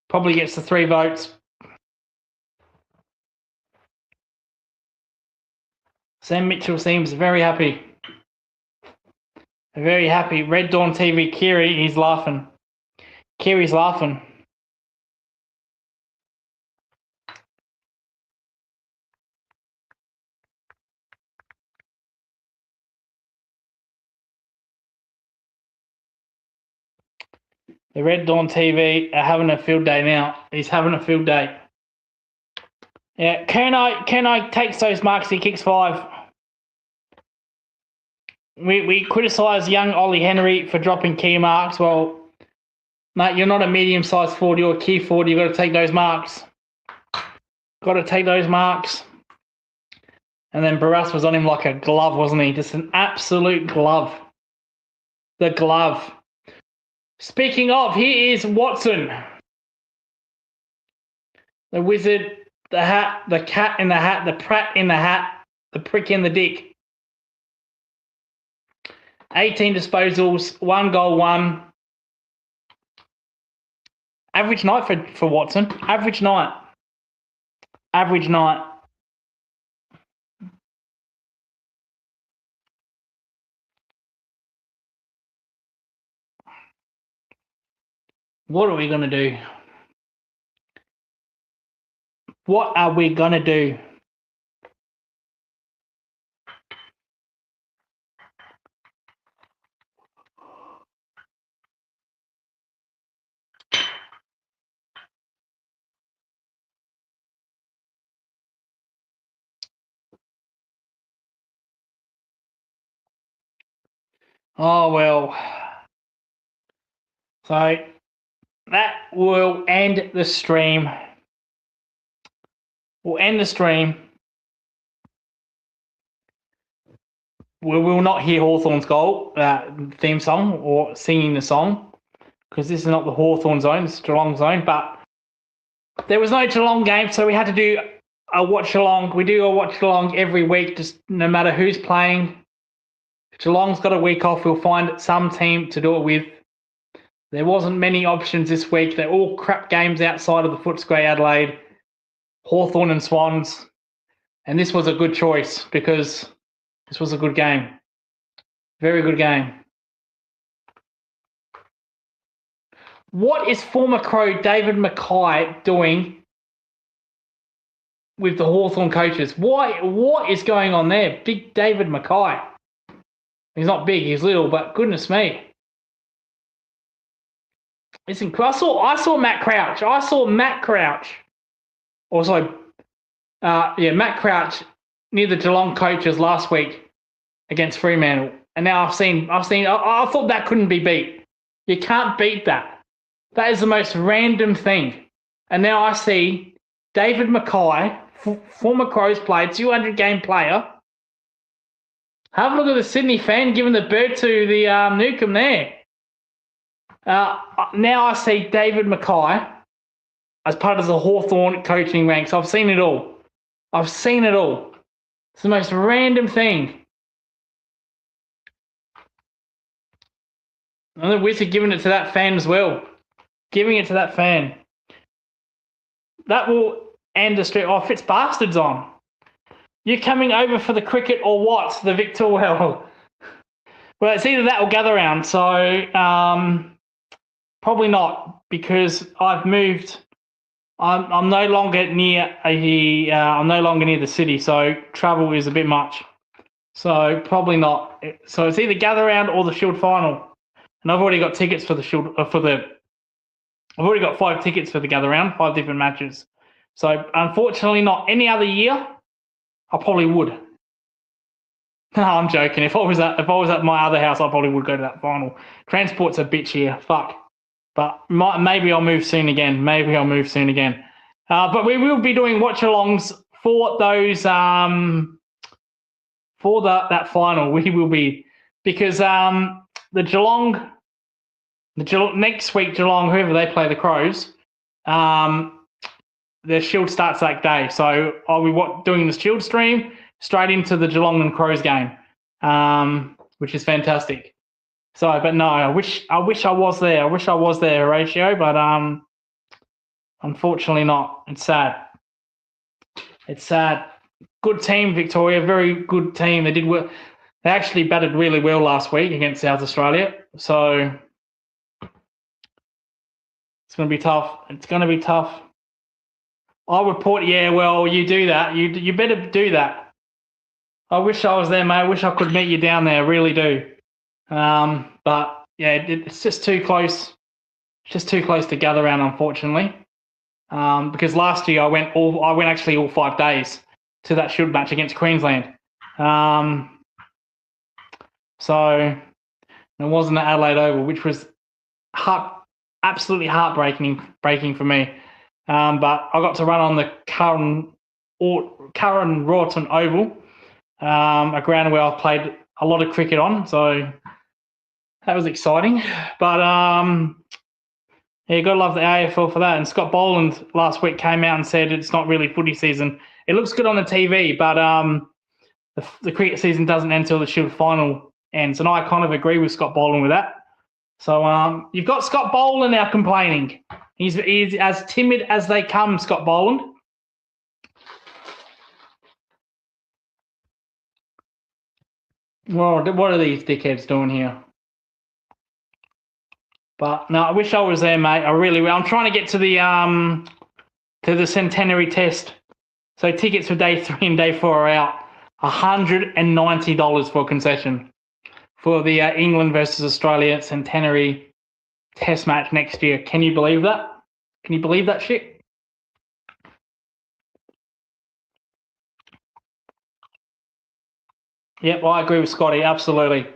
probably gets the 3 votes. Sam Mitchell seems very happy. Red Dawn TV, Kiri, he's laughing. Kiri's laughing. The Red Dawn TV are having a field day now. He's having a field day. Yeah, Curnow takes those marks. He kicks 5. We criticise young Ollie Henry for dropping key marks. Well, mate, you're not a medium-sized forward. You're a key forward. You've got to take those marks. And then Barras was on him like a glove, wasn't he? Just an absolute glove. The glove. Speaking of, here is Watson. The wizard, the hat, the cat in the hat, the prat in the hat, the prick in the dick. 18 disposals, 1 goal, 1. Average night for Watson. Average night. What are we going to do? What are we going to do? Oh, well. So that will end the stream. We will not hear Hawthorn's goal theme song or singing the song because this is not the Hawthorn zone, it's Geelong zone. But there was no Geelong game, so we had to do a watch along. We do a watch along every week, just no matter who's playing. If Geelong's got a week off, we'll find some team to do it with. There wasn't many options this week. They're all crap games outside of the Footscray Adelaide, Hawthorn and Swans. And this was a good choice because this was a good game. Very good game. What is former Crow David Mackay doing with the Hawthorn coaches? What is going on there? Big David Mackay. He's not big, he's little, but goodness me. Listen, I saw Matt Crouch. Matt Crouch near the Geelong coaches last week against Fremantle. And now I thought that couldn't be beat. You can't beat that. That is the most random thing. And now I see David Mackay, former Crows player, 200-game player. Have a look at the Sydney fan giving the bird to the Newcomb there. Now I see David Mackay as part of the Hawthorn coaching ranks. I've seen it all. I've seen it all. It's the most random thing. And the Wizard giving it to that fan as well. Giving it to that fan. That will end the streak. Oh, Fitz Bastard's on. You coming over for the cricket or what? The Victor well. Well, it's either that or gather round. So probably not, because I've moved. I'm no longer near I'm no longer near the city, so travel is a bit much. So probably not. So it's either gather round or the Shield final, and I've already got tickets for the Shield I've already got 5 tickets for the gather round, 5 different matches. So unfortunately, not. Any other year, I probably would. No, I'm joking. If I was at my other house, I probably would go to that final. Transport's a bitch here. Fuck. But maybe I'll move soon again. But we will be doing watch-alongs for those for that final. We will be, because the Geelong next week, Geelong, whoever they play, the Crows, the Shield starts that day. So I'll be doing the Shield stream straight into the Geelong and Crows game, which is fantastic. So, but no, I wish I was there. I wish I was there, Horatio, but unfortunately not. It's sad. It's sad. Good team, Victoria. Very good team. They did work. They actually batted really well last week against South Australia. So it's going to be tough. It's going to be tough. I'll report. Yeah, well, you do that. You better do that. I wish I was there, mate. I wish I could meet you down there. I really do. But yeah, it's just too close. It's just too close to gather around, unfortunately. Because last year I went actually all 5 days to that Shield match against Queensland. So it wasn't at Adelaide Oval, which was absolutely heartbreaking for me. But I got to run on the Curnow Oval, a ground where I've played a lot of cricket on. So that was exciting. But yeah, you got to love the AFL for that. And Scott Boland last week came out and said it's not really footy season. It looks good on the TV, but the cricket season doesn't end until the Shield final ends. And I kind of agree with Scott Boland with that. So you've got Scott Boland now complaining. He's as timid as they come, Scott Boland. Well, what are these dickheads doing here? But no, I wish I was there, mate. I really will. I'm trying to get to the centenary test. So tickets for day 3 and day 4 are out. $190 for a concession for the England versus Australia centenary test match next year. Can you believe that? Can you believe that shit? Yep, I agree with Scotty. Absolutely.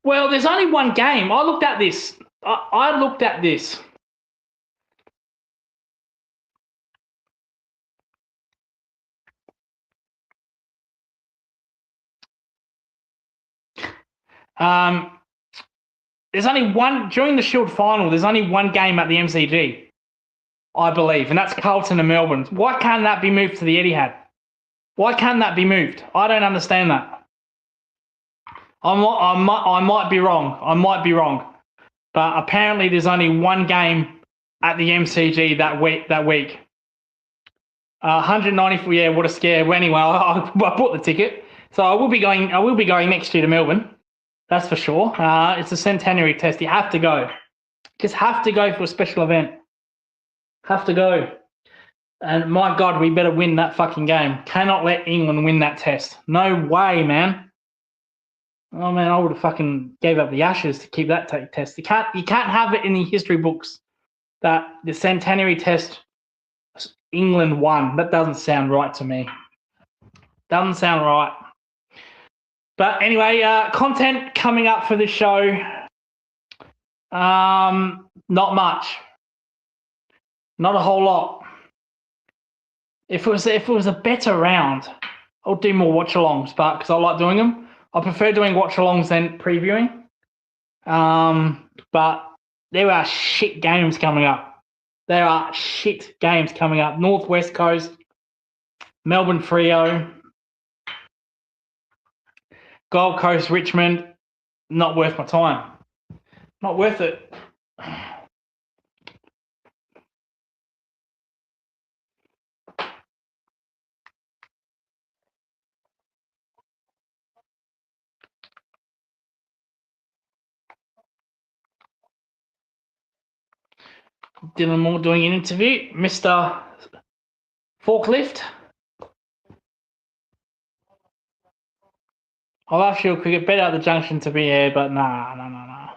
Well, there's only one game. I looked at this. I looked at this. There's only one during the Shield final. There's only one game at the MCG, I believe, and that's Carlton and Melbourne. Why can't that be moved to the Etihad? Why can't that be moved? I don't understand that. I might be wrong. I might be wrong, but apparently there's only one game at the MCG that week. 194. Yeah, what a scare. Well, anyway, I bought the ticket, so I will be going next year to Melbourne. That's for sure. It's a centenary test. You have to go. Just have to go for a special event. Have to go. And my God, we better win that fucking game. Cannot let England win that test. No way, man. Oh man, I would have fucking gave up the ashes to keep that test. You can't have it in the history books that the centenary test England won. That doesn't sound right to me. Doesn't sound right. But anyway, content coming up for this show. Not much. Not a whole lot. If it was a better round, I'll do more watch-alongs, but because I like doing them. I prefer doing watch-alongs than previewing. But there are shit games coming up. There are shit games coming up. North West Coast. Melbourne Freo, Gold Coast Richmond. Not worth my time. Not worth it. Dylan Moore doing an interview. Mr. Forklift. I love Shield cricket. Better at the junction to be here, but nah.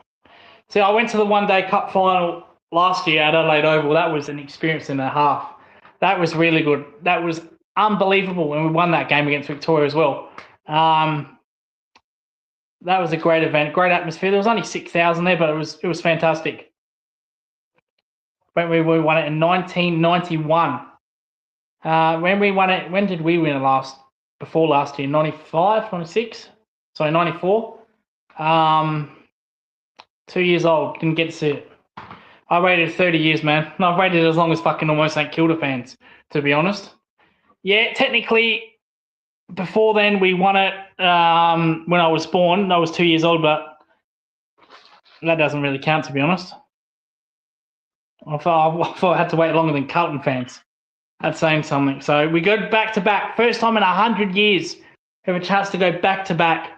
See, I went to the One Day Cup final last year at Adelaide Oval. That was an experience and a half. That was really good. That was unbelievable, and we won that game against Victoria as well. That was a great event, great atmosphere. There was only 6,000 there, but it was fantastic. But we won it in 1991. When we won it, when did we win it last? Before last year, 95, 96? Sorry, 94. 2 years old, didn't get to see it. I waited 30 years, man. I've waited as long as fucking almost St Kilda fans, to be honest. Yeah, technically, before then, we won it when I was born. I was 2 years old, but that doesn't really count, to be honest. I thought I had to wait longer than Carlton fans. That's saying something. So we go back to back. First time in 100 years we have a chance to go back to back.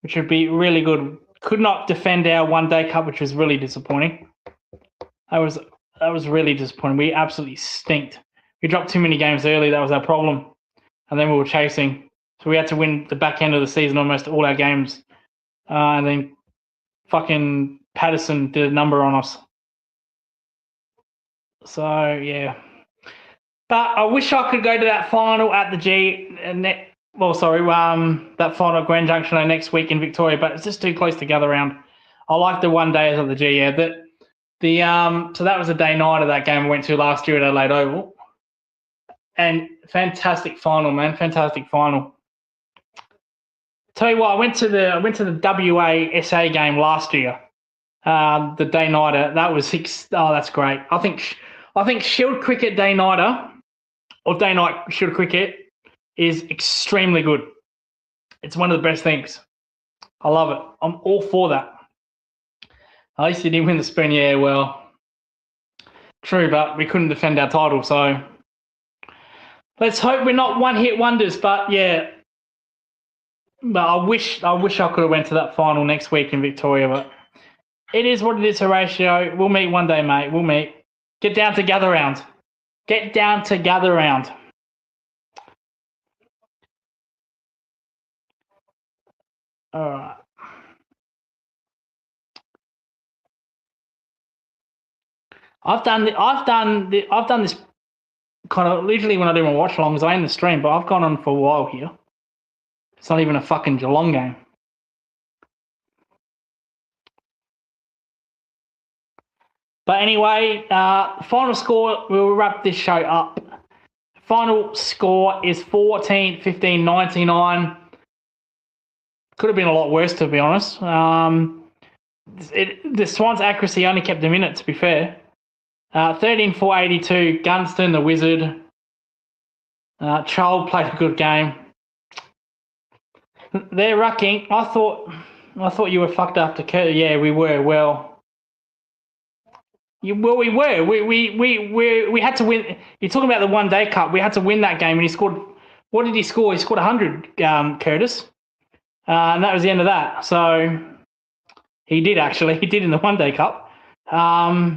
Which would be really good. Could not defend our One Day Cup, which was really disappointing. That was really disappointing. We absolutely stinked. We dropped too many games early. That was our problem. And then we were chasing. So we had to win the back end of the season almost all our games. And then fucking Patterson did a number on us. So, yeah. But I wish I could go to that final at the that final Grand Junction next week in Victoria, but it's just too close to gather round. I like the 1 days of the G, yeah. So that was a day night of that game we went to last year at Adelaide Oval. And fantastic final, man. Fantastic final. Tell you what, I went to the WA SA game last year. The day nighter. That was that's great. I think Shield Cricket day nighter or day night Shield Cricket is extremely good. It's one of the best things. I love it. I'm all for that. At least you didn't win the spoon. Yeah, well, true, but we couldn't defend our title. So let's hope we're not one-hit wonders. But yeah, but I wish I could have went to that final next week in Victoria. But it is what it is, Horatio. We'll meet one day, mate. We'll meet. Get down to gather round. Get down to gather round. All right. I've done this kind of literally when I do my watch alongs. I end the stream, but I've gone on for a while here. It's not even a fucking Geelong game. But anyway, final score, we'll wrap this show up. Final score is 14-15, 99. Could have been a lot worse, to be honest. The Swans' accuracy only kept them in it, to be fair. 13-4, 82, Gunston, the Wizard. Child played a good game. They're rucking. I thought you were fucked after Curnow. Yeah, we were. Well, we were. We had to win. You're talking about the 1 Day Cup. We had to win that game, and he scored. What did he score? He scored 100, Curtis, and that was the end of that. So he did actually. He did in the 1 Day Cup. Yeah.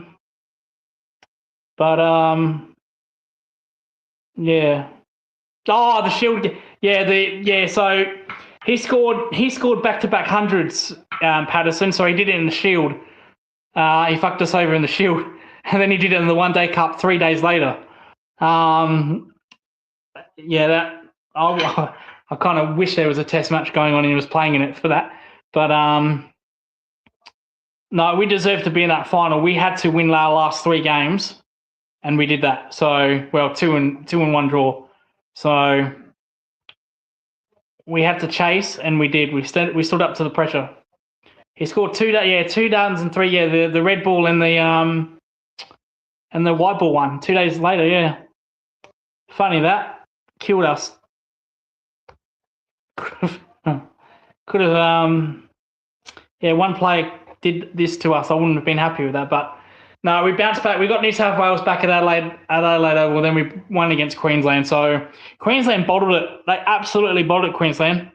Oh, the Shield. Yeah. So he scored back-to-back hundreds, Patterson. So he did it in the Shield. He fucked us over in the Shield, and then he did it in the 1 Day Cup 3 days later. I kind of wish there was a test match going on and he was playing in it for that. But no, we deserved to be in that final. We had to win our last 3 games, and we did that. So, well, 2 and 1 draw. So we had to chase, and we did. We stood up to the pressure. He scored 2 duns and 3. Yeah, the Red Bull and the And the white ball one 2 days later, yeah. Funny that. Killed us. Could have, one player did this to us. I wouldn't have been happy with that. But no, we bounced back. We got New South Wales back at Adelaide Oval. Then we won against Queensland. So Queensland bottled it. They absolutely bottled it, Queensland.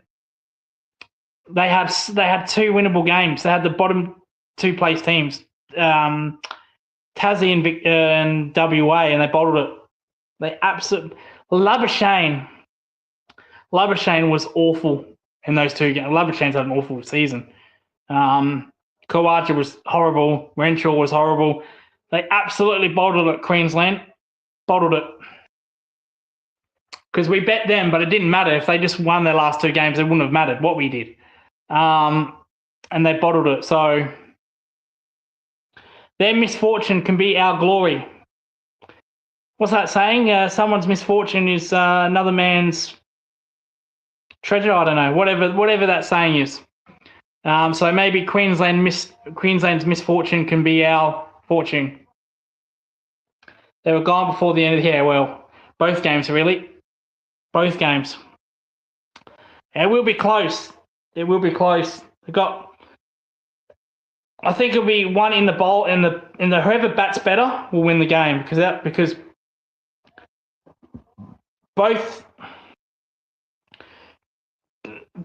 They had 2 winnable games. They had the bottom 2 place teams, Tassie and WA, and they bottled it. They absolutely Labuschagne was awful in those 2 games. Labuschagne's had an awful season. Kawaja was horrible. Renshaw was horrible. They absolutely bottled it, Queensland. Bottled it. Because we bet them, but it didn't matter. If they just won their last 2 games, it wouldn't have mattered what we did. And they bottled it. So their misfortune can be our glory. What's that saying? Someone's misfortune is another man's treasure. I don't know. Whatever that saying is. So maybe Queensland's misfortune can be our fortune. They were gone before the end of the year. Well, both games really. Both games. It will be close. It will be close. I think it'll be one in the bowl, and the whoever bats better will win the game because both.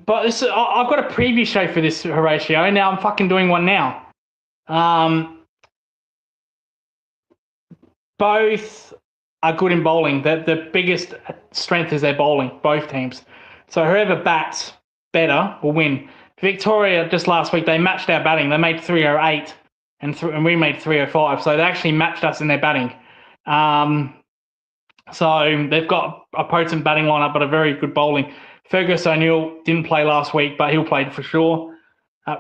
But I've got a preview show for this, Horatio. Now I'm fucking doing one now. Both are good in bowling. The biggest strength is their bowling, both teams. So whoever bats better will win. Victoria, just last week, they matched our batting. They made 308 and we made 305. So they actually matched us in their batting. So they've got a potent batting lineup, but a very good bowling. Fergus O'Neill didn't play last week, but he'll play for sure.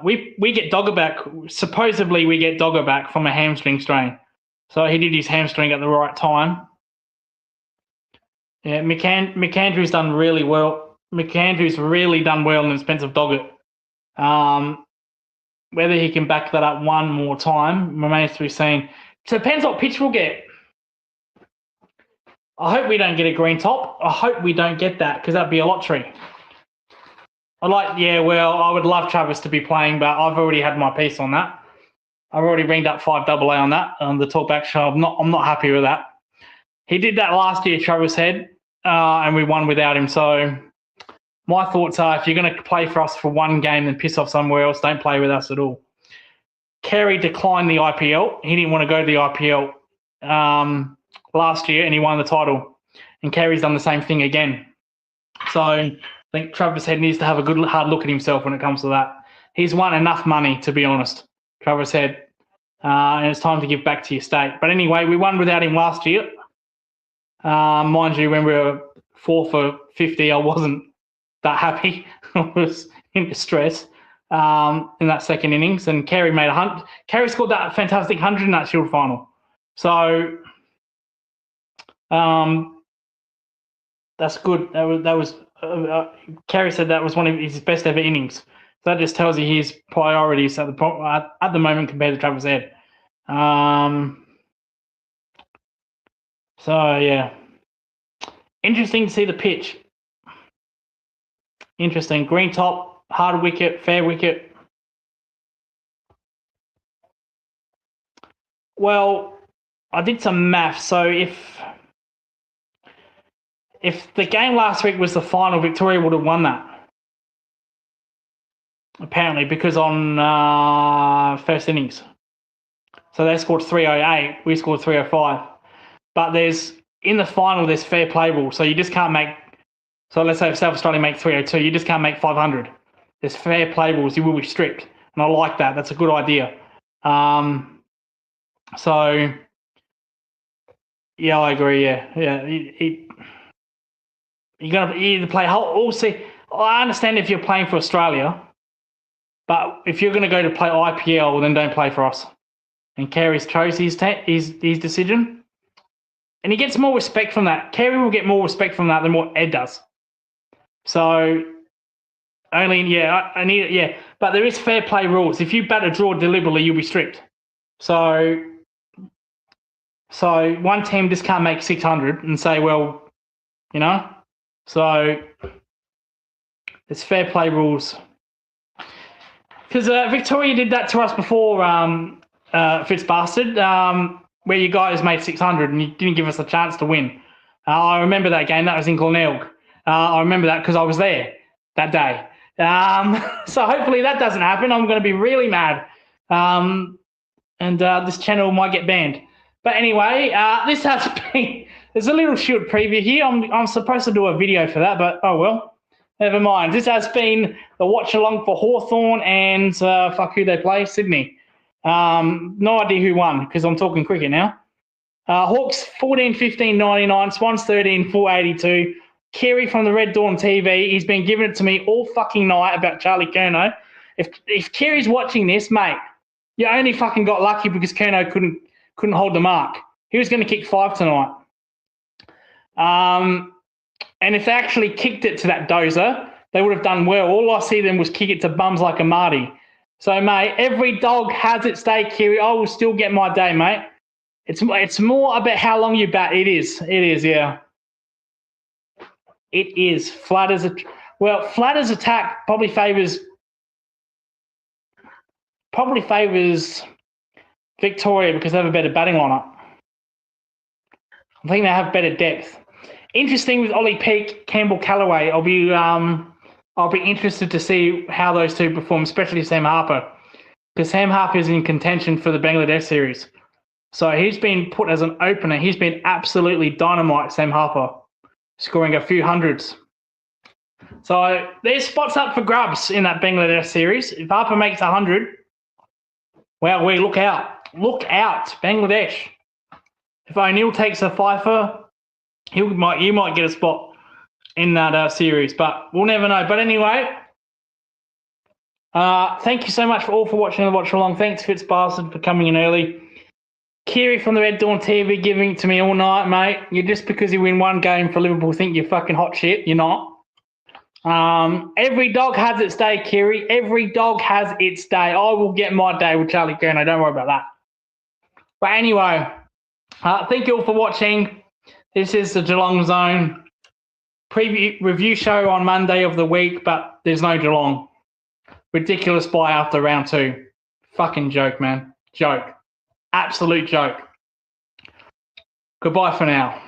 We get Dogger back. Supposedly, we get Dogger back from a hamstring strain. So he did his hamstring at the right time. Yeah, McAndrew's done really well. McAndrew's really done well in the expense of Doggett. Whether he can back that up one more time remains to be seen. Depends what pitch we'll get. I hope we don't get a green top. I hope we don't get that because that'd be a lottery. I would love Travis to be playing, but I've already had my piece on that. I've already ringed up 5AA on that on the talkback show. I'm not happy with that. He did that last year, Travis said, and we won without him. So my thoughts are, if you're going to play for us for one game and piss off somewhere else, don't play with us at all. Kerry declined the IPL. He didn't want to go to the IPL last year, and he won the title. And Kerry's done the same thing again. So I think Travis Head needs to have a good hard look at himself when it comes to that. He's won enough money, to be honest, Travis Head. And it's time to give back to your state. But anyway, we won without him last year. Mind you, when we were 4 for 50, I wasn't that happy. I was in distress in that second innings. And Kerry made Kerry scored that fantastic 100 in that Shield final. So that's good. That was Kerry said that was one of his best ever innings. So that just tells you his priorities at the moment compared to Travis Head. So yeah, interesting to see the pitch. Interesting. Green top, hard wicket, fair wicket. Well, I did some maths. So if the game last week was the final, Victoria would have won that. Apparently, because on first innings. So they scored 308, we scored 305. But in the final, there's fair play rule. So you just can't make, so let's say if South Australia make 302, you just can't make 500. There's fair play rules, you will be strict. And I like that. That's a good idea. So, yeah, I agree, yeah. You're going to either play all see. I understand if you're playing for Australia, but if you're going to go to play IPL, then don't play for us. And Carey's chose his decision, and he gets more respect from that. Carey will get more respect from that than what Ed does. So, but there is fair play rules. If you bat a draw deliberately, you'll be strict. So, So one team just can't make 600 and say, well, you know. So it's fair play rules. Because Victoria did that to us before, Fitzbastard, where you guys made 600 and you didn't give us a chance to win. I remember that game. That was in Curnow. I remember that because I was there that day. So hopefully that doesn't happen. I'm going to be really mad. And this channel might get banned. But anyway, this has been... There's a little Shield preview here. I'm supposed to do a video for that, but oh well. Never mind. This has been the watch along for Hawthorn and fuck who they play, Sydney. No idea who won because I'm talking cricket now. Hawks 14-15-99, Swans 13-482. Kerry from the Red Dawn TV. He's been giving it to me all fucking night about Charlie Curnow. If Kerry's watching this, mate, you only fucking got lucky because Curnow couldn't hold the mark. He was going to kick 5 tonight. And if they actually kicked it to that dozer, they would have done well. All I see them was kick it to bums like a Marty. So, mate, every dog has its day, Kerry. I will still get my day, mate. It's more about how long you bat. It is, yeah. It is. Flatter's attack probably favours Victoria because they have a better batting lineup. I think they have better depth. Interesting with Ollie Peake, Campbell Callaway. I'll be interested to see how those two perform, especially Sam Harper, because Sam Harper is in contention for the Bangladesh series. So he's been put as an opener. He's been absolutely dynamite, Sam Harper, scoring a few hundreds. So there's spots up for grabs in that Bangladesh series. If Harper makes 100, well, we look out. Look out, Bangladesh. If O'Neill takes a fifer, you might get a spot in that series, but we'll never know. But anyway, thank you so much for watching the watch along. Thanks, Fitzbastard, for coming in early. Kiri from the Red Dawn TV giving it to me all night, mate. You just because you win one game for Liverpool think you're fucking hot shit. You're not. Every dog has its day, Kiri. Every dog has its day. I will get my day with Charlie Curnow. Don't worry about that. But anyway, thank you all for watching. This is the Geelong Zone review show on Monday of the week, but there's no Geelong. Ridiculous buy after round 2. Fucking joke, man. Joke. Absolute joke. Goodbye for now.